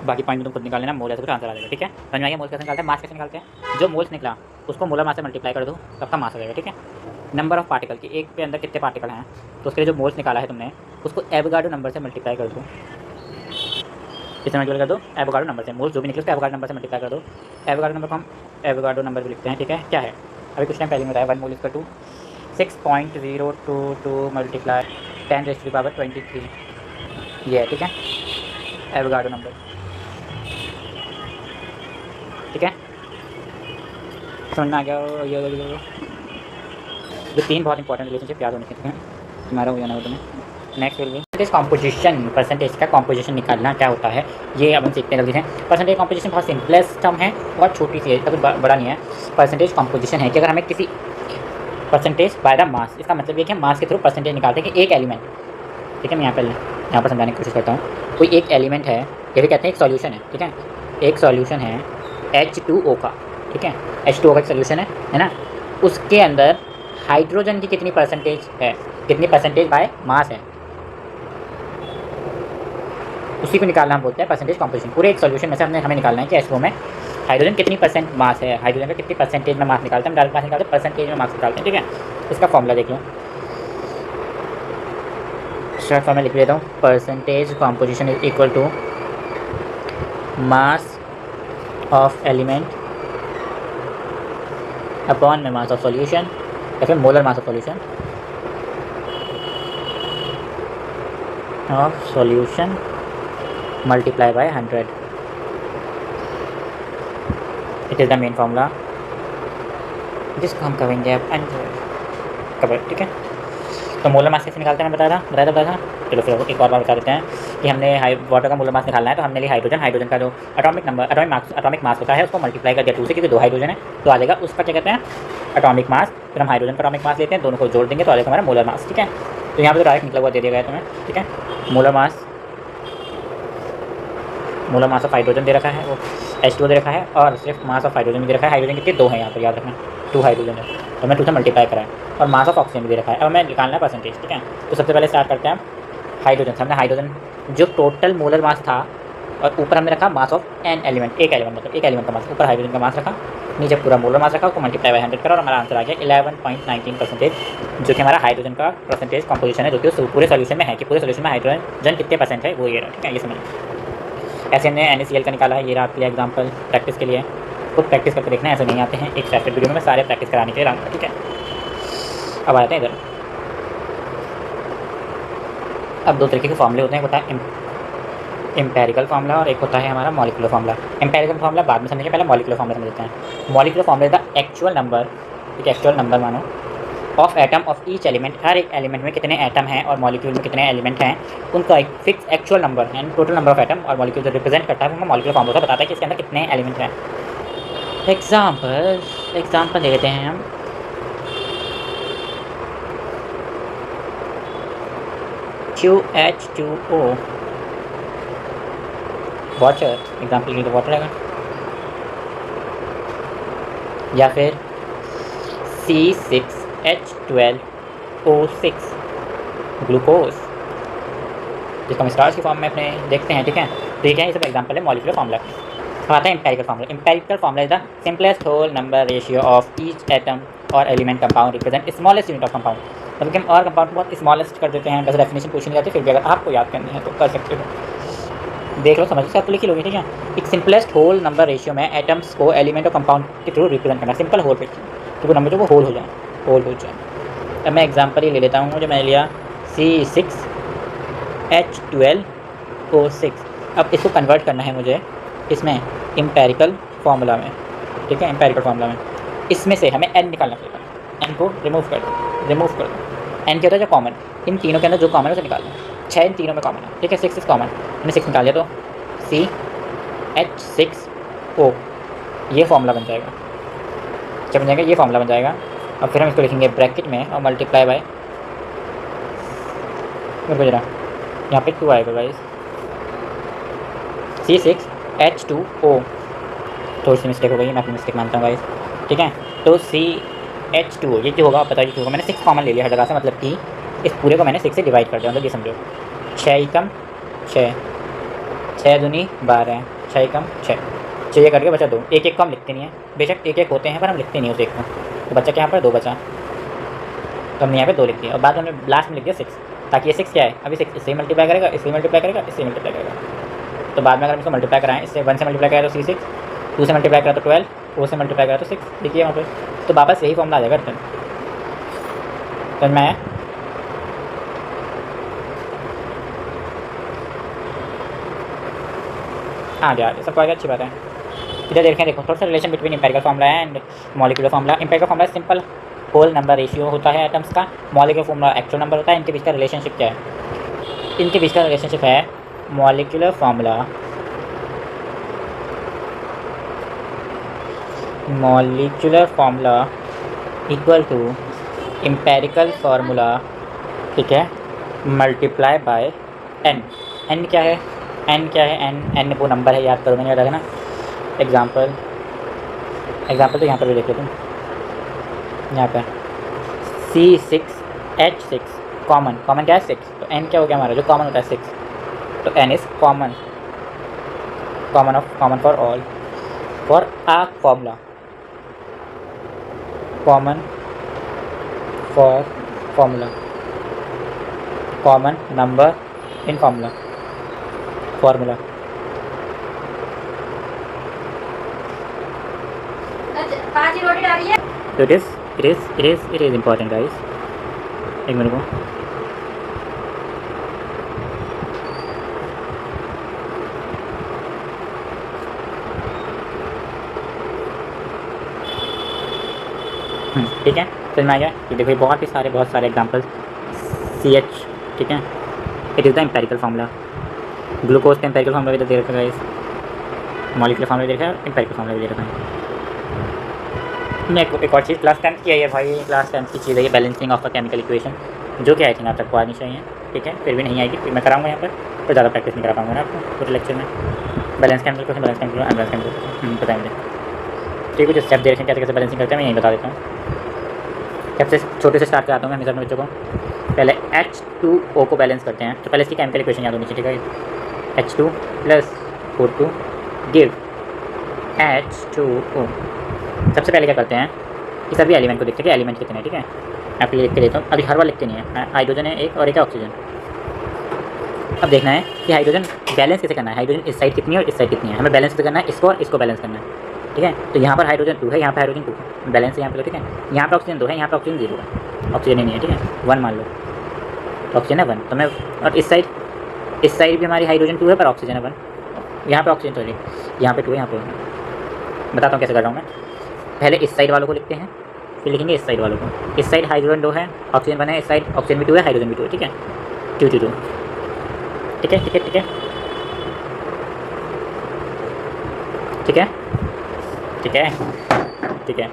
बाकी पॉइंट में तुम खुद निकाल लेना, मोल ऐसे कुछ आंसर आ जाएगा। ठीक है, समझ में आएगा मोल कैसे निकालते हैं, मास कैसे निकालते हैं। जो मोल्स निकला उसको मोलर मास से मल्टीप्लाई कर दो, सबका मास आ जाएगा। ठीक है, नंबर ऑफ पार्टिकल की एक के अंदर कितने पार्टिकल हैं तो उसके लिए जो मोल्स निकाला है तुमने उसको एवोगाड्रो नंबर से मल्टीप्लाई कर दो। कितने मल्टीप्लाई कर दो, एवोगाड्रो नंबर से, मोल्स जो भी निकले उसको एवोगाड्रो नंबर से मल्टीप्लाई कर दो। एवोगाड्रो नंबर को हम एवोगाड्रो नंबर भी लिखते हैं। ठीक है, क्या है अभी कुछ टाइम पहले में बताया, 1 मोल इसका 2 6.022 मल्टीप्लाई 10⁻23 ये है। ठीक है, एवोगाड्रो नंबर। ठीक है, समझ में आ गया ये 3 बहुत इंपॉर्टेंट रिलेशनशिप याद होने चाहिए तुम्हारा हो जाना हो तुम्हें। Next will be composition, percentage का कॉम्पोजिशन निकालना क्या होता है ये अब हम सीखते हैं जल्दी से। परसेंटेज कॉम्पोजिशन बहुत सिंपलेस्ट टर्म है, बहुत छोटी सी है, इसका कुछ बड़ा नहीं है। परसेंटेज कॉम्पोजिशन है कि अगर हमें किसी परसेंटेज बाय द मास, इसका मतलब ये कि हम मास के थ्रू परसेंटेज निकालते हैं कि एक एलिमेंट। ठीक है, मैं यहाँ पर समझाने की कोशिश करता हूँ। कोई एक एलिमेंट है, ये भी कहते हैं एक सॉल्यूशन है। ठीक है, एक सॉल्यूशन है H2O का। ठीक है, H2O का एक सोल्यूशन है ना, उसके अंदर हाइड्रोजन की कितनी परसेंटेज है, कितनी परसेंटेज बाय मास है, उसी को निकालना हम बोलते हैं परसेंटेज कॉम्पोजिशन। पूरे एक सोल्यूशन में से हमें निकालना है कि H2O में हाइड्रोजन कितनी परसेंट मास है, हाइड्रोजन का कितनी परसेंटेज में मास निकालते हैं, हम डायरेक्ट मास निकालते हैं, परसेंटेज में मास निकालते हैं। ठीक है, इसका फॉर्मूला देख लो, शॉर्ट फॉर्म में लिख लेता हूँ, percentage composition is equal to mass of element upon में मास ऑफ सॉल्यूशन या फिर molar mass of solution multiply by 100। It is the main formula जिसको हम करेंगे अब कवर। ठीक है, तो मोलर मास कैसे निकालते हैं मैं बताया था। चलो फिर एक और बार बता देते हैं कि हमने वाटर का मोलर मास निकालना है तो हमने लिया हाइड्रोजन का जो एटॉमिक मास होता है उसको मल्टीप्लाई कर दिया 2 से, क्योंकि 2 हाइड्रोजन है तो आ जाएगा उसका क्या कहते हैं एटॉमिक मास। फिर हम हाइड्रोजन का एटॉमिक मास लेते हैं, दोनों को जोड़ देंगे तो आ जाएगा हमारा मोलर मास। ठीक है, तो यहाँ पर तो डायरेक्ट निकला हुआ दे दिया गया है तुम्हें। ठीक है, मोलर मास ऑफ हाइड्रोजन दे रखा है, वो H2O दे रखा है, और सिर्फ मास ऑफ हाइड्रोजन भी दे रखा है। हाइड्रोजन कितने 2 हैं यहाँ पर, याद रखना 2 हाइड्रोजन है तो मैं 2 से मल्टीप्लाई करा है, और मास ऑफ ऑक्सीजन भी दे रखा है। अब मैं निकालना है परसेंटेज। ठीक है, तो सबसे पहले स्टार्ट करते हैं हाइड्रोजन से। हमने हाइड्रोजन जो टोटल मोलर मास था और ऊपर हमने रखा मास ऑफ एन एलिमेंट, एक एलिमेंट का मास, ऊपर हाइड्रोजन का मास रखा, नीचे पूरा मोलर मास रखा, उसको मल्टीप्लाई बाय 100 करा और हमारा आंसर आ गया 11.19%, जो कि हमारा हाइड्रोजन का परसेंटेज कॉम्पोजिशन है, जो कि पूरे सोल्यूशन में है कि पूरे सोल्यूशन में हाइड्रोजन कितने परसेंट है वो ये रहा। ठीक है, ये समझ। ऐसे हमने NaCl का निकाला है, ये रहा आपके लिए एग्जाम्पल प्रैक्टिस के लिए, खुद प्रैक्टिस करके देखना है, ऐसे नहीं आते हैं। एक सेपरेट वीडियो में मैं सारे प्रैक्टिस कराने के लिए लाऊंगा। ठीक है, अब आते हैं इधर। अब 2 तरीके के फॉर्मूले होते हैं, एक होता है एम्पेरिकल फार्मूला और एक होता है हमारा मॉलिक्यूलर फार्मूला। एम्पेरिकल फार्मूला बाद में समझेंगे, पहले मॉलिक्यूलर फार्मूला समझते हैं। Molecular formula the actual number, एक एक्चुअल नंबर मानो, of atom of each element, हर एक एलिमेंट में कितने एटम हैं और मॉलिक्यूल में कितने एलिमेंट हैं, उनका एक fix actual number and total number of atom और मॉलिक्यूल जो रिप्रेजेंट करता है वो मॉलिक्यूलर फार्मूला बताता है कि इसके अंदर कितने एलिमेंट हैं। एग्जाम्पल ले लेते हैं हम। H2O वाटर, एग्जाम्पल के लिए वाटर आएगा, या फिर C6H12O6 ग्लूकोज, जिसको हम स्टार्च की फॉर्म में अपने देखते हैं। ठीक है, तो ये क्या है, सब एग्जाम्पल है मॉलिक्यूलर फार्मूला। अब आता है empirical formula. Empirical formula is the simplest whole number ratio of each atom और element compound represent smallest unit of compound. मतलब कि हम और कंपाउंड को बहुत स्मॉलेस्ट कर देते हैं, बस डेफिनेशन पूछी नहीं जाती, फिर भी अगर आपको याद करनी है तो कर सकते हो, देख लो, समझ लो, आप लिख लोगे। ठीक है, एक सिंपलेस्ट होल नंबर रेशियो में एटम्स को एलिमेंट और कंपाउंड के थ्रू रिप्रेजेंट करना, सिंपल होल रेशियो, तो वो नंबर जो वो होल हो जाए। अब मैं एग्जांपल ही ले लेता हूँ, जो मैंने लिया C6H12O6। अब इसको कन्वर्ट करना है मुझे इसमें एम्पेरिकल फार्मूला में। ठीक है, एम्पेरिकल फार्मूला में इसमें से हमें n निकालना पड़ेगा, n को रिमूव कर दो। n क्या होता है जो कॉमन, इन तीनों के अंदर जो कॉमन है उसे निकालना, 6 इन तीनों में कॉमन है। ठीक है, 6 कॉमन, हमने 6 निकाल लिया तो CH6O ये फार्मूला बन जाएगा। क्या बन जाएगा, ये फार्मूला बन जाएगा। और फिर हम इसको लिखेंगे ब्रैकेट में और मल्टीप्लाई बाय मेरे को जरा यहाँ पे 2 आएगा गाइस, C6H2O। थोड़ी सी मिस्टेक हो गई, मैं अपनी मिस्टेक मानता हूँ गाइस, ठीक है। तो CH2O ये जो होगा आप बताइए, होगा मैंने 6 कॉमन ले लिया हर जगह से, मतलब कि इस पूरे को मैंने 6 से डिवाइड कर दिया, मतलब ये समझो 6 एकम 6, 6 दूनी 12, 6 एकम 6, 6 ये करके बचा 2, एक एक को हम लिखते नहीं है, बेशक एक एक होते हैं पर हम लिखते नहीं उस एक को, तो बच्चा क्या यहाँ पर 2 बचा, तो हमने यहाँ पे 2 लिख दिया और बाद में हमने लास्ट में लिख दिया 6, ताकि ये 6 क्या है, अभी 6 इससे मल्टीप्लाई करेगा, इससे मल्टीप्लाई करेगा, इससे मल्टीप्लाई करेगा, तो बाद में अगर हम इसको मल्टीप्लाई कराएं, इससे 1 से मल्टीप्लाई करें तो C6, 2 से मल्टीप्लाई करा तो 12, 4 से मल्टीप्लाई करा तो 6, देखिए वहाँ पे, तो वापस यही फॉर्मूला आ जाएगा रिटर्न। समझ में आया? आ गया, सबको आ गया, अच्छी बात है। इधर देखें, देखो थोड़ा सा relation between empirical formula and molecular formula. Empirical formula simple whole number ratio होता है एटम्स का, मॉलिक्यूलर फार्मूला एक्चुअल नंबर होता है। इनके बीच का रिलेशनशिप क्या है? इनके बीच का रिलेशनशिप है molecular formula equal to empirical formula, ठीक है, मल्टीप्लाई बाय n। n क्या है? n क्या है? n वो नंबर है, याद करो, मैंने याद रखा ना। एग्जाम्पल तो यहाँ पर भी देख लो तुम, यहाँ पर C6H6 कॉमन क्या है? 6, तो n क्या हो गया हमारा जो कॉमन होता है 6, तो n is common for all, for uh formula, common for formula, common number in formula. तो इट इज इम्पॉर्टेंट गाइस, एक मिनट को, ठीक है, समझ में आ गया। ये देखो बहुत सारे एग्जांपल्स, CH, ठीक है, it is the empirical formula. Glucose का एम्पिरिकल फार्मूला भी दे रखा है, मॉलिक्यूलर फार्मूला भी दे रखा है, एम्पिरिकल फार्मूला भी दे रखा है। मैं एक और चीज़ क्लास 10th की है ये भाई, क्लास 10th की चीज़ है ये, balancing of a chemical equation, जो कि आई थिंक आप सबको आनी चाहिए, ठीक है, फिर भी नहीं आएगी, फिर मैं कराऊंगा यहाँ पर, तो ज़्यादा प्रैक्टिस नहीं करा पाऊंगा ना आपको पूरे लेक्चर में। बैलेंस केमिकल इक्वेशन, पता है मुझे, ठीक है, जो स्टेप दे रखे हैं कैसे बैलेंसिंग करते हैं, मैं यही बता देता हूँ। सबसे छोटे से स्टार्ट कराता हूँ मैं हमेशा अपने बच्चों को। पहले H2O को बैलेंस करते हैं, तो पहले इसकी केमिकल इक्वेशन याद होनी चाहिए, ठीक है। H2 + O2 give H2O। सबसे पहले क्या करते हैं कि सभी एलिमेंट को देखते हैं कि एलिमेंट कितने हैं, ठीक है। आप ये लिख के देता हूँ, अभी हर बार लिखते नहीं है, हाइड्रोजन है एक और एक है ऑक्सीजन। अब देखना है कि हाइड्रोजन बैलेंस कैसे करना है, हाइड्रोजन इस साइड कितनी है और इस साइड कितनी है, हमें बैलेंस कैसे करना है, इसको और इसको बैलेंस करना है, ठीक है। तो यहाँ पर हाइड्रोजन 2 है, यहाँ पर हाइड्रोजन 2 है, बैलेंस है यहाँ पर, ठीक है। यहाँ पर ऑक्सीजन 2 है, यहाँ पर ऑक्सीजन 0 है, ऑक्सीजन ही नहीं है, ठीक है, 1 मान लो, ऑक्सीजन है 1, तो मैं, और इस साइड भी हमारी हाइड्रोजन 2 है पर ऑक्सीजन है 1, यहाँ पर ऑक्सीजन, सॉरी यहाँ पे 2 है, यहाँ पे बताता हूँ कैसे कर रहा हूँ मैं। पहले इस साइड वालों को लिखते हैं, फिर लिखेंगे इस साइड वालों को। इस साइड हाइड्रोजन 2 है, ऑक्सीजन 1 है, इस साइड ऑक्सीजन भी 2 है, हाइड्रोजन भी 2 है, ठीक है, 2 2 2, ठीक है, ठीक है, ठीक है, ठीक है, ठीक है, ठीक है।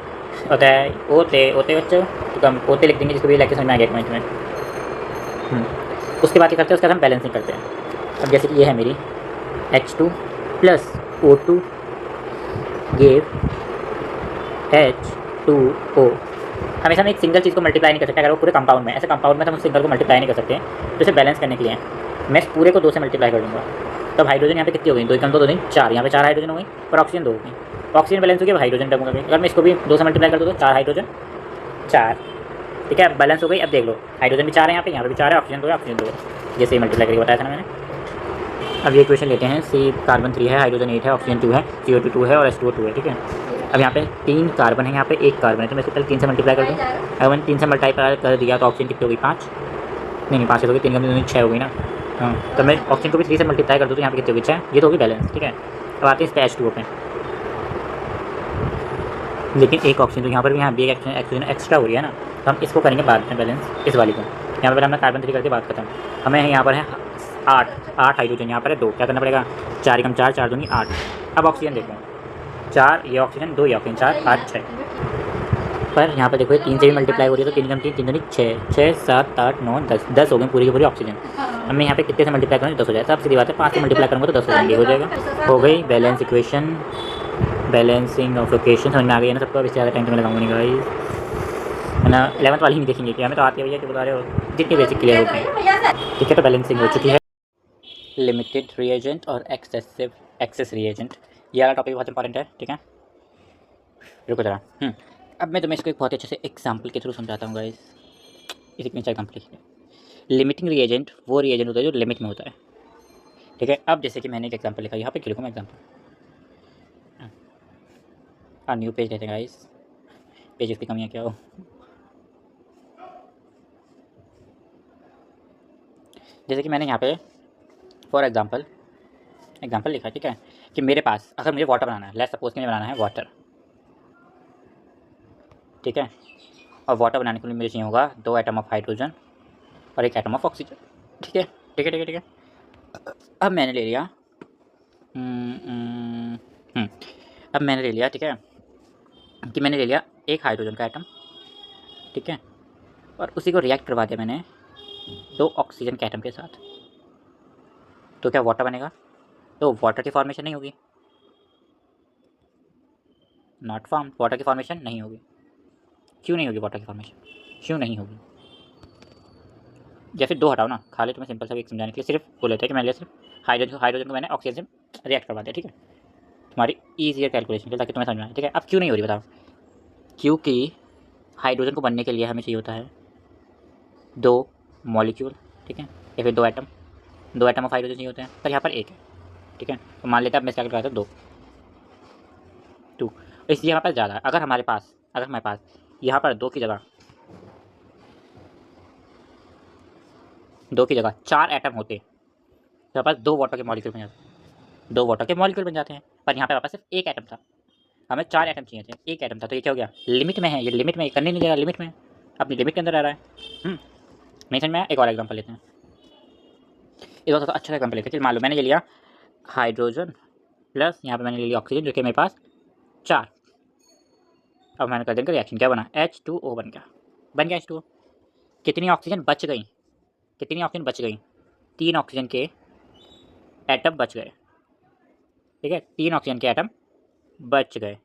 होता है ओते बच्चों, तो हम ओते लिख देंगे, जिसको भी लेके समझ में आ गया एक मिनट में। उसके बाद क्या करते हैं, उसके बाद हम बैलेंसिंग करते हैं। अब जैसे कि ये है मेरी H2 + O2 गिव H2O। हमेशा हम एक सिंगल चीज़ को मल्टीप्लाई नहीं कर सकते, अगर वो पूरे कंपाउंड में, ऐसे कंपाउंड में तो हम सिंगल को मल्टीप्लाई नहीं कर सकते, तो इसे बैलेंस करने के लिए मैं इस पूरे को 2 से मल्टीप्लाई कर दूँगा। तब हाइड्रोजन यहाँ पे कितनी हो गई, 2 कम 2 2 4, यहाँ पे 4 हाइड्रोजन हो गई, पर ऑक्सीजन 2 हो गई, ऑक्सीजन बैलेंस हो गया, हाइड्रोजन लगूंगा। अगर मैं इसको भी 2 से मल्टीप्लाई कर दूँ तो 4 हाइड्रोजन 4, ठीक है, बैलेंस हो गई। अब देख लो हाइड्रोजन भी 4 है, यहाँ पे भी 4 है, ऑक्सीजन 2 है, ऑक्सीजन 2 है, जैसे ही मल्टीप्लाई करके बताया था ना मैंने। अब ये क्वेश्चन लेते हैं, कार्बन 3 है, हाइड्रोजन 8 है, ऑक्सीजन 2 है, CO2 2 है और H2O 2 है, ठीक है। अब यहाँ पे 3 कार्बन है, यहाँ पे 1 कार्बन है, तो मैं इसको पहले 3 से मल्टीप्लाई कर दूँ। अगर मैंने 3 से मल्टीप्लाई कर दिया तो ऑक्सीजन कितनी होगी 5, नहीं 5 हो गई, 3 कम 6 हो गई ना, हाँ। तो मैं ऑक्सीजन को भी 3 से मल्टीप्लाई कर दूँ तो यहाँ पे कितनी होगी 6, ये तो होगी बैलेंस, ठीक है। अब आते हैं इस पे H2O पे, लेकिन एक ऑक्सीजन तो यहाँ पर भी, यहाँ भी एक ऑक्सीजन एक्स्ट्रा हो रही है ना, तो हम इसको करेंगे बाद में बैलेंस, इस वाली को। यहाँ पर हमने कार्बन 3 करके बात खत्म। हमें यहाँ पर है 8 हाइड्रोजन, यहाँ पर है 2, क्या करना पड़ेगा, 4 कम 4, 4 दूनी 8। अब ऑक्सीजन देखो, 4 ये ऑक्सीजन, 2 ये ऑक्सीजन, 4 8 6, पर यहाँ पर देखो 3 से भी मल्टीप्लाई हो रही है तो 3 कम 3 3 दूनी 6 6 7 8 9 10 10 हो गई पूरी की पूरी ऑक्सीजन। अब मैं यहाँ पे कितने से मल्टीप्लाई करूँगी 10 हो जाए, सब सीधी बात है 5 से मल्टीप्लाई करूँगा तो 10 हो जाएंगे, हो जाएगा। हो गई balance equation, balancing of equation समझ में आ गई है ना सबको। अब इससे ज़्यादा टाइम तो मैं लगाऊंगा नहीं गाइस, है ना। 11th वाली नहीं देखेंगे कि हमें तो आती है भैया, कि बता रहे हो जितनी बेसिक क्लियर होती है। ठीक है, तो बैलेंसिंग हो चुकी है। लिमिटेड रिएजेंट और एक्सेस रिएजेंट, ये वाला टॉपिक बहुत इंपॉर्टेंट है। ठीक है, रुको जरा। अब मैं तुम्हें इसको एक बहुत अच्छे से एग्जाम्पल के थ्रू समझाता हूँ गाइस। इसी के नीचे एग्जाम्पल लिखिए। लिमिटिंग रिएजेंट वो रिएजेंट होता है जो लिमिट में होता है। ठीक है, अब जैसे कि मैंने एक एग्जाम्पल लिखा, यहाँ पे लिखूँ मैं एग्जाम्पल। न्यू पेज लेते हैं गाइस, पेजेस की कमियाँ क्या हो। जैसे कि मैंने यहाँ पे फॉर एग्जाम्पल लिखा है। ठीक है, कि मेरे पास अगर मुझे वाटर बनाना है, लेट्स सपोज कि मुझे बनाना है वाटर। ठीक है, और वाटर बनाने के लिए मुझे चाहिए होगा 2 एटम ऑफ हाइड्रोजन और 1 एटम ऑफ ऑक्सीजन। ठीक है ठीक है ठीक है ठीक है। अब मैंने ले लिया अब मैंने ले लिया, ठीक है, कि मैंने ले लिया 1 हाइड्रोजन का एटम। ठीक है, और उसी को रिएक्ट करवा दिया मैंने 2 ऑक्सीजन के एटम के साथ। तो क्या वाटर बनेगा? तो वाटर की फॉर्मेशन नहीं होगी, नॉट फॉर्म, वाटर की फॉर्मेशन नहीं होगी। क्यों नहीं होगी वाटर की फॉर्मेशन, क्यों नहीं होगी? या फिर 2 हटाओ ना, खाली तुम्हें सिंपल सा एक समझाने के लिए सिर्फ बोल लेते हैं कि मैंने सिर्फ हाइड्रोजन को मैंने ऑक्सीजन से रिएक्ट करवा दिया। ठीक है, तुम्हारी ईजियर कैलकुलेशन के, ताकि तुम्हें समझ में आए। ठीक है, अब क्यों नहीं हो रही बताओ? क्योंकि हाइड्रोजन को बनने के लिए हमें चाहिए होता है 2 मॉलिक्यूल। ठीक है, या फिर 2 एटम, 2 एटम ऑफ हाइड्रोजन चाहिए होते हैं, पर यहाँ पर 1 है। ठीक है, तो मान लेते हैं अब मैं क्या करता हूँ 2, इसलिए हमारे पास ज़्यादा है। अगर हमारे पास यहाँ पर 2 की जगह 4 एटम होते तो हमारे पास 2 वाटर के मॉलिक्यूल बन जाते, 2 वाटर के मॉलिक्यूल बन जाते हैं। पर यहाँ पे हमारे पास सिर्फ 1 एटम था, हमें 4 एटम चाहिए थे, 1 एटम था। तो ये क्या हो गया? लिमिट में है, ये लिमिट में करने नहीं दे रहा, लिमिट में अपनी लिमिट के अंदर रह रहा है। नहीं समझ में आया? एक और एग्जाम्पल लेते हैं, एक और अच्छा एग्जाम्पल लेते हैं। मान लो मैंने ये लिया हाइड्रोजन प्लस यहाँ पे मैंने ले लिया ऑक्सीजन, जो कि मेरे पास 4। अब मैंने कर देंगे रिएक्शन, क्या बना? H2O बन गया H2O। कितनी ऑक्सीजन बच गई? 3 ऑक्सीजन के एटम बच गए। ठीक है, 3 ऑक्सीजन के एटम बच गए,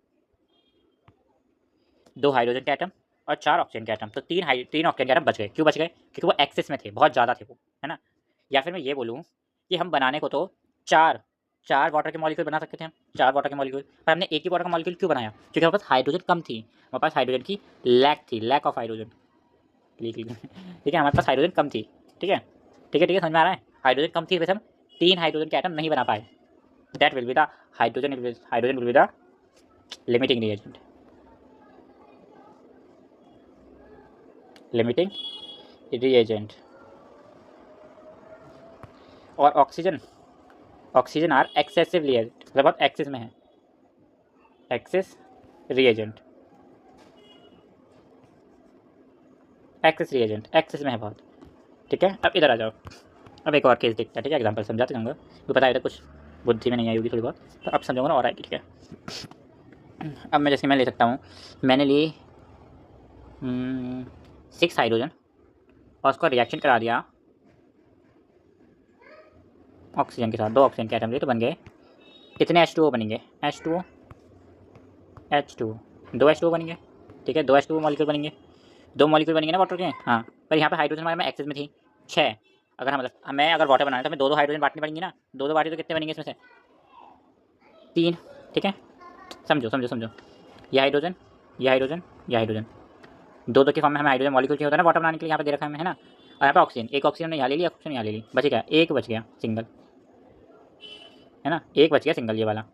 2 हाइड्रोजन के एटम और 4 ऑक्सीजन के एटम। तो 3 ऑक्सीजन के एटम बच गए। क्यों बच गए? क्योंकि वो एक्सेस में थे, बहुत ज़्यादा थे वो, है ना। या फिर मैं ये बोलूँ कि हम बनाने को तो 4 वाटर के मॉलिक्यूल बना सकते थे हम, 4 वाटर के मॉलिक्यूल, पर हमने 1 ही वाटर का मॉलिक्यूल क्यों बनाया? क्योंकि हमारे पास हाइड्रोजन कम थी, हमारे पास हाइड्रोजन की लैक ऑफ हाइड्रोजन। ठीक है, हमारे पास हाइड्रोजन कम थी। ठीक है, समझ में आ रहा है? हाइड्रोजन कम थी, वैसे हम 3 हाइड्रोजन के एटम नहीं बना पाए। That will be the hydrogen will be the limiting reagent. और ऑक्सीजन आर एक्सेसिव रिएजेंट, मतलब बहुत एक्सेस में है, एक्सेस रिएजेंट एक्सेस में है बहुत। ठीक है, अब इधर आ जाओ, अब एक और केस देखते हैं। ठीक है, एग्जांपल समझाते जाऊँगा, तो बताया था कुछ बुद्धि में नहीं आई होगी थोड़ी बहुत, तो अब समझाऊंगा ना और आएगी। ठीक है, अब मैं जैसे मैं ले सकता हूँ, मैंने ली 6 हाइड्रोजन और उसका रिएक्शन करा दिया ऑक्सीजन के साथ, 2 ऑक्सीजन के एटम लिए, तो बन गए कितने? H2O बनेंगे, H2O 2 H2O बनेंगे। ठीक है, 2 H2O मॉलिक्यूल बनेंगे, 2 मॉलिक्यूल बनेंगे ना वाटर के। हाँ, पर यहाँ पे हाइड्रोजन हमारे में एक्सेस में थी 6। अगर हम हमें अगर वाटर बनाना है तो हमें 2 हाइड्रोजन बांटनी पड़ेंगी ना, 2 बांटी तो कितने बनेंगे इसमें से? 3। ठीक है, समझो, ये हाइड्रोजन 2 के फॉर्म में हमें हाइड्रोजन मॉलिक्यूल चाहिए होता है ना वाटर बनाने के लिए, यहाँ पे दे रखा है ना। और यहाँ पे ऑक्सीजन, 1 ऑक्सीजन ने यहाँ ले लिया, ऑक्सीजन यहाँ ले ली, बच गया 1, बच गया सिंगल, है ना, 1 बच गया सिंगल, ये वाला,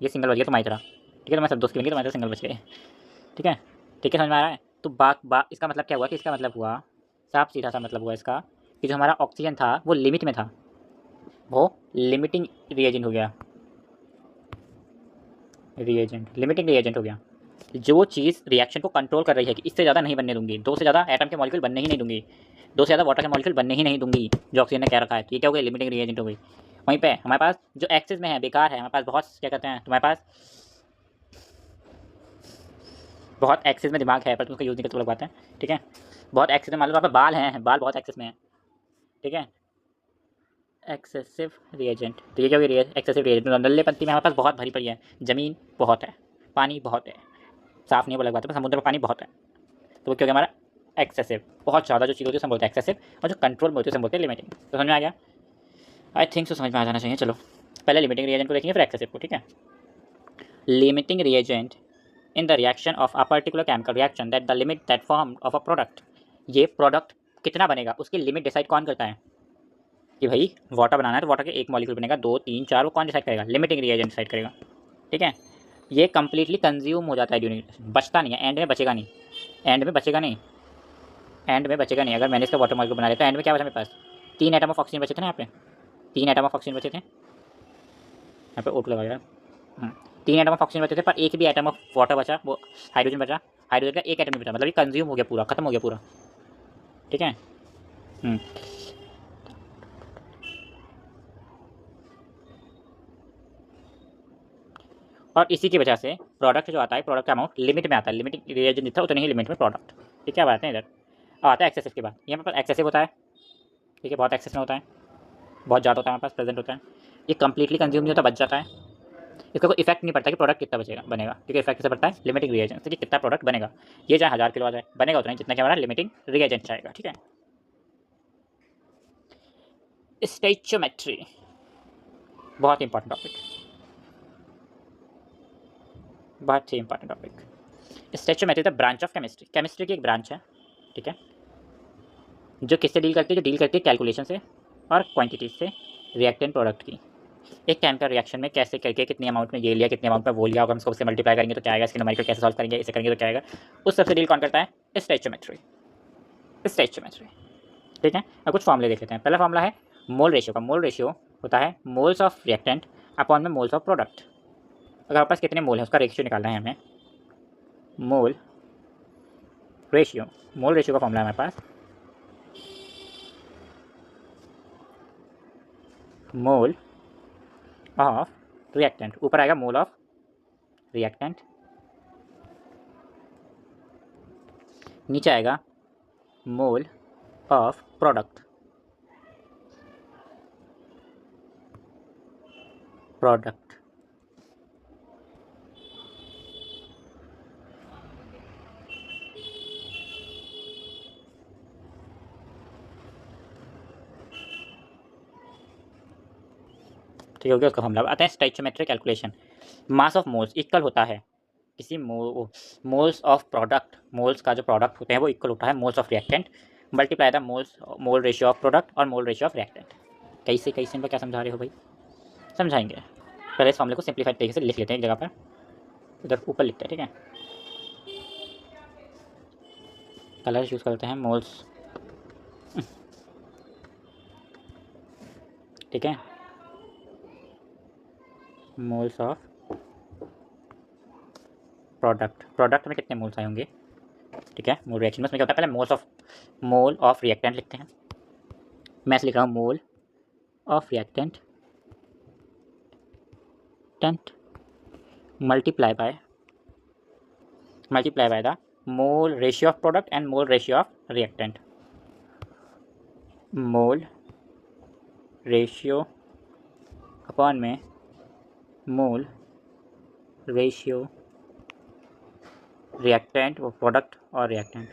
ये सिंगल बच गया तुम्हारी तरह। ठीक है, तो मैं सब दोस्त के लिए तुम्हारे तरह सिंगल बच गए। ठीक है, समझ में आ रहा है? तो इसका मतलब क्या हुआ कि इसका मतलब हुआ, साफ सीधा सा मतलब हुआ इसका, कि जो हमारा ऑक्सीजन था वो लिमिट में था, वो लिमिटिंग रिएजेंट हो गया, लिमिटिंग रिएजेंट हो गया। जो चीज़ रिएक्शन को कंट्रोल कर रही है कि इससे ज़्यादा नहीं बनने दूंगी, 2 से ज़्यादा एटम के मॉलिक्यूल बनने ही नहीं दूंगी, 2 से ज़्यादा वाटर के मॉलिक्यूल बनने ही नहीं दूंगी, जो ऑक्सीजन ने कह रखा है, ये क्या हो गई? लिमिटिंग रिएजेंट हो गई। वहीं पे हमारे पास जो एक्सेस में है, बेकार है, हमारे पास बहुत क्या कहते हैं, तुम्हारे पास बहुत एक्सेस में दिमाग है पर तुम उसका यूज़ नहीं करते, अलग बात है, ठीक है। बहुत एक्सेस में, मान लो आपके बाल हैं, बाल बहुत एक्सेस में हैं, ठीक है। एक्सेसिव रिएजेंट, तो ये क्या होगी, एक्सेसिव रिएजेंट, नल्ले पत्ती में हमारे पास बहुत भरी पड़ी है, ज़मीन बहुत है, पानी बहुत है, साफ़ नहीं है वो अलग बात है, पर समुद्र में पानी बहुत है, तो वो क्या होगा हमारा एक्सेसिव, बहुत ज़्यादा जो चीज़ होती है उसमें बोलते हैं एक्सेसिव, और जो कंट्रोल में होती है उसमें बोलते हैं लिमिटिंग। तो समझ में आ गया, आई थिंक सो समझ में आ जाना चाहिए। चलो पहले लिमिटिंग रिएजेंट को देखेंगे फिर एक्सेसिव को, ठीक है। Limiting reagent in the reaction of a particular chemical reaction that the limit that form of a product, ये प्रोडक्ट कितना बनेगा उसकी लिमिट डिसाइड कौन करता है, कि भाई वाटर बनाना है तो वाटर के एक मॉलिक्यूल बनेगा, 2 3 4, वो कौन डिसाइड करेगा, लिमिटिंग रिएजेंट डिसाइड करेगा, ठीक है। ये कंप्लीटली कंज्यूम हो जाता है ड्यूरिंग, बचता नहीं है, एंड में बचेगा नहीं, एंड में बचेगा नहीं, एंड में बचेगा नहीं। अगर मैंने इसका वाटर मॉलिक्यूल बना लिया तो एंड में क्या बचा मेरे पास, 3 एटम ऑफ ऑक्सीजन बचे थे ना, यहाँ पे 3 एटम ऑफ ऑक्सीजन बचे थे, यहाँ पे ओट लगा यार, 3 एटम ऑफ ऑक्सीजन बचे थे, पर एक भी एटम ऑफ वाटर बचा, वो हाइड्रोजन बचा, हाइड्रोजन का एक एटम नहीं बचा, मतलब ये कंज्यूम हो गया पूरा, खत्म हो गया पूरा, ठीक है। और इसी की वजह से प्रोडक्ट जो आता है, प्रोडक्ट का अमाउंट लिमिट में आता है, लिमिटिंग रिएजेंट जितना उतनी ही लिमिट में प्रोडक्ट, ठीक है। अब आते हैं इधर, अब आता है एक्सेसिव के बाद, यहाँ पर एक्सेसिव होता है, ठीक है, बहुत एक्सेस में होता है, बहुत ज़्यादा होता है हमारे पास प्रेजेंट होता है, ये कंप्लीटली कंज्यूम नहीं होता, बच जाता है, इसका कोई इफेक्ट नहीं पड़ता कि प्रोडक्ट कितना बचेगा बनेगा, क्योंकि इफेक्ट से पड़ता है लिमिटिंग रिएजेंट से कि कितना प्रोडक्ट बनेगा, ये चाहे 1000 किलो आ जाए बनेगा उतना ही जितना कि हमारा लिमिटिंग रिएजेंट चाहेगा, ठीक है। स्टोइचियोमेट्री बहुत इंपॉर्टेंट टॉपिक, बहुत ही important topic. Stoichiometry the branch of chemistry, chemistry की एक ब्रांच है, ठीक है, जो किससे डील करती है, जो डील करती है कैलकुलेशन से और क्वांटिटीज से रिएक्टेंट प्रोडक्ट की। एक केमिकल रिएक्शन में कैसे करके कितनी अमाउंट में ये लिया, कितने अमाउंट में वो लिया, अगर हम उसको उससे मल्टीप्लाई करेंगे तो क्या आएगा, इसके न्यूमेरिकल कैसे सॉल्व करेंगे, इसे करेंगे तो क्या आएगा, उस सबसे डील कौन करता है, स्टोइचियोमेट्री, स्टोइचियोमेट्री, ठीक है। अब कुछ फॉर्मूले देख लेते हैं। पहला फॉर्मूला है मोल रेशियो का, मोल रेशियो होता है मोल्स ऑफ रिएक्टेंट अपॉन में मोल्स ऑफ प्रोडक्ट। अगर हमारे पास कितने मोल है उसका रेशियो निकालना है हमें, मोल रेशियो, मोल रेशियो का फॉर्मूला है हमारे पास मोल ऑफ रिएक्टेंट, ऊपर आएगा मोल ऑफ रिएक्टेंट, नीचे आएगा मोल ऑफ प्रोडक्ट, प्रोडक्ट, ठीक हो गया उसका फॉर्मूला। आते हैं stoichiometric calculation, mass of moles equal होता है किसी मोल्स ऑफ प्रोडक्ट, मोल्स का जो प्रोडक्ट होते हैं वो इक्वल होता है moles of reactant multiply the moles, mole ratio of product और मोल रेशियो ऑफ रिएक्टेंट। कैसे कैसे इनका क्या समझा रहे हो भाई, समझाएंगे। पहले इस फॉर्मूले को सिंप्लीफाइड तरीके से लिख लेते हैं एक जगह पर, इधर ऊपर लिखते हैं, ठीक है। कलर यूज़ करते हैं मोल्स, ठीक है, मोल्स ऑफ प्रोडक्ट, प्रोडक्ट में कितने मोल्स आए होंगे, ठीक है। मोल रिएक्शन में क्या होता है, पहले मोल ऑफ रिएक्टेंट लिखते हैं, मैं लिख रहा हूँ mole of reactant multiply by the mole ratio of product and mole ratio of reactant, mole ratio upon में मोल रेशियो रिएक्टेंट, वो प्रोडक्ट और रिएक्टेंट,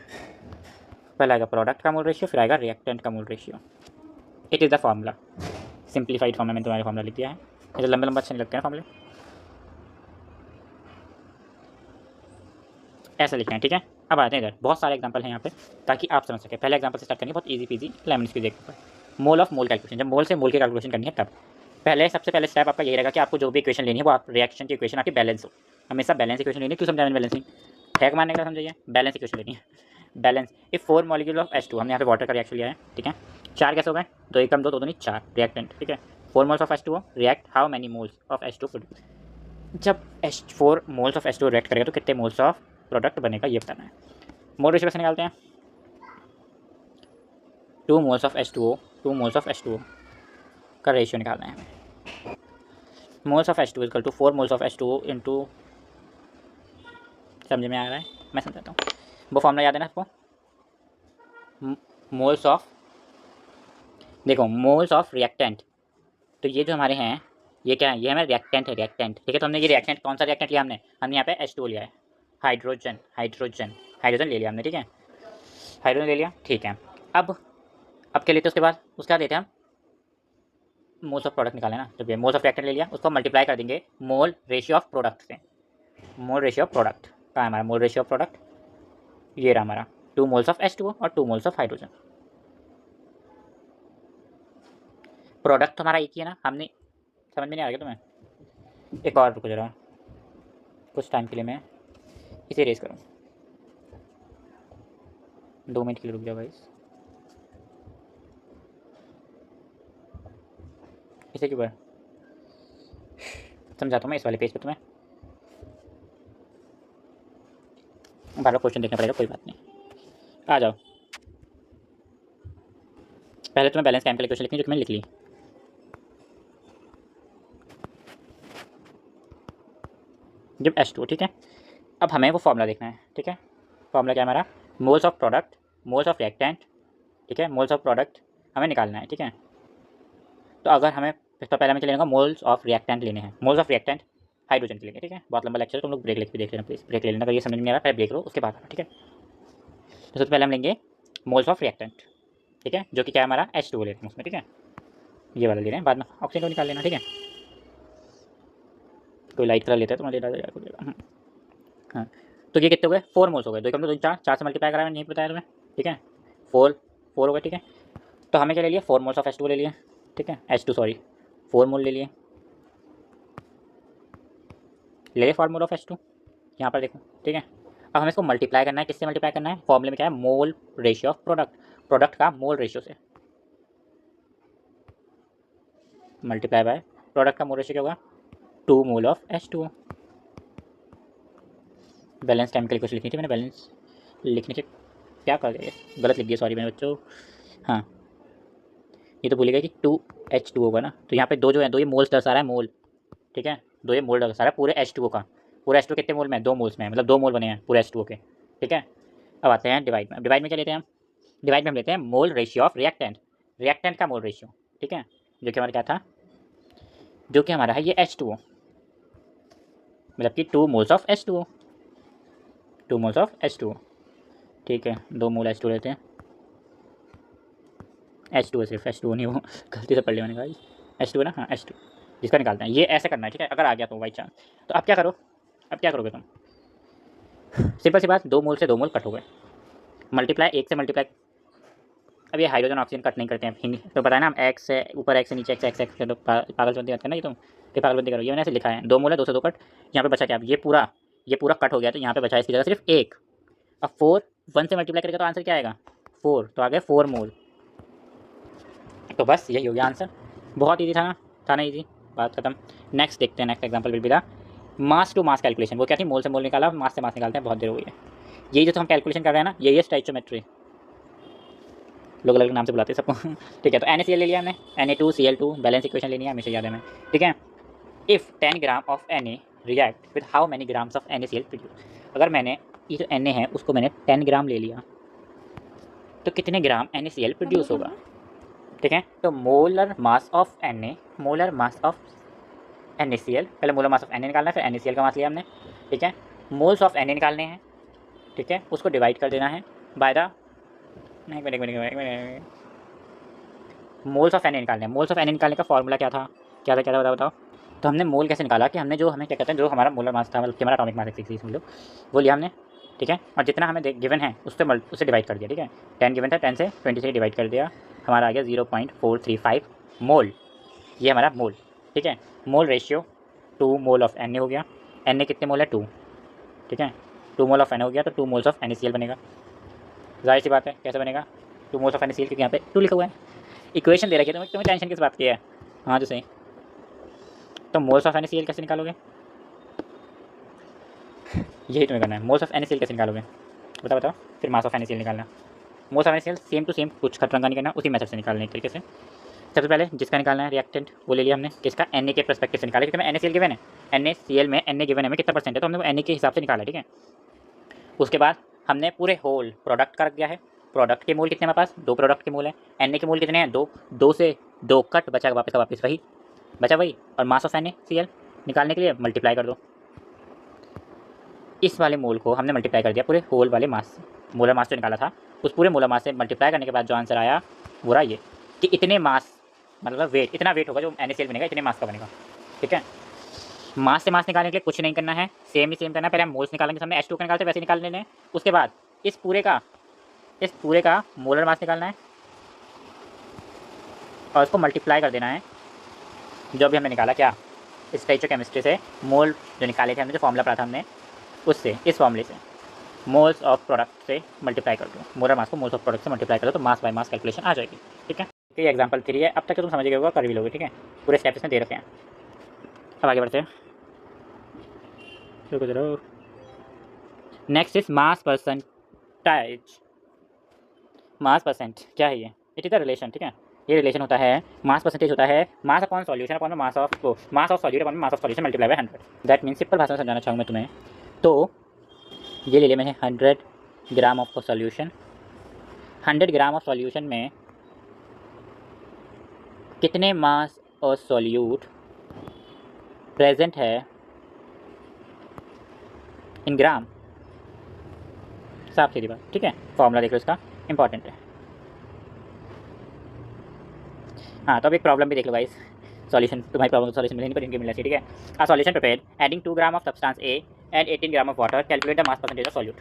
पहले आएगा प्रोडक्ट का मोल रेशियो फिर आएगा रिएक्टेंट का mole ratio. It is the formula, simplified form में मैंने तुम्हारे फार्मूला लिख दिया है, ये लंबे लंबे अच्छे नहीं लगते हैं फार्मूले, ऐसे लिखते हैं, ठीक है। अब आते हैं इधर, बहुत सारे एग्जांपल हैं यहाँ पे ताकि आप समझ सकें। पहले एग्जांपल से स्टार्ट करेंगे, बहुत इजी पीजी लेमन स्क्वीज देखते हैं। मोल ऑफ मोल कैलकुलेशन, जब मोल से मोल की कैलकुलेशन करनी है तब सबसे पहले स्टेप आपका यही रहेगा कि आपको जो भी इक्वेशन लेनी है वो आप रिएक्शन की इक्वेशन आपकी बैलेंस हो, हमेशा बैलेंस इक्वेशन लेनी है। क्यों समझाने बैलेंसिंग, हैक मारने का समझाइए, बैलेंस इक्वेशन लेनी है। Balance, if 4 molecule of H2, हमने यहाँ पे वाटर का रिएक्शन लिया है, ठीक है, 4 कैसे हो गए, 2 एकम 2 2 नहीं 4 रिएक्टेंट, ठीक है। 4 moles of H2O react how many moles of H2 produce, जब 4 मोल्स ऑफ H2O रिएक्ट करेगा तो कितने मोल्स ऑफ प्रोडक्ट बनेगा ये बताना है। मोल रेशियो कैसे निकालते हैं, 2 मोल्स ऑफ H2O का रेशियो निकालना है हमें। Moles of H2 equal to 4 moles of H2O into, समझ में आ रहा है, मैं समझाता हूँ। वो फॉर्मूला याद है ना आपको, मोल्स ऑफ, देखो मोल्स ऑफ रिएक्टेंट, तो ये जो हमारे हैं ये क्या है, ये हमारे रिएक्टेंट है, रिएक्टेंट, ठीक है। तो हमने ये रिएक्टेंट कौन सा रिएक्टेंट लिया हमने यहाँ पे H2 लिया है, हाइड्रोजन हाइड्रोजन हाइड्रोजन ले लिया हमने, ठीक है, हाइड्रोजन ले लिया, ठीक है। अब क्या लेते हैं उसके बाद, उसका लेते हैं हम मोल्स ऑफ प्रोडक्ट निकालें ना, जब ये मोल्स ऑफ रिएक्टेंट ले लिया उसको मल्टीप्लाई कर देंगे मोल रेशियो ऑफ प्रोडक्ट से। मोल रेशियो ऑफ प्रोडक्ट कहाँ है हमारा, मोल रेशियो ऑफ प्रोडक्ट ये रहा हमारा, 2 मोल्स ऑफ H2O और 2 मोल्स ऑफ हाइड्रोजन। प्रोडक्ट तो हमारा एक ही है ना, हमने समझ में नहीं आ रहा तुम्हें, एक और रुको जरा, कुछ टाइम के लिए मैं इसे रेस करूँ, 2 मिनट के लिए रुक जाओ भाई, इसे क्यों समझाता हूँ मैं इस वाले पेज पे तुम्हें, बार बार क्वेश्चन देखना पड़ेगा, कोई बात नहीं, आ जाओ। पहले तुम्हें बैलेंस केमिकल इक्वेशन लिखनी जो कि मैंने लिख ली, जब H2, ठीक है। अब हमें वो फॉर्मूला देखना है, ठीक है। फॉर्मूला क्या है हमारा, moles of product, moles of reactant, ठीक है, मोल्स ऑफ प्रोडक्ट हमें निकालना है, ठीक है। तो अगर हमें तो पहले हमें क्या लेना होगा, मोल्स ऑफ रिएक्टेंट लेने हैं, मोल्स ऑफ रिएक्टेंट हाइड्रोजन के लेंगे, ठीक है। बहुत लंबा लेक्चर है, तुम लोग ब्रेक लेके देख लेना प्लीज़, ब्रेक ले लेना, अगर ये समझ में नहीं आ रहा पहले ब्रेक लो उसके बाद, ठीक है। तो सबसे पहले हम लेंगे मोल्स ऑफ रिएक्टेंट, ठीक है, जो कि क्या है हमारा H2O लेते हैं उसमें, ठीक है, ये वाला ले रहे हैं, बाद में ऑक्सीजन को निकाल लेना, ठीक है। कोई लाइट कलर लेता है तो मैं ले डाल, हाँ। तो ये कितने हो गए, 4 मोल्स हो गए, 2 कम 2 4 से मल्टीप्लाई करा नहीं बताया तुम्हें, ठीक है, 4 हो गए, ठीक है। तो हमें क्या ले लिया, 4 मोल्स ऑफ H2O ले लिया, ठीक है, H2 सॉरी 4 मोल ले लिए, ले 4 मोल ऑफ H2 यहाँ पर देखो, ठीक है। अब हमें इसको मल्टीप्लाई करना है, किससे मल्टीप्लाई करना है, फॉर्मूले में क्या है, mole ratio of product, product का मोल रेशियो से मल्टीप्लाई बाय प्रोडक्ट का मोल रेशियो क्या होगा, 2 mole of H2O। Balance chemical equation लिखनी थी मैंने, बैलेंस लिखने के क्या कर दिया, गलत लिख दिया, सॉरी मेरे बच्चों, हाँ ये तो भूलिएगा कि 2H2 होगा ना, तो यहाँ पे 2 जो है 2 ये मोल्स दर्शा रहा है, मोल, ठीक है, 2 ये मोल दर्शा रहा है पूरे H2O का, पूरे H2O कितने मोल में, 2 मोल्स में, मतलब 2 मोल बने हैं पूरे H2O के, ठीक है। अब आते हैं डिवाइड में, डिवाइड में क्या लेते हैं हम, डिवाइड में हम लेते हैं mole ratio of reactant, reactant का मोल रेशियो, ठीक है, जो कि हमारा क्या था, जो कि हमारा है ये H2O, मतलब कि 2 moles of H2O, 2 moles of H2O, ठीक है, 2 मोल H2O लेते हैं, H2O सिर्फ H2O नहीं, वो गलती से पढ़ लिया मैंने कहा H2O ना, हाँ H2, जिसका निकालते हैं, ये ऐसे करना है, ठीक है, अगर आ गया तो बाई चांस। तो अब क्या करो, अब क्या करोगे तुम, सिंपल सी बात, 2 मोल से 2 मोल कट हो गए, मल्टीप्लाई 1 से मल्टीप्लाई, अब ये हाइड्रोजन ऑक्सीजन कट नहीं करते हैं हिंदी तो बताया ना, हम एक्स से ऊपर एक्स से नीचे एक्स तो पागलबंदी करते हैं ना, ये तुम कि पागलबंदी करो, ये मैंने ऐसे लिखा है, 2 मोल है 2 से 2 कट, यहाँ पे बचा क्या, ये पूरा कट हो गया, तो यहाँ पे बचा इसकी जगह सिर्फ 1, अब 4 1 से मल्टीप्लाई करेगा तो आंसर क्या आएगा 4, तो आ गया 4 मोल, तो बस यही हो गया आंसर, बहुत ईजी था ना ईजी, बात खत्म। नेक्स्ट देखते हैं, next example will be the mass to mass calculation, वो क्या थी, मोल से मोल निकाला, मास से मास निकालते हैं, बहुत देर हो गई है, यही जो तो हम कैलकुलेशन कर रहे हैं ना, यही है स्टोइचियोमेट्री, लोग अलग नाम से बुलाते हैं सबको ठीक है। तो NaCl ले लिया हमने, Na2Cl2 बैलेंस इक्वेशन लेनी है, हमेशा याद है हमें, ठीक है। If 10 gram of Na react with how many grams of NaCl produce, अगर मैंने ये जो Na है उसको मैंने 10 ग्राम ले लिया तो कितने ग्राम NaCl प्रोड्यूस होगा, ठीक है। तो molar mass of Na, molar mass of NaCl, पहले मोलर मास ऑफ Na निकालना है, फिर NaCl का मास लिया हमने, ठीक है। मोल्स ऑफ Na निकालने हैं, ठीक है, उसको डिवाइड कर देना है बाय द, एक मिनट, मोल्स ऑफ Na निकालने हैं, मोल्स ऑफ Na निकालने का फॉर्मूला क्या था बताओ। तो हमने मोल कैसे निकाला कि हमने जो हमें क्या कहते हैं, जो हमारा मोलर मास था, मतलब हमारा एटॉमिक मास एक्सिस समझ लो, वो लिया हमने, ठीक है, और जितना हमें गिवन है उससे डिवाइड कर दिया, ठीक है, 10 गिवन था, 10 से 20 से डिवाइड कर दिया, हमारा आ गया 0.435 मोल, ये हमारा मोल, ठीक है। Mole ratio 2 mole of Na हो गया, Na कितने मोल है 2, ठीक है, 2 मोल ऑफ Na हो गया, तो 2 मोल्स ऑफ NaCl बनेगा, जाहिर सी बात है, कैसे बनेगा 2 मोल्स ऑफ NaCl, क्योंकि यहाँ पे 2 लिखा हुआ है, इक्वेशन दे रखी है, तुम्हें टेंशन किस बात की है, हाँ जो सही। तो मोल्स ऑफ NaCl कैसे निकालोगे, यही तुम्हें करना है, मोल्स ऑफ NaCl कैसे निकालोगे, बताओ, फिर मास ऑफ NaCl निकालना, moles of NaCl same to same, कुछ खतरंगा नहीं करना, उसी मेथड से निकालने एक तरीके से। सबसे पहले जिसका निकालना है रिएक्टेंट वो ले लिया हमने, किसका, Na के पर्सपेक्टिव से निकाला, क्योंकि हमें NaCl गिवन है, NaCl में Na गिवन है, हमें कितना परसेंट है, तो हमने वो Na के हिसाब से निकाला, ठीक है। उसके बाद हमने पूरे होल प्रोडक्ट का रख दिया है। प्रोडक्ट के मोल कितने हमारे पास, 2 प्रोडक्ट के मोल हैं। Na के मोल कितने हैं, 2, 2 से 2 कट, बचा वापस का वापस वही बचा वही, और मास ऑफ NaCl निकालने के लिए मल्टीप्लाई कर दो। इस वाले मोल को हमने मल्टीप्लाई कर दिया पूरे होल वाले मास से, मोलर मास जो निकाला था उस पूरे मोलर मास से मल्टीप्लाई करने के बाद जो आंसर आया वो रहा ये, कि इतने मास मतलब वेट, इतना वेट होगा जो NaCl बनेगा, इतने मास का बनेगा। ठीक है, मास से मास निकालने के लिए कुछ नहीं करना है, सेम ही सेम करना है। पहले हम मोल्स निकालेंगे, हमने H2 का निकालते वैसे निकाल लेने हैं। उसके बाद इस पूरे का मोलर मास निकालना है और उसको मल्टीप्लाई कर देना है जो भी हमने निकाला, क्या स्टोइचियोकेमिस्ट्री से मोल जो निकाले थे हमने, जो फॉर्मूला पढ़ा था हमने, उससे इस फॉर्मूले से मोल्स ऑफ प्रोडक्ट से मल्टीप्लाई कर दो, मोलर मास को मोल्स ऑफ प्रोडक्ट से मल्टीप्लाई कर दो, तो मास बाय मास कैलकुलेशन आ जाएगी। ठीक है, ये एग्जांपल 3 है। अब तक तुम समझ गए होगा, कर भी लोगे। ठीक है, पूरे स्टेप्स इसमें दे रखे हैं। अब आगे बढ़ते हैं, next is mass percentage. Mass percent क्या है ये, इट इज़ अ रिलेशन। ठीक है, ये रिलेशन होता है, मास परसेंटेज होता है mass upon solution upon mass of solute upon mass of solution multiply by 100। That means, simple भाषा में समझाना चाहूँ मैं तुम्हें, तो ये ले लिया मैंने 100 gram of solution. 100 gram of solution में कितने मास और सॉल्यूट प्रेजेंट है इन ग्राम, साफ सीधी बात। ठीक है, फॉर्मूला देख लो इसका, इंपॉर्टेंट है। हाँ, तो अब एक प्रॉब्लम भी देख लो गाइस, सॉल्यूशन, तुम्हारी प्रॉब्लम सॉल्यूशन मिलेगी पर इनके मिलना चाहिए। ठीक है, a solution prepared adding 2 gram of substance A and 18 gram of water, calculate the mass percentage of solute.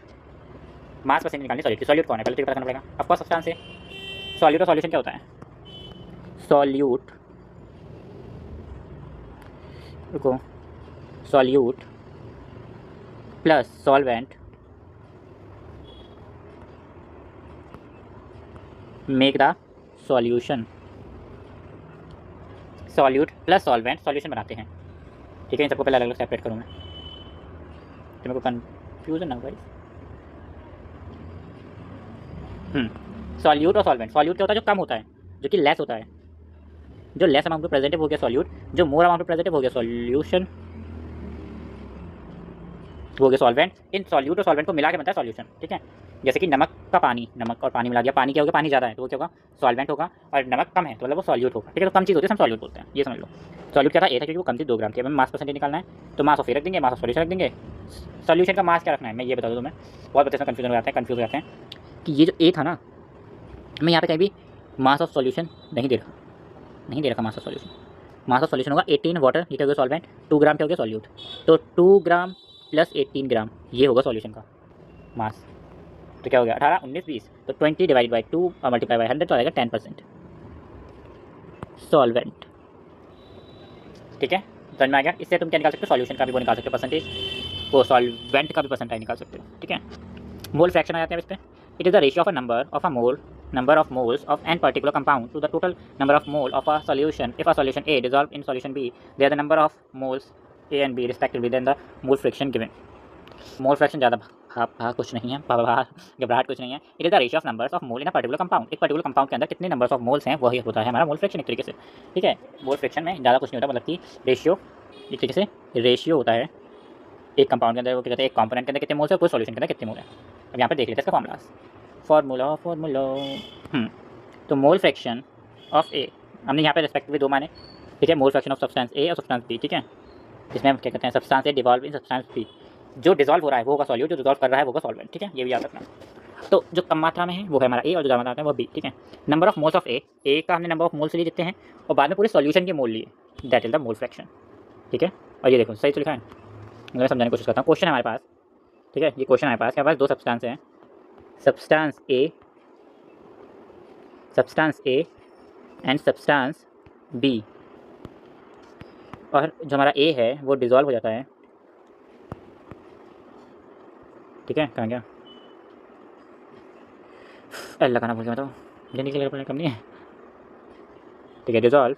Mass percentage निकालनी सॉल्यूट की, सॉल्यूट कौन है पहले तो पता करना पड़ेगा। Of course substance A. Solute और सॉल्यूशन क्या होता है, सॉल्यूट, रुको, solute plus solvent make the solution. Solute plus solvent solution बनाते हैं। ठीक है, इन सबको पहले अलग अलग सेपरेट करूँ मैं, तो मेरे को कन्फ्यूजन ना हो भाई। सॉल्यूट और सॉल्वेंट, सॉल्यूट क्या होता है, जो कम होता है, जो कि लेस होता है, जो लेस अमाउंट में प्रेजेंट है वो गया सॉल्यूट, जो मोर अमाउंट में प्रेजेंट है वो गया सॉल्यूशन, वो गया सॉल्वेंट। इन सॉल्यूट और सॉल्वेंट को मिला के बनता है सॉल्यूशन। ठीक है, जैसे कि नमक का पानी, नमक और पानी मिला दिया, पानी क्या होगा, पानी ज़्यादा है तो वो क्या होगा, सॉल्वेंट होगा, और नमक कम है तो मतलब वो सॉल्यूट होगा। ठीक है, तो कम चीज़ होती है हम सॉल्यूट बोलते हैं, ये समझ लो। सॉल्यूट क्या था, ए था क्योंकि वो कम थी, 2 ग्राम थी। अब हमें मास परसेंटेज निकालना है, तो मास ऑफ ए रख देंगे, मास ऑफ सॉल्यूशन रख देंगे, सॉल्यूशन का मास क्या रखना है मैं ये बता दूँ तुम्हें, बहुत बच्चे इसमें कन्फ्यूजन हो जाते हैं कि ये जो ए था ना, मैं यहाँ पे कहीं भी मास ऑफ सॉल्यूशन नहीं दे रखा मास of solution. Mass of solution होगा 18 वाटर, ये क्या होगा सॉल्वेंट, 2 ग्राम क्या हो गया सॉल्यूट, तो 2 ग्राम प्लस 18 ग्राम ये होगा सॉल्यूशन का मास। तो क्या हो गया 18, 19, 20, तो 20 डिवाइड बाई 2 और मल्टीप्लाई बाई 100 तो आएगा 10% सॉल्वेंट। ठीक है, समझ में आ गया। इससे तुम क्या निकाल सकते हो, सॉल्यूशन का भी वो निकाल सकते हो परसेंटेज, वो सॉल्वेंट का भी परसेंटेज निकाल सकते हो। ठीक है, मोल फ्रैक्शन आ जाते हैं इस पर। It is the ratio of a number of moles of n particular compound to the total number of mole of a solution. If a solution A dissolved in solution B, they are the number of moles A and B respectively, then the mole fraction given. Mole fraction ज़्यादा कुछ नहीं है, घबराहट कुछ नहीं है। It is the ratio of numbers of mole in a particular compound. एक particular compound के अंदर कितने नंबर्स ऑफ मोल्स हैं वही होता है हमारा मोल फ्रैक्शन एक तरीके से। ठीक है, मोल फ्रैक्शन में ज़्यादा कुछ नहीं होता, मतलब कि रेशियो एक तरीके से रेशियो होता है एक कंपाउंड के अंदर, वो क्या कहते हैं, एक कंपोनेंट के अंदर कितने मोल्स है, पूरे सॉल्यूशन के अंदर कितने मोल है। अब यहाँ पर देख लेते हैं इसका फार्मूला। तो मोल फ्रैक्शन ऑफ ए हमने यहाँ पे रेस्पेक्टिवली 2 माने। ठीक है, मोल फ्रैक्शन ऑफ सब्सटेंस ए और सब्सटेंस बी। ठीक है, जिसमें हम क्या कहते हैं, सब्सटेंस ए डिवॉल्व इन सब्सटेंस बी, जो डिजॉल्व हो रहा है वो होगा सॉल्यूट, जो डिजॉल्व कर रहा है वो होगा सॉल्वेंट। ठीक है, ये भी याद रखना। तो जो कम मात्रा में है वो है हमारा ए, और जो ज़्यादा मात्रा में वो बी। ठीक है, नंबर ऑफ मोल्स ऑफ ए का हमने नंबर ऑफ मोल्स लिए जितने हैं, और बाद में पूरे सॉल्यूशन के मोल लिए, that is the mole fraction. ठीक है, और ये देखो सही तो लिखा है, मैं समझाने की कोशिश करता हूँ। क्वेश्चन है हमारे पास, ठीक है, ये क्वेश्चन हमारे पास, हमारे पास 2 सब्सटेंस हैं, substance A and substance B, और जो हमारा ए है वो डिज़ोल्व हो जाता है। ठीक है, कहाँ गया, एल लगाना भूल गया, तो मुझे निकल पड़ने कम नहीं है। ठीक है, dissolve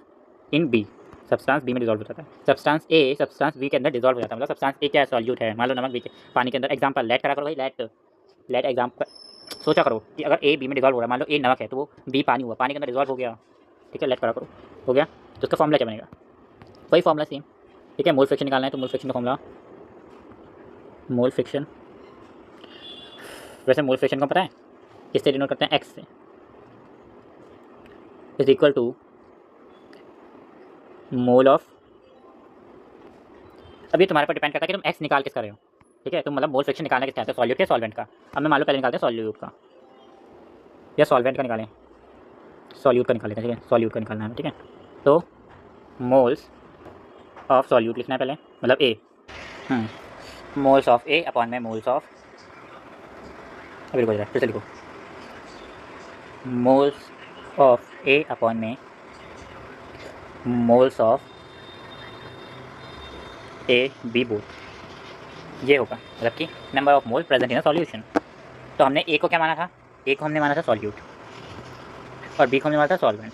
in B, substance B में डिज़ोल्व हो जाता है। सब्सटेंस ए सब्सटेंस बी के अंदर डिज़ोल्व हो जाता है, मतलब सब्सटेंस ए क्या है, सॉल्यूट है। मान लो नमक बी के पानी के अंदर, एग्जांपल लेट करा करो भाई, लेट एग्जांपल सोचा करो कि अगर ए बी में डिज़ोल्व हो रहा है, मान लो ए नमक है तो वो बी पानी हुआ, पानी के अंदर डिज़ोल्व हो गया। ठीक है, लेट करा करो, हो गया, तो उसका फॉर्मूला क्या बनेगा, वही फॉर्मूला सेम। ठीक है, मोल फ्रैक्शन निकालना है तो मोल फ्रैक्शन का फॉर्मूला, मोल फ्रैक्शन वैसे मोल फ्रैक्शन को पता है किससे डिनोट करते हैं? एक्स से। Is equal to mole of, अभी तुम्हारे पर डिपेंड करता है कि तुम एक्स निकाल किसका रहे हो, ठीक है। तुम मतलब मोल फ्रैक्शन निकालना किसका है, सॉल्यूट या सॉल्वेंट का। अब मैं मान लो पहले निकालते हैं सॉल्यूट का या सॉल्वेंट का निकालें, सॉल्यूट का निकाल लेते हैं, ठीक है। सॉल्यूट का निकालना है, ठीक है। तो मोल्स ऑफ सॉल्यूट लिखना है पहले, मतलब A, moles of A upon में मोल्स ऑफ, अभी रुको जरा फिर से लिखो, मोल्स ऑफ ए अपॉन में moles of A B both, ये होगा मतलब कि number of mole present in a solution. तो हमने ए को क्या माना था? ए को हमने माना था सॉल्यूट और बी को हमने माना था सॉल्वेंट,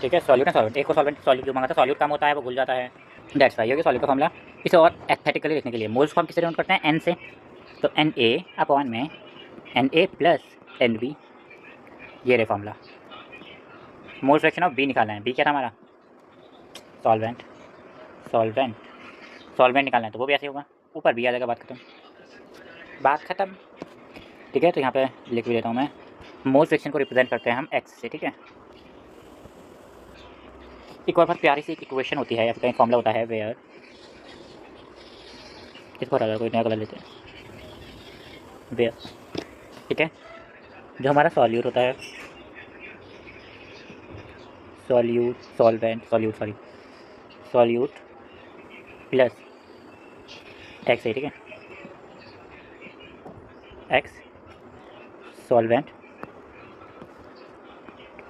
ठीक है। सॉल्यूट है सॉल्वेंट, ए को सॉल्वेंट सॉल्यूट जो मांगा था, सॉल्यूट काम होता है वो भूल जाता है, दैट्स वाई। होगी सॉल्यूट का फॉर्मूला। इसे और एस्थेटिकली लिखने के लिए मोल्स को हम किससे डिनोट करते हैं? एन से। तो एन ए अपॉन में n A plus n B, ये रे formula. Mole fraction of B निकालना है, बी क्या था हमारा? सॉल्वेंट, सॉल्वेंट, सॉल्वेंट निकालना है तो वो भी ऐसे होगा, ऊपर भी आ जाएगा, बात खत्म, बात खत्म, ठीक है। तो यहाँ पे लिख भी देता हूँ मैं, मोल फ्रैक्शन को रिप्रेजेंट करते हैं हम एक्स से, ठीक है। एक और बहुत प्यारी सी एक इक्वेशन होती है या फिर फॉर्मूला होता है वेयर, इसको हटा दो, कोई नया कलर लेते हैं, वेयर, ठीक है। जो हमारा सॉल्यूट होता है, solute solvent solute sorry solute plus x है, ठीक है, एक्स सॉल्वेंट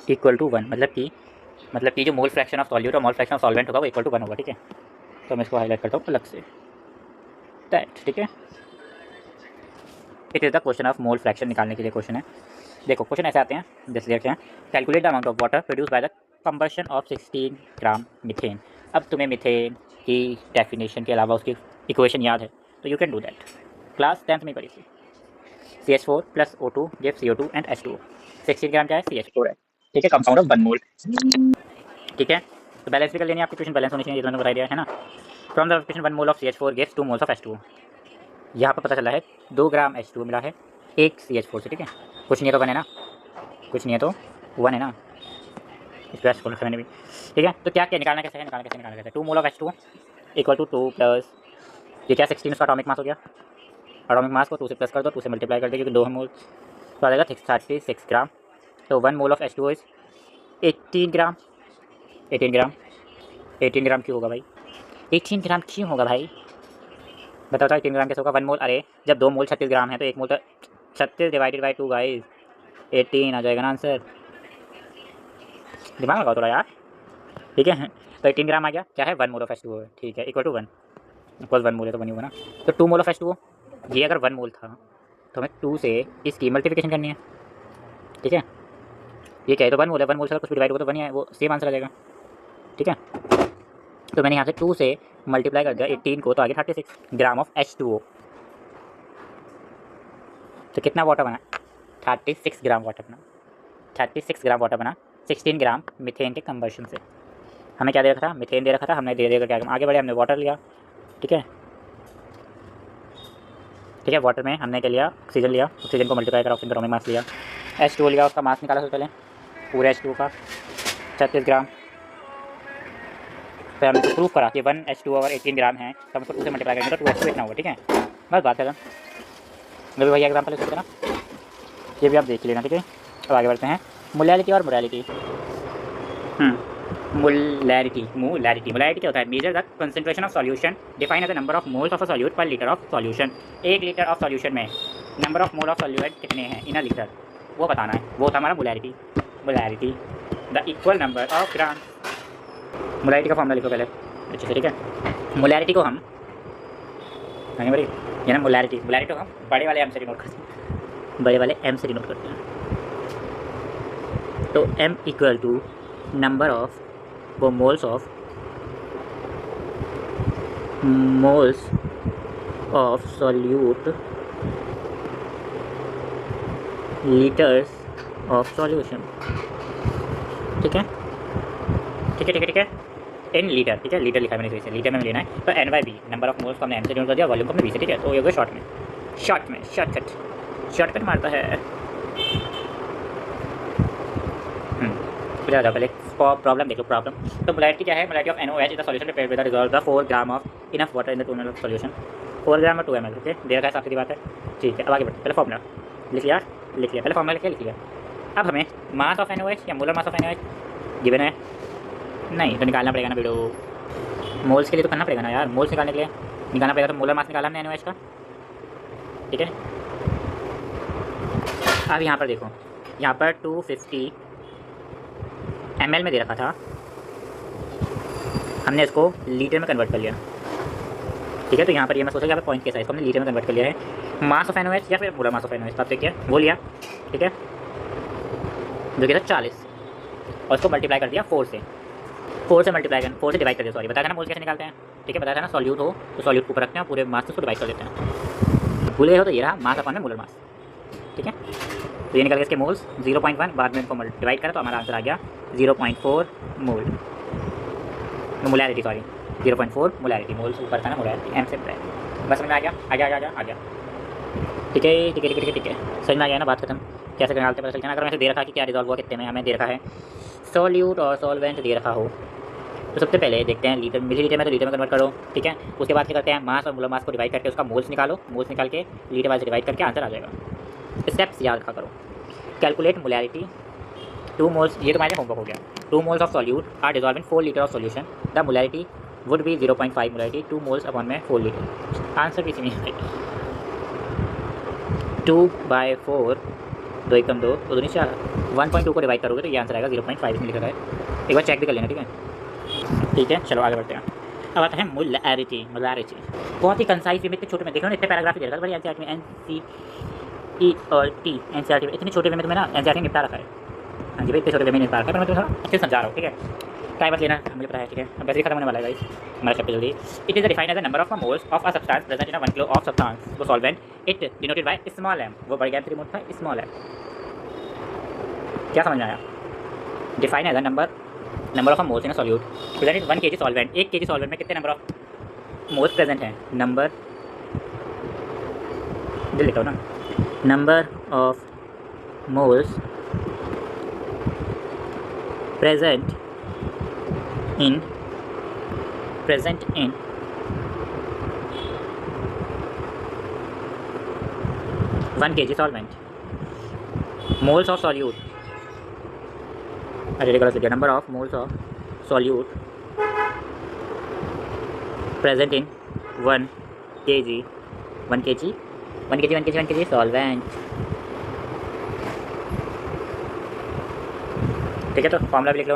इक्वल टू 1, मतलब कि जो मोल फ्रैक्शन ऑफ सॉल्यूट और मोल फ्रैक्शन ऑफ सॉल्वेंट होगा वो इक्वल टू 1 होगा, ठीक है। तो मैं इसको हाईलाइट करता हूँ अलग से, दैट, ठीक है। It is the question of mole fraction निकालने के लिए क्वेश्चन है। देखो क्वेश्चन ऐसे आते हैं, जैसे देखते हैं, calculate the amount of water produce by the combustion of 16 gram methane. अब तुम्हें मीथेन की डेफिनेशन के अलावा उसकी इक्वेशन याद है तो you can do that, class 10th में पढ़ी थी। CH4 plus O2 give CO2 and H2O। 16 ग्राम क्या है? CH4 है, ठीक है, कंपाउंड ऑफ 1 मोल, ठीक है। तो बैलेंस भी कर लेनी है, आपकी इक्वेशन बैलेंस होनी चाहिए, ये तो मैंने बताया दिया है ना। From the equation 1 mole of CH4 gives 2 moles of H2O। यहाँ पर पता चला है 2 ग्राम H2O मिला है 1 CH4 से, ठीक है। कुछ नहीं है तो 1 है ना, कुछ नहीं है तो 1 है ना, इस पर खोल मैंने भी, ठीक है। तो क्या क्या निकालना कैसे है, निकालना कैसे 2 mole of H2O equal to 2 plus, ये क्या 16 उसका एटॉमिक मास हो गया, एटॉमिक मास को 2 से प्लस कर दो, 2 से मल्टीप्लाई कर दो क्योंकि 2 मोल, तो आ जाएगा 36 ग्राम। तो 1 मोल ऑफ H2O इज 18 ग्राम, 18 ग्राम, 18 ग्राम क्यों होगा भाई, 18 ग्राम क्यों होगा भाई, बताओ 18 ग्राम कैसे होगा? 1 मोल, अरे जब 2 मोल 36 ग्राम है तो 1 मोल तो 36 डिवाइडेड बाई 2 गाइस 18 आ जाएगा ना आंसर, दिमाग लगाओ थोड़ा यार, ठीक है। तो 18 ग्राम आ गया, क्या है 1 मोल ऑफ H2O है, ठीक है, इक्वल टू 1, इक्वल 1 मोल है तो 1 ही होगा ना। तो 2 मोल ऑफ H2O, ये अगर 1 मोल था तो हमें 2 से इसकी मल्टीप्लिकेशन करनी है, ठीक है। ये क्या है, तो 1 मोल है, 1 मोल से अगर कुछ डिवाइड होगा तो 1 ही है, वो सेम आंसर आ जाएगा, ठीक है। तो मैंने यहाँ से 2 से मल्टीप्लाई कर दिया 18 को, तो आगे 36 ग्राम ऑफ H2O, तो कितना वाटर बना? 36 ग्राम वाटर बना, 36 ग्राम वाटर बना 16 ग्राम मीथेन के कंबर्शन से। हमें क्या दे रखा था? मीथेन दे रखा था, हमने दे देकर क्या आगे बढ़े, हमने वाटर लिया, ठीक है, ठीक है। वाटर में हमने क्या लिया? ऑक्सीजन लिया, ऑक्सीजन को मल्टीप्लाई करा, ऑक्सीजन का एटॉमिक मास लिया, H2O लिया, उसका मास निकाला सबसे पहले पूरे H2O का 36 ग्राम, फिर हमने प्रूफ करा कि 1 H2O अगर 18 ग्राम है तो हमको 2 से मल्टीप्लाई करेंगे तो 2 H2O इतना होगा, ठीक है, बस बात है। अभी भैया एग्जाम्पल ले ना, ये भी आप देख लेना, ठीक है। अब आगे बढ़ते हैं, मोलैरिटी और मोलैरिटी। मोलैरिटी क्या होता है? Measure the concentration of solution define as the number of moles of a solute per litre of solution. 1 litre of solution में number of mole of solute कितने हैं इन अ लीटर, वो बताना है, वो होता है हमारा molarity. Molarity the equal number of gram, molarity का फॉर्मूला लिखो पहले अच्छे से, ठीक है। मोलैरिटी को हम बड़ी ये ना, मोलैरिटी को हम बड़े वाले एम से डिनोट करते हैं, बड़े वाले एम से डिनोट करते हैं। तो m equal to number of वो moles of solute litres of solution, ठीक है, इन लीटर, ठीक है, लीटर लिखा है मैंने, लीटर में लेना है। तो n/b नंबर ऑफ मोल्स को हमने m से डिनोट कर दिया, वॉल्यूम को हमने v से, ठीक है। तो ये हो गया शॉर्ट में, शॉर्ट में शॉर्टकट मारता है। जाओ पहले प्रॉब्लम देखो। प्रॉब्लम तो मोलैरिटी क्या है? Molarity of NaOH is the solution prepared with the resolve the 4 gram of enough water in the 2 ml of solution. 4 ग्राम और 2 ml। ओके, दे रखा है, साफ सीधी बात है। ठीक है, अब आगे बढ़ते। पहले फॉर्मूला लिख लिया पहले फॉर्मूला लिख लिया। अब हमें मास ऑफ NaOH या molar mass of NaOH given है नहीं, तो निकालना पड़ेगा ना वीडियो। मोल्स के लिए तो करना पड़ेगा ना यार, मोल्स निकालने के लिए निकालना पड़ेगा। तो मोलर मास निकाला हमने NaOH का, ठीक है। अब यहाँ पर देखो, यहाँ पर 250 ml में दे रखा था, हमने इसको लीटर में कन्वर्ट कर लिया, ठीक है। तो यहाँ पर ये मैं सोचा कि यहाँ पर पॉइंट के साइज को हमने लीटर में कन्वर्ट कर लिया है। मास ऑफ NaOH या फिर मोलर मास ऑफ NaOH आपसे किया वो लिया, ठीक है, जो कि था 40 और उसको मल्टीप्लाई कर दिया 4 से डिवाइड कर दिया। सॉरी, बताया था ना मोल्स कैसे निकालते हैं, ठीक है। बताया था ना, सॉल्यूट हो तो सॉल्यूट ऊपर रखते हैं, पूरे मास से उसको डिवाइड कर देते हैं। भूल गए हो तो ये रहा मास अपॉन में मोलर मास, ठीक है। तो ये निकल गया इसके मोल्स 0.1, बाद में इनको डिवाइड करा तो हमारा आंसर आ गया 0.4 mole. Molarity, sorry 0.4 molarity. Moles ऊपर था ना, मोलैरिटी एम से बस समझ में आ गया। ठीक है, समझ में आ गया ना, बात खत्म। कैसे निकालते पता चल गया ना। अगर मैंने दे रखा कि क्या रिजॉल्व हुआ कितने में, हमें दे रखा है सॉल्यूट और सॉल्वेंट दे रखा हो, तो सबसे पहले देखते हैं लीटर, मिलीलीटर में तो लीटर में कन्वर्ट करो, ठीक है। उसके बाद क्या करते हैं, मास और मोलर मास को डिवाइड करके उसका मोल्स निकालो, मोल्स निकाल के लीटर वाइज डिवाइड करके आंसर आ जाएगा। स्टेप्स याद रखा करो। कैलकुलेट मोलैरिटी 2 मोल्स, ये तुम्हारे होमवर्क हो गया। 2 moles of solute are dissolve in 4 litre of solution, the molarity would be 0.5 molarity 2 moles upon में 4 लीटर। आंसर भी इसी में है 2/4, 2 एकम 2, 2 दूनी 4, 1.2 को डिवाइड करोगे तो ये आंसर आएगा 0.5 में लिखा है। एक बार चेक भी कर लेना, ठीक है। चलो आगे बढ़ते हैं। अब आता है मोलैरिटी। बहुत ही कंसाइज वे में, इतने छोटे में देखो ना, इतने पैराग्राफ दे रखा है बड़ी NCERT में, NCERT NCERT में इतने छोटे वे में तुम्हें ना NCERT निपटा रखा है। हाँ जी भाई, इतने छोटे वे में निपटा रखा है, पर मैं तुम्हें थोड़ा अच्छे से समझा रहा हूँ, ठीक है। टाइम बस लेना, मुझे पता है, ठीक है। अब वैसे ही खत्म होने वाला है गाइस हमारा चैप्टर जल्दी। It is defined as the number of moles of a substance present in 1 kilo of substance वो solvent, it denoted by small m। वो बढ़ गया 3 मोल था, स्मॉल m। क्या समझ में आया? Define as the number of moles in a solute present in 1 kg solvent. 1 kg solvent में कितने नंबर ऑफ मोल्स प्रेजेंट हैं? नंबर लिखो ना, number of moles present in 1 kg solvent। moles of solute, अरे गलत लिखा, number of moles of solute present in 1 kg solvent, ठीक है। तो फॉर्मूला भी लिख लो,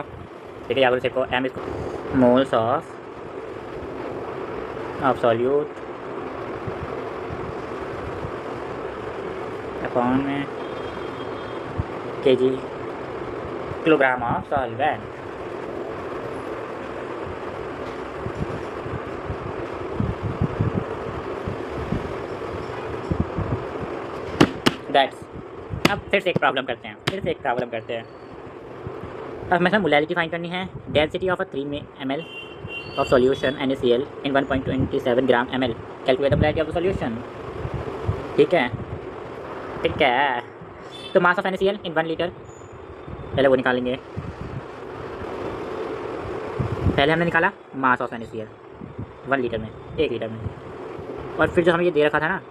ठीक है। याद रखो m इसको मोल्स ऑफ सॉल्यूट अपॉन में kg kilogram of solvent. That's. अब फिर से एक प्रॉब्लम करते हैं। अब हमें मोलैरिटी फाइंड करनी है। Density of a 3 ml of solution NaCl in 1.27 gram ml। Calculate the molarity of the solution, ठीक है। तो mass of NaCl in 1 litre, पहले वो निकालेंगे। पहले हमने निकाला मास ऑफ NaCl 1 लीटर में, 1 लीटर में, और फिर जो हमें ये दे रखा था ना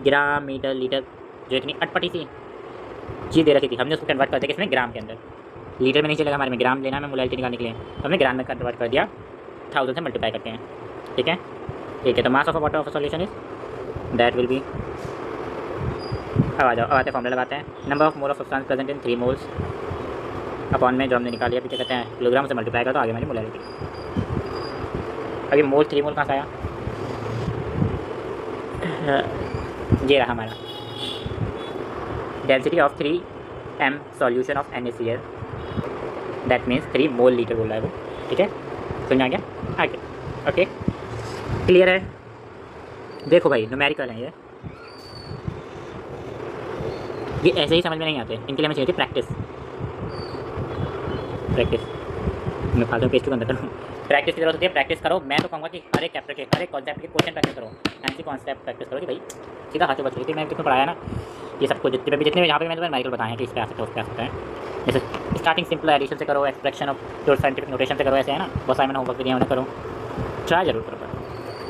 ग्राम मीटर लीटर, जो इतनी अटपटी सी चीज़ दे रखी थी, हमने उसको कन्वर्ट कर दिया किसमें? ग्राम के अंदर। लीटर में नहीं चलेगा हमारे में, ग्राम लेना है मोलैरिटी निकालने के लिए, हमने ग्राम में कन्वर्ट कर दिया, 1000 से मल्टीप्लाई करते हैं, ठीक है। तो mass of water of solution is that will be, अब आते हैं फॉर्मूला लगाते हैं। Number of mole of substance present in 3 moles upon में जो हमने निकाल लिया, क्या कहते हैं, किलोग्राम से मल्टीप्लाई कर, तो आगे हमारी मोलैरिटी। अभी मोल 3 मोल कहाँ से आया? ये रहा हमारा density of 3 m solution of NaCl, that means 3 mole litre बोल रहा है वो, ठीक है। समझ आ गया? आगे ओके, क्लियर है। देखो भाई न्यूमेरिकल है ये ऐसे ही समझ में नहीं आते, इनके लिए हमें चाहिए थी प्रैक्टिस। मैं फालतू पेज के अंदर करूँ, प्रैक्टिस की जरूरत होती है, प्रैक्टिस करो। मैं तो कहूँगा कि हर एक चैप्टर के, हर एक कॉन्सेप्ट के क्वेश्चन प्रैक्टिस करो, ऐसी कॉन्सेप्ट प्रैक्टिस करो कि भाई सीधा हाथों बच रही थी। मैं कितना पढ़ाया ना ये सब कुछ, जितने यहाँ पे मैंने न्यूमेरिकल बताए हैं कि इस पे आ सकते हैं, उस पे आ सकते हैं। जैसे स्टार्टिंग सिंपल एडिशन से करो, expression of pure scientific notation से करो, ऐसे है ना। बहुत सारे मैंने होमवर्क दिया उन्हें करो, ट्राई जरूर करो,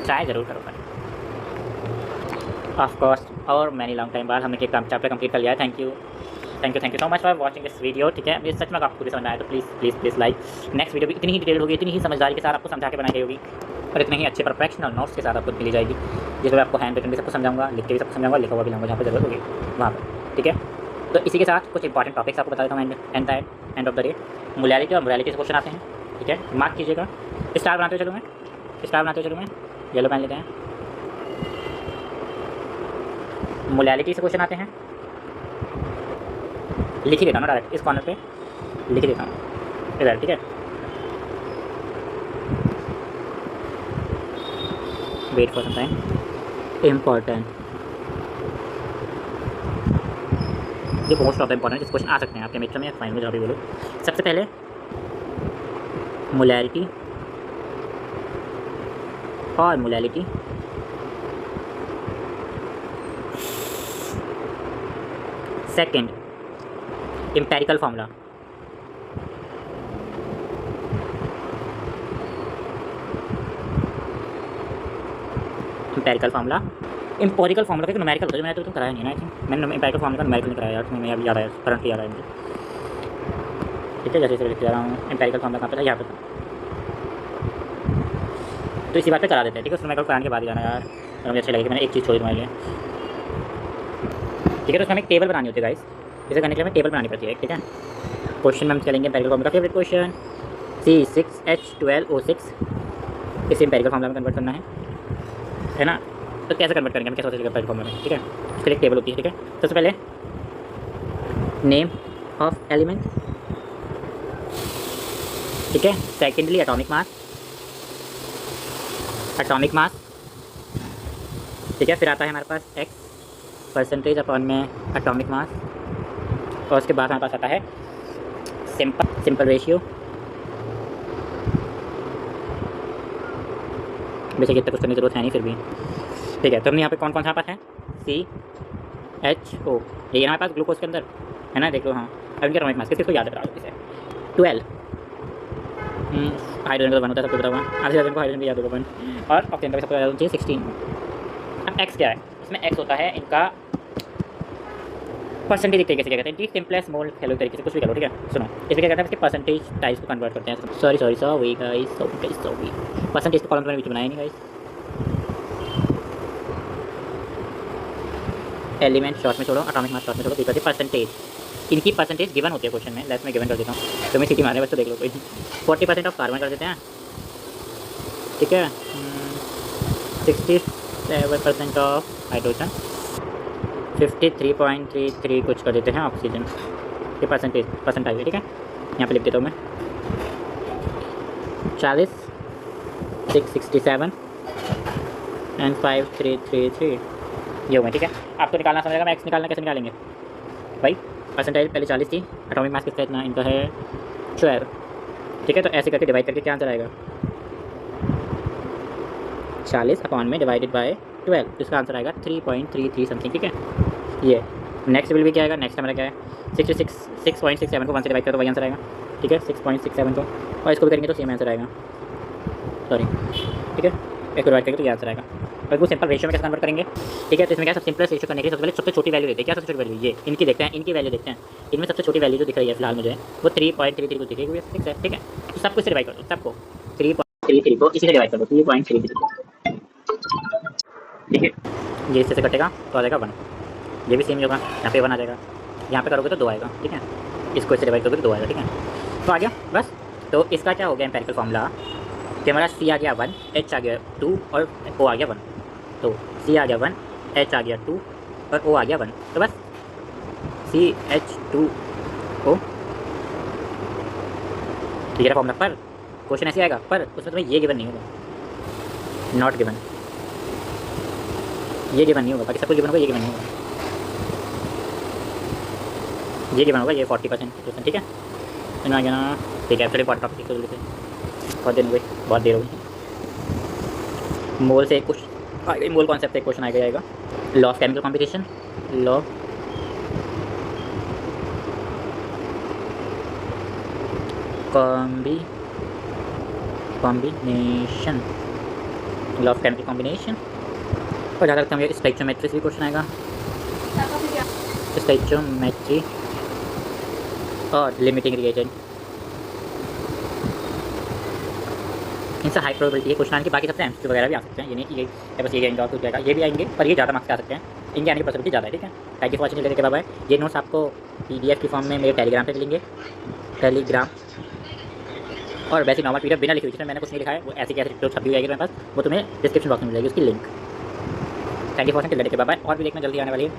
ट्राई जरूर करो। ऑफ कोर्स और मैंने लॉन्ग टाइम बाद हमने एक चैप्टर कंप्लीट कर लिया है। Thank you so much for watching this video. ठीक है, मुझे सच में आपको पूरी समझ में आया तो प्लीज़ लाइक। नेक्स्ट वीडियो भी इतनी ही डिटेल होगी, इतनी ही समझदारी के साथ आपको समझा के बनाई गई होगी और इतने ही अच्छे प्रोफेशनल नोट्स के साथ आपको मिली जाएगी, जिसमें आपको हैंड रिटन भी सबको समझाऊंगा, लिख के भी सबको समझाऊंगा, लिखा हुआ भी लाऊंगा जहाँ पर जरूरत होगी वहाँ पर। ठीक है, तो इसी के साथ कुछ इंपॉर्टेंट टॉपिक्स आपको बता देता हूँ end of the day. Molarity और मोरालिटी से क्वेश्चन आते हैं। ठीक है, मार्क कीजिएगा। स्टार बनाते हुए चलूँ मैं, येलो पेन लेते हैं। मोलैरिटी से क्वेश्चन आते हैं, लिख ही देता हूँ ना डायरेक्ट, इस कॉर्नर पे लिख ही देता हूँ इधर। ठीक है, wait for some time. Important, ये मोस्ट ऑफ द इम्पॉर्टेंट इस क्वेश्चन आ सकते हैं आपके मित्र में, फाइनल में जहाँ भी बोलो। सबसे पहले मोलैरिटी और molality second empirical formula, empirical formula का न्यूमेरिकल होता है, मैंने तो तुम कराया नहीं ना। आई थिंक मैंने एम्पिरिकल फार्मूला का न्यूमेरिकल नहीं कराया यार, तुम्हें अभी याद आया, करंटली याद आया मुझे। ठीक है, जैसे लिख जा रहा हूँ एम्पिरिकल फार्मूला कहाँ पे था, यहाँ पे था, तो इसी बात पे करा देते हैं। ठीक है, न्यूमेरिकल कराने के बाद ही जाना यार, तो मुझे अच्छा लगेगा। मैंने एक चीज़ छोड़ी तुम्हारे लिए। ठीक है, तो उसमें हमें एक टेबल बनानी होती है गाइस, इसे करने के लिए हमें टेबल बनानी पड़ती है। ठीक है, क्वेश्चन में हम चलेंगे empirical formula, favourite question C6H12O6, इसे एम्पिरिकल फार्मूला में कन्वर्ट करना है ना। तो कैसे कन्वर्ट करेंगे, हम कैसे सोचेंगे एम्पिरिकल फार्मूला में। ठीक है, उसके लिए एक टेबल होती है। ठीक है, सबसे पहले नेम ऑफ एलिमेंट, ठीक है। सेकेंडली एटॉमिक मास, ठीक है। फिर आता है हमारे पास x परसेंटेज अपॉन में एटॉमिक मास, और उसके बाद हमारे पास आता है सिंपल रेशियो। वैसे इतना कुछ करने की जरूरत है नहीं फिर भी। ठीक है, तो हमने यहाँ पे कौन कौन सा पास है, CHO, ये हमारे पास ग्लूकोज के अंदर है ना, देख लो। हाँ, अब इनके एटॉमिक मास किसको याद रखा है, 12। हाइड्रोजन का 1 होता है, सबको पता हुआ। हाइड्रोजन को हाइड्रोजन भी याद होगा 1, और ऑक्सीजन का भी सबको याद होना चाहिए 16। अब एक्स क्या है, इसमें एक्स होता है इनका परसेंटेज, एक तरीके से क्या कहते हैं, सिंपलेस्ट मोल हेलो तरीके से कुछ भी करो। ठीक है, सुनो, इसमें क्या कहते हैं, इसके परसेंटेज टाइप्स को कन्वर्ट करते हैं। सॉरी गाइस, परसेंटेज के कॉलम मैंने बीच बनाया नहीं गाइस। एलिमेंट शॉर्ट में छोड़ो, एटॉमिक मास शॉर्ट में छोड़ो, बिकॉज परसेंटेज, इनकी परसेंटेज गिवन होती है क्वेश्चन में। लेट्स मैं गिवन कर देता हूँ, तो मैं सिटी मारे बस, तो देख लो कोई 40% ऑफ कार्बन कर देते हैं। ठीक है, 67% ऑफ हाइड्रोजन, 53.33 कुछ कर देते हैं ऑक्सीजन। ये परसेंट आई है। ठीक है, यहाँ पे लिख देता हूँ मैं 40, 667 एंड 5333, ये हो गए। ठीक है, आपको निकालना समझेगा, मैं एक्स निकालना कैसे निकालेंगे भाई। परसेंटेज पहले 40 थी, एटॉमिक मास किसका इतना, इनका है 12। ठीक है, तो ऐसे करके डिवाइड करके क्या आंसर आएगा, 40 अपॉन में डिवाइडेड बाय 12, तो इसका आंसर आएगा 3.33 समथिंग। ठीक है, ये नेक्स्ट विल भी क्या आएगा, नेक्स्ट हमारा क्या है 6.67 को 1 से डिवाइड करो तो वही आंसर आएगा। ठीक है, 6.67 को, और इसको भी करेंगे तो सेम आंसर आएगा, सॉरी। ठीक है, एक डिवाइड करेंगे तो ये आंसर आएगा। और वो सिंपल रेशियो में कैसे कन्वर्ट करेंगे। ठीक है, तो इसमें क्या, सब सिंपलेस्ट रेशियो करने के लिए सबसे पहले सबसे छोटी वैल्यू देते हैं। क्या सबसे छोटी वैल्यू, ये इनकी देखते हैं, इनकी वैल्यू देखते हैं। इनमें सबसे छोटी वैल्यू जो दिख रही है फिलहाल मुझे, वो 3.33 को दिखेगी, वो 6 है। ठीक है, तो सब कुछ से डिवाइड कर दो, सबको 3.33 को इसी से डिवाइड कर दो, 3.33। ठीक है, ये इससे कटेगा तो आ जाएगा 1, ये भी सेम ही होगा, यहाँ पे 1 आ जाएगा, यहाँ पे करोगे तो 2 आएगा। ठीक है, इसको इससे डिवाइड करोगे तो 2 आएगा। ठीक है, तो आ गया बस। तो इसका क्या हो गया एम्पिरिकल फार्मूला कि हमारा C आ गया 1, H आ गया 2 और O आ गया 1। तो C आ गया 1, H आ गया 2 और O आ गया 1, तो बस CH2O। ठीक है फॉर्मूला, पर क्वेश्चन ऐसे आएगा, पर उसमें तुम्हें ये गिवन नहीं होगा, नॉट गिवन, ये गिवन नहीं होगा, बाकी सब कुछ गिवन होगा, ये गिवन नहीं होगा, ये गिवन होगा, ये 40%। ठीक है, समझ आ गया ना। ठीक है, थोड़ी बहुत टॉपिक को बहुत दिन हुए, बहुत देर हो गई। मोल से एक कुछ आ गई, मोल कॉन्सेप्ट से एक क्वेश्चन आ जाएगा। Law of chemical combination, law combination, law of chemical combination. और ज़्यादा लगता है मुझे स्टोइकियोमेट्री से भी क्वेश्चन आएगा, स्टोइकियोमेट्री और लिमिटिंग रिएजेंट। इनसे हाई प्रोबेबिलिटी है क्वेश्चन आने की। बाकी सबसे एमसीक्यू वगैरह भी आ सकते हैं, ये नहीं कि ये बस ये आएंगे और कुछ जाएगा, ये भी आएंगे, पर ये ज़्यादा मार्क्स आ सकते हैं, इनके आने की पॉसिबिलिटी ज़्यादा है। ठीक है, थैंक यू फॉर वॉचिंग, लेके बाय। ये नोट्स आपको पीडीएफ की फॉर्म में मेरे टेलीग्राम पे मिलेंगे, टेलीग्राम। और वैसे नॉर्मल पीडीएफ बिना लिखी हुई, जिसमें मैंने कुछ नहीं लिखा है, वो ऐसी कैसे जो छपी जाएगी मेरे पास, वो तुम्हें डिस्क्रिप्शन बॉक्स में मिल जाएगी उसकी link. Thank you for watching, लेके बाय। और भी देखना जल्दी आने वाली है।